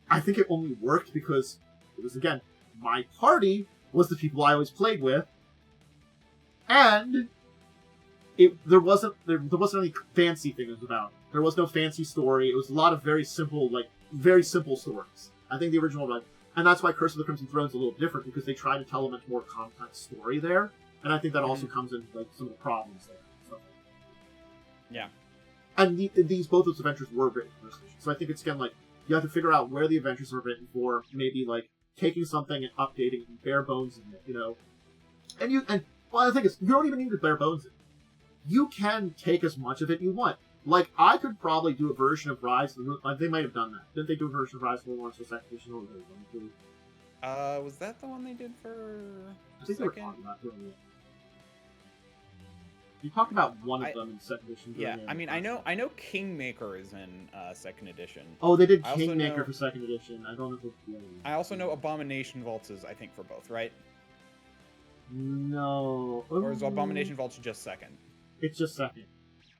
I think it only worked because it was, again, my party was the people I always played with, and there wasn't any fancy things about it. There was no fancy story. It was a lot of very simple stories. I think the original, and that's why Curse of the Crimson Throne is a little different, because they try to tell a much more complex story there, and I think that also comes in some of the problems there. So. Yeah. And both those adventures were written for this edition, so I think it's again you have to figure out where the adventures were written for, maybe taking something and updating it and bare bones in it, And the thing is, you don't even need to bare bones it. You can take as much of it you want. I could probably do a version of Rise. They might have done that. Didn't they do a version of Rise of the Lords for 2nd edition? Was that the one they did for? I think they were talking about doing it. You talked about one of them in 2nd edition. Yeah, I know Kingmaker is in 2nd edition. Oh, they did Kingmaker for 2nd edition. I don't know if it's the other one. I also know Abomination Vaults is, I think, for both, right? No. Or is Abomination Vaults just 2nd? It's just 2nd.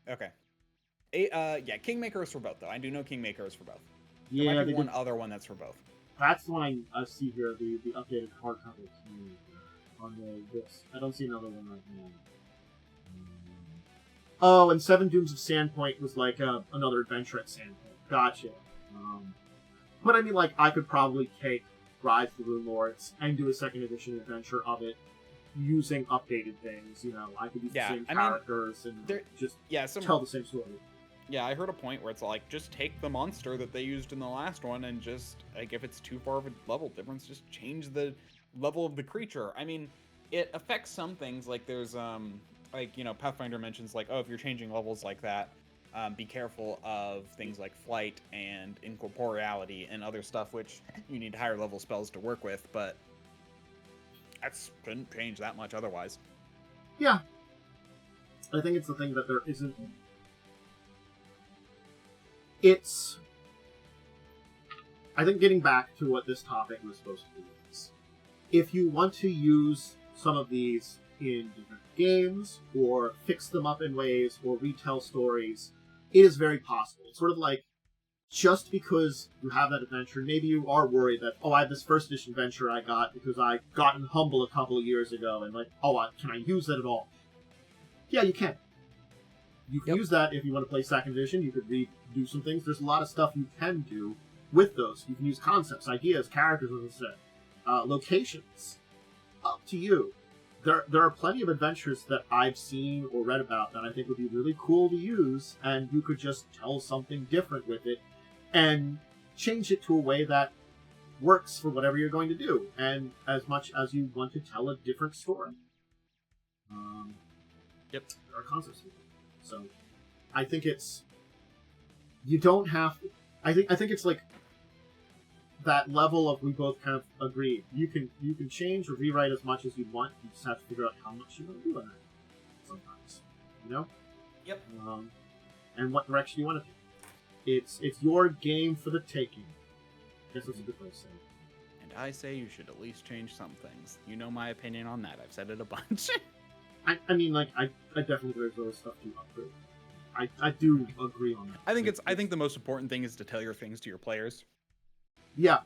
Okay. Kingmaker is for both, though. I do know Kingmaker is for both. Yeah, there might be one other one that's for both. That's the one I see here, the updated hardcover on this. I don't see another one right now. Oh, and 7 Dooms of Sandpoint was another adventure at Sandpoint. Gotcha. But I could probably take Rise of the Rune Lords and do a second edition adventure of it using updated things. You know, I could use the same characters and just tell the same story. Yeah, I heard a point where it's like, just take the monster that they used in the last one and just, like, if it's too far of a level difference, just change the level of the creature. I mean, it affects some things, like there's, like, you know, Pathfinder mentions, like, oh, if you're changing levels like that, be careful of things like flight and incorporeality and other stuff, which you need higher level spells to work with, but that shouldn't change that much otherwise. Yeah. I think it's the thing that there isn't... I think getting back to what this topic was supposed to be is, if you want to use some of these in different games, or fix them up in ways, or retell stories, it is very possible. It's sort of like, just because you have that adventure, maybe you are worried that, oh, I have this first edition adventure I got because I got in Humble a couple of years ago, and like, oh, can I use that at all? Yeah, you can. You can use that if you want to play second edition. You could redo some things. There's a lot of stuff you can do with those. You can use concepts, ideas, characters, as I said, locations. Up to you. There are plenty of adventures that I've seen or read about that I think would be really cool to use, and you could just tell something different with it and change it to a way that works for whatever you're going to do, and as much as you want to tell a different story. There are concepts. So, I think it's... You don't have... I think it's like that level of we both kind of agree. You can change or rewrite as much as you want. You just have to figure out how much you want to do in that. Sometimes, you know. Yep. And what direction you want to take. It's your game for the taking. I guess that's a good way to say it. And I say you should at least change some things. You know my opinion on that. I've said it a bunch. I mean, like, I definitely think there's other stuff to upgrade. I do agree on that. I think the most important thing is to tell your things to your players. Yeah.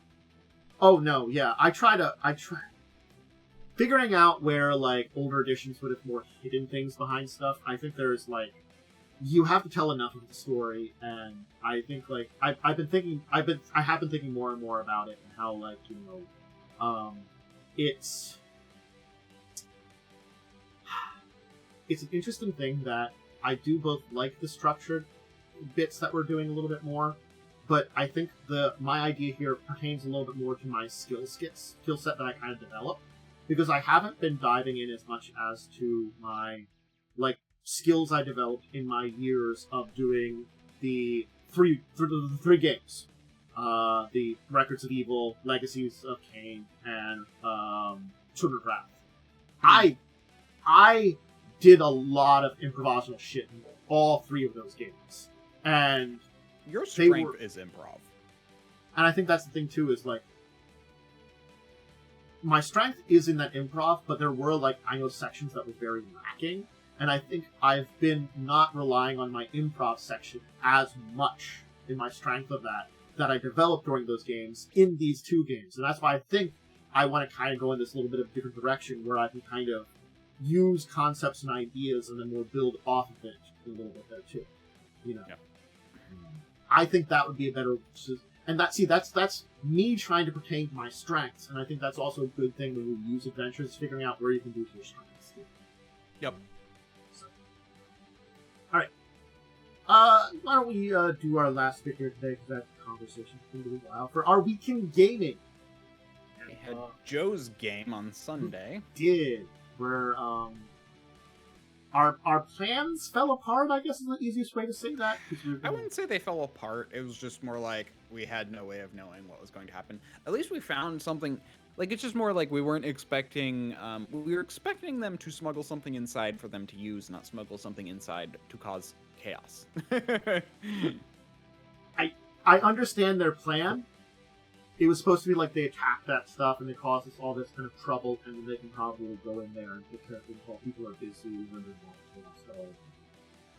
Oh no, yeah. I try figuring out where like older editions would have more hidden things behind stuff. I think there's like, you have to tell enough of the story, and I think like I have been thinking more and more about it, and how like, you know, it's an interesting thing that I do both like the structured bits that we're doing a little bit more, but I think my idea here pertains a little bit more to my skill set that I kind of developed, because I haven't been diving in as much as to my like skills I developed in my years of doing the three games, the Records of Evil, Legacies of Kain, and Children of Wrath. I did a lot of improvisational shit in all three of those games, and your strength is improv. And I think that's the thing too, is like, my strength is in that improv, but there were like, I know sections that were very lacking, and I think I've been not relying on my improv section as much in my strength of that I developed during those games in these two games. And that's why I think I want to kind of go in this little bit of a different direction, where I can kind of use concepts and ideas, and then we'll build off of it a little bit there too. You know, I think that would be a better, and that's me trying to pertain to my strengths, and I think that's also a good thing when you use adventures, figuring out where you can do to your strengths. Yep. So, all right. Why don't we do our last bit here today, because that conversation's been a while, for our week in gaming. We had Joe's game on Sunday. Did. Where our plans fell apart, I guess is the easiest way to say that. I wouldn't say they fell apart. It was just more like we had no way of knowing what was going to happen. At least we found something. Like, it's just more like we weren't expecting. We were expecting them to smuggle something inside for them to use, not smuggle something inside to cause chaos. I understand their plan. It was supposed to be like they attacked that stuff and they caused us all this kind of trouble, and then they can probably go in there and take care of things while people are busy and so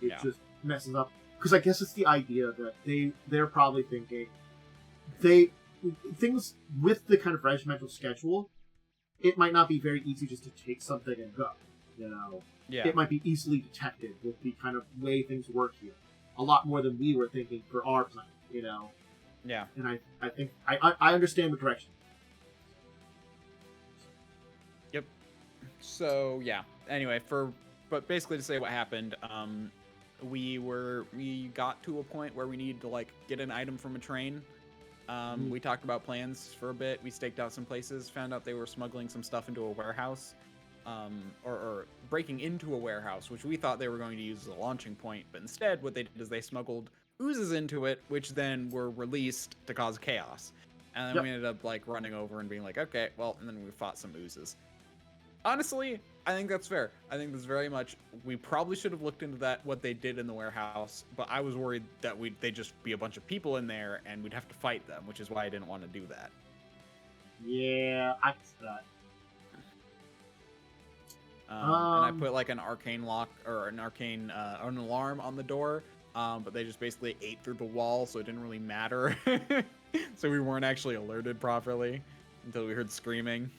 it just messes up. Because I guess it's the idea that they're probably thinking things with the kind of regimental schedule, it might not be very easy just to take something and go. You know, it might be easily detected with the kind of way things work here. A lot more than we were thinking for our plan. You know. Yeah. And I think I understand the direction. So yeah. Anyway, but basically to say what happened, we got to a point where we needed to like get an item from a train. We talked about plans for a bit. We staked out some places, found out they were smuggling some stuff into a warehouse, or breaking into a warehouse, which we thought they were going to use as a launching point. But instead, what they did is they smuggled oozes into it, which then were released to cause chaos. And then we ended up like running over and being like, okay, well, and then we fought some oozes. Honestly, I think that's fair. I think that's very much. We probably should have looked into that, what they did in the warehouse, but I was worried that they'd just be a bunch of people in there and we'd have to fight them, which is why I didn't want to do that. Yeah, I can see that. And I put like an arcane lock or an alarm on the door, but they just basically ate through the wall, so it didn't really matter. So we weren't actually alerted properly until we heard screaming.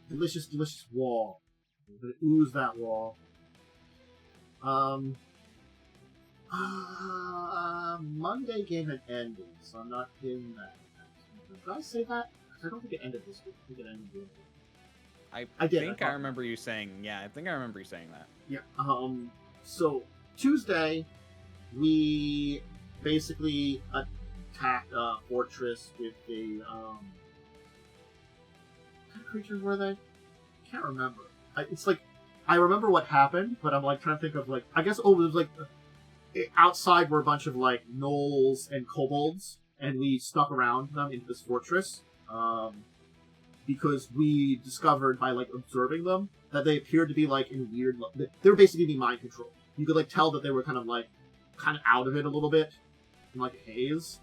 Delicious, delicious wall. But it oozed that wall. Monday game had ended, so I'm not in that. Did I say that? I don't think it ended this week. I think it ended this week. I think I remember you saying, yeah, I think I remember you saying that. Yeah, so Tuesday, we basically attacked a fortress with a, what kind of creatures were they? I can't remember. It's like, I remember what happened, but I'm like trying to think of like, I guess, it was like, outside were a bunch of like gnolls and kobolds, and we stuck around them into this fortress, because we discovered by like observing them that they appeared to be like in weird, they were basically being mind controlled. You could like tell that they were kind of out of it a little bit, in like a haze.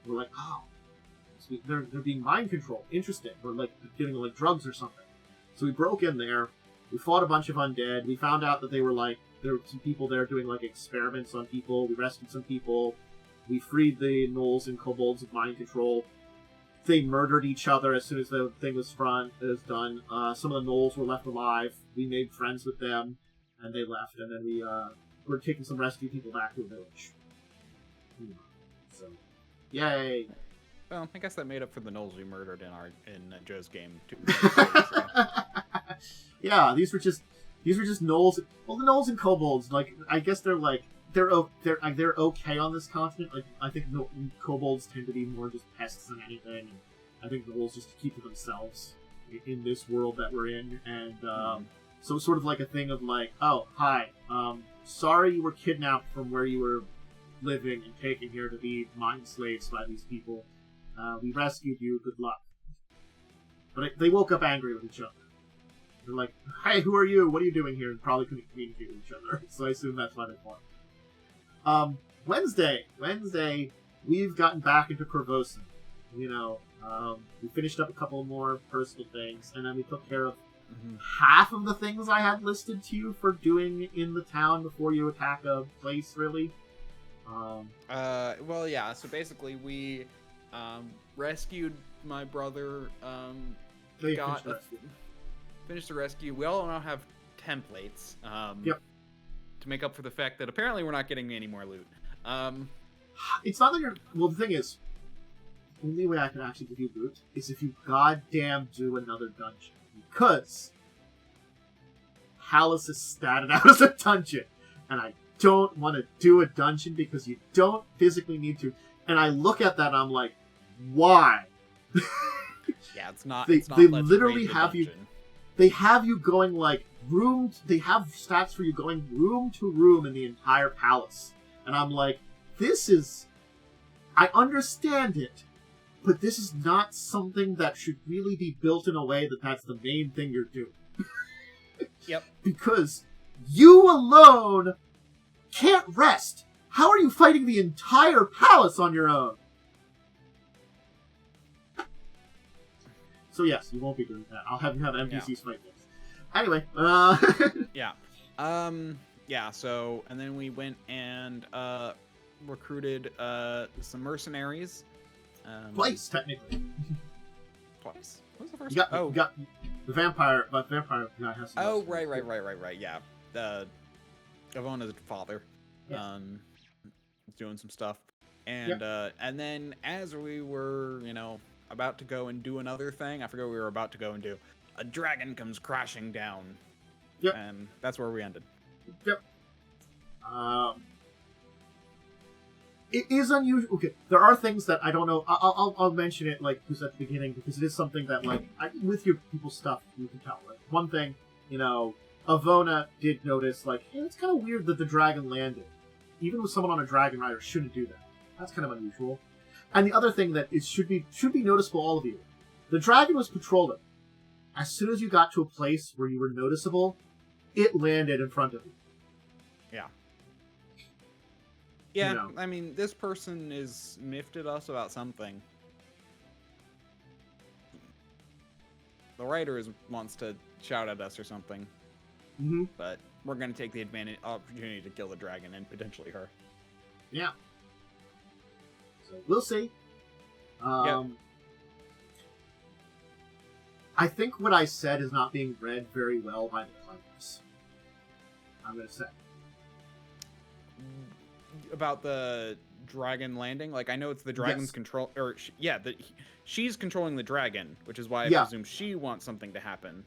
We're like, oh, they're being mind controlled. Interesting. We're like giving them like drugs or something. So we broke in there. We fought a bunch of undead. We found out that they were like, there were some people there doing like experiments on people. We rescued some people. We freed the gnolls and kobolds of mind control. They murdered each other as soon as the thing was done. Some of the gnolls were left alive. We made friends with them, and they left. And then we were taking some rescue people back to the village. So, yay! Well, I guess that made up for the gnolls we murdered in Joe's game too. Yeah, these were just gnolls. Well, the gnolls and kobolds, like, I guess they're okay on this continent. Like, I think kobolds tend to be more just pests than anything. And I think gnolls just keep to themselves in this world that we're in. And so it's sort of like a thing of like, oh, hi, sorry you were kidnapped from where you were living and taken here to be mind slaves by these people. We rescued you. Good luck. But they woke up angry with each other. They're like, hey, who are you? What are you doing here? And probably couldn't communicate with each other. So I assume that's why they fought. Wednesday, we've gotten back into Corvosa. You know, we finished up a couple more personal things, and then we took care of half of the things I had listed to you for doing in the town before you attack a place, really. Well, yeah, so basically we rescued my brother, finished the rescue. We all now have templates to make up for the fact that apparently we're not getting any more loot. It's not like well, the thing is, the only way I can actually give you loot is if you goddamn do another dungeon. Because Palace is statted out as a dungeon, and I don't want to do a dungeon because you don't physically need to. And I look at that and I'm like, why? Yeah, it's not. They literally have dungeon. They have you going like they have stats for you going room to room in the entire palace. And I'm like, I understand it, but this is not something that should really be built in a way that's the main thing you're doing. Yep. Because you alone can't rest. How are you fighting the entire palace on your own? So yes, you won't be doing that. I'll have you have NPCs fight this. Anyway, Yeah. Yeah, so, and then we went and recruited some mercenaries. Twice, technically. Twice? What was the first one? You got the vampire guy has some right, yeah. Avona's father. Yeah. Doing some stuff. And and then as we were, about to go and do another thing, I forget what we were about to go and do, a dragon comes crashing down Yep. And that's where we ended. Yep. It is unusual. Okay, there are things that I don't know. I'll mention it like just at the beginning because it is something that with your people's stuff you can tell. Like one thing, Avona did notice like, hey, it's kind of weird that the dragon landed. Even with someone on a dragon rider shouldn't do that. That's kind of unusual. And the other thing that should be noticeable, all of you, the dragon was patrolling. As soon as you got to a place where you were noticeable, it landed in front of you. Yeah. Yeah, I mean, this person is miffed at us about something. The writer wants to shout at us or something. Mm-hmm. But we're going to take the opportunity to kill the dragon and potentially her. Yeah. So we'll see. Yep. I think what I said is not being read very well by the players. I'm going to say. About the dragon landing? Like, I know it's the dragon's control... Or, she's controlling the dragon, which is why I presume she wants something to happen,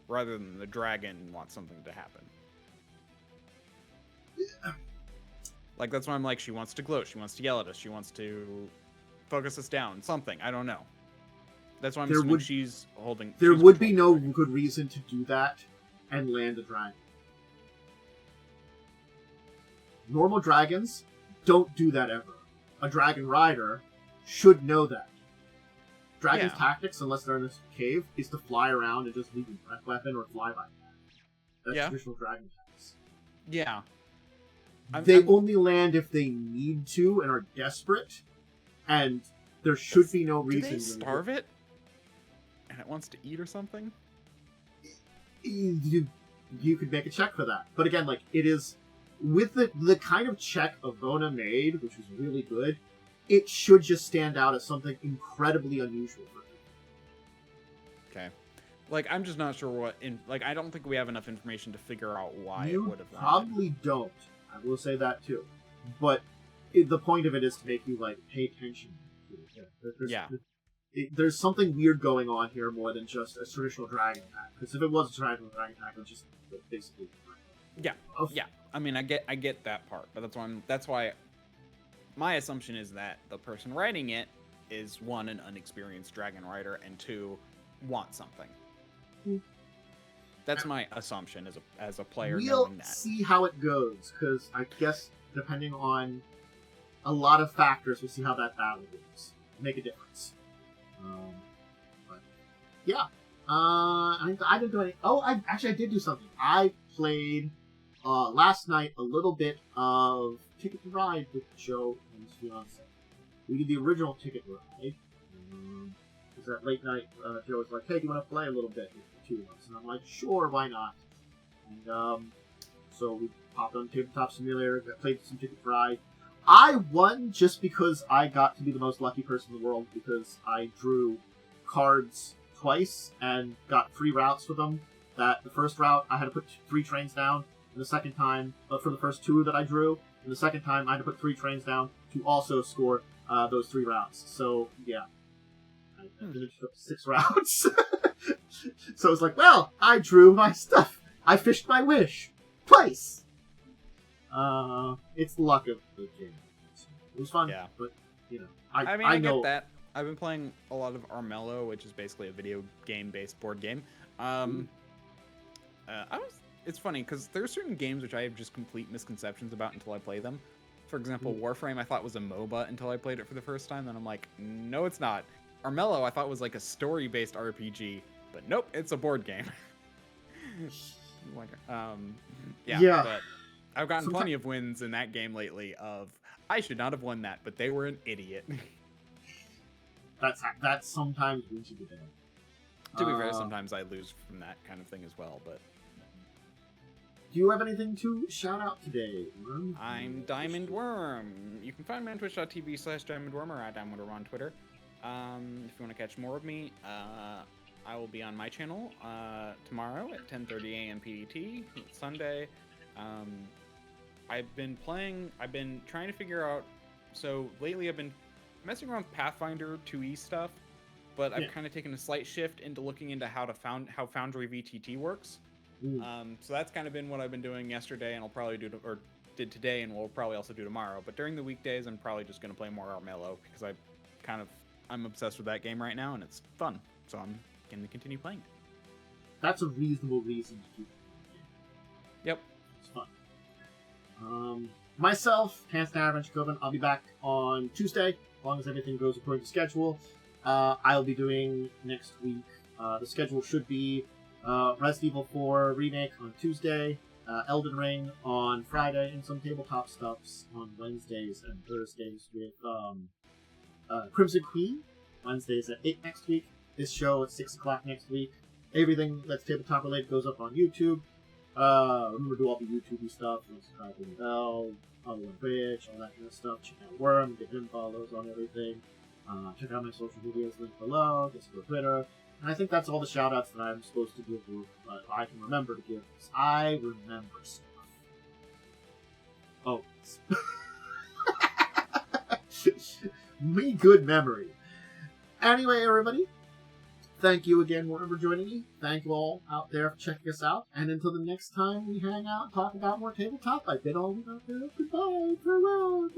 rather than the dragon wants something to happen. Yeah. Like, that's why I'm like, she wants to gloat, she wants to yell at us, she wants to focus us down, something. I don't know. That's why I'm assuming she's holding... There would be no good reason to do that and land a dragon. Normal dragons don't do that ever. A dragon rider should know that. Dragon's tactics, unless they're in a cave, is to fly around and just leave a breath weapon or fly by. That's traditional dragon tactics. Yeah. They only land if they need to and are desperate, and there should be no reason. Do they starve it? And it wants to eat or something? You could make a check for that. But again, like, it is... With the kind of check Avona made, which was really good, it should just stand out as something incredibly unusual for him. Okay. Like, I'm just not sure what... I don't think we have enough information to figure out why it would have landed. You probably don't. I will say that, too. But the point of it is to make you, like, pay attention to it. There's something weird going on here more than just a traditional dragon attack. Because if it was a traditional dragon attack, it would just basically... Yeah, yeah. I mean, I get that part, but that's why my assumption is that the person writing it is, one, an unexperienced dragon rider, and two, want something. That's my assumption as a player knowing that. We'll see how it goes, because I guess depending on a lot of factors, we'll see how that battle goes. Make a difference. But yeah, I didn't do any. Oh, I did do something. I played. Last night, a little bit of Ticket to Ride with Joe and his fiance. We did the original Ticket to Ride. Because that late night, Joe was like, hey, do you want to play a little bit with the two of us? And I'm like, sure, why not? And so we popped on Tabletop Simulator, played some Ticket to Ride. I won just because I got to be the most lucky person in the world, because I drew cards twice and got 3 routes with them. That the first route, I had to put 3 trains down. And the second time, for the first 2 that I drew, and the second time I had to put 3 trains down to also score those 3 routes. So, yeah. I finished up 6 routes. So it was like, well, I drew my stuff. I fished my wish. Twice! It's the luck of the game. It was fun, but, I know... get that. I've been playing a lot of Armello, which is basically a video game-based board game. It's funny, because there are certain games which I have just complete misconceptions about until I play them. For example, Warframe I thought was a MOBA until I played it for the first time, and I'm like, no, it's not. Armello I thought was like a story-based RPG, but nope, it's a board game. But I've gotten plenty of wins in that game lately of, I should not have won that, but they were an idiot. That's sometimes wins you the day. To be fair, sometimes I lose from that kind of thing as well, but... Do you have anything to shout out today, Worm? I'm DiamondWyrm. You can find me on twitch.tv/DiamondWyrm or at DiamondWyrm on Twitter. If you want to catch more of me, I will be on my channel tomorrow at 10:30 a.m. PDT, Sunday. I've been trying to figure out, so lately I've been messing around with Pathfinder 2e stuff, but I've kind of taken a slight shift into looking into how Foundry VTT works. So that's kind of been what I've been doing yesterday, and I'll probably did today, and we'll probably also do tomorrow. But during the weekdays, I'm probably just going to play more Armello because I'm obsessed with that game right now, and it's fun. So I'm going to continue playing it. That's a reasonable reason to keep playing. Yep. It's fun. Myself, Hands Down Dracovin, I'll be back on Tuesday, as long as everything goes according to schedule. I'll be doing next week. The schedule should be Resident Evil 4 Remake on Tuesday, Elden Ring on Friday, and some tabletop stuffs on Wednesdays and Thursdays with Crimson Queen. Wednesdays at 8 next week. This show at 6 o'clock next week. Everything that's tabletop related goes up on YouTube. Remember to do all the YouTube stuff, subscribe to the bell, follow on Twitch, all that kind of stuff. Check out Worm, give him follows on everything. Check out my social medias, link below, Discord, Twitter. And I think that's all the shout-outs that I'm supposed to give you, but I can remember to give, because I remember stuff. Oh. Me good memory. Anyway, everybody, thank you again, Warren, for joining me. Thank you all out there for checking us out. And until the next time we hang out and talk about more tabletop, I bid all of you out there goodbye, farewell.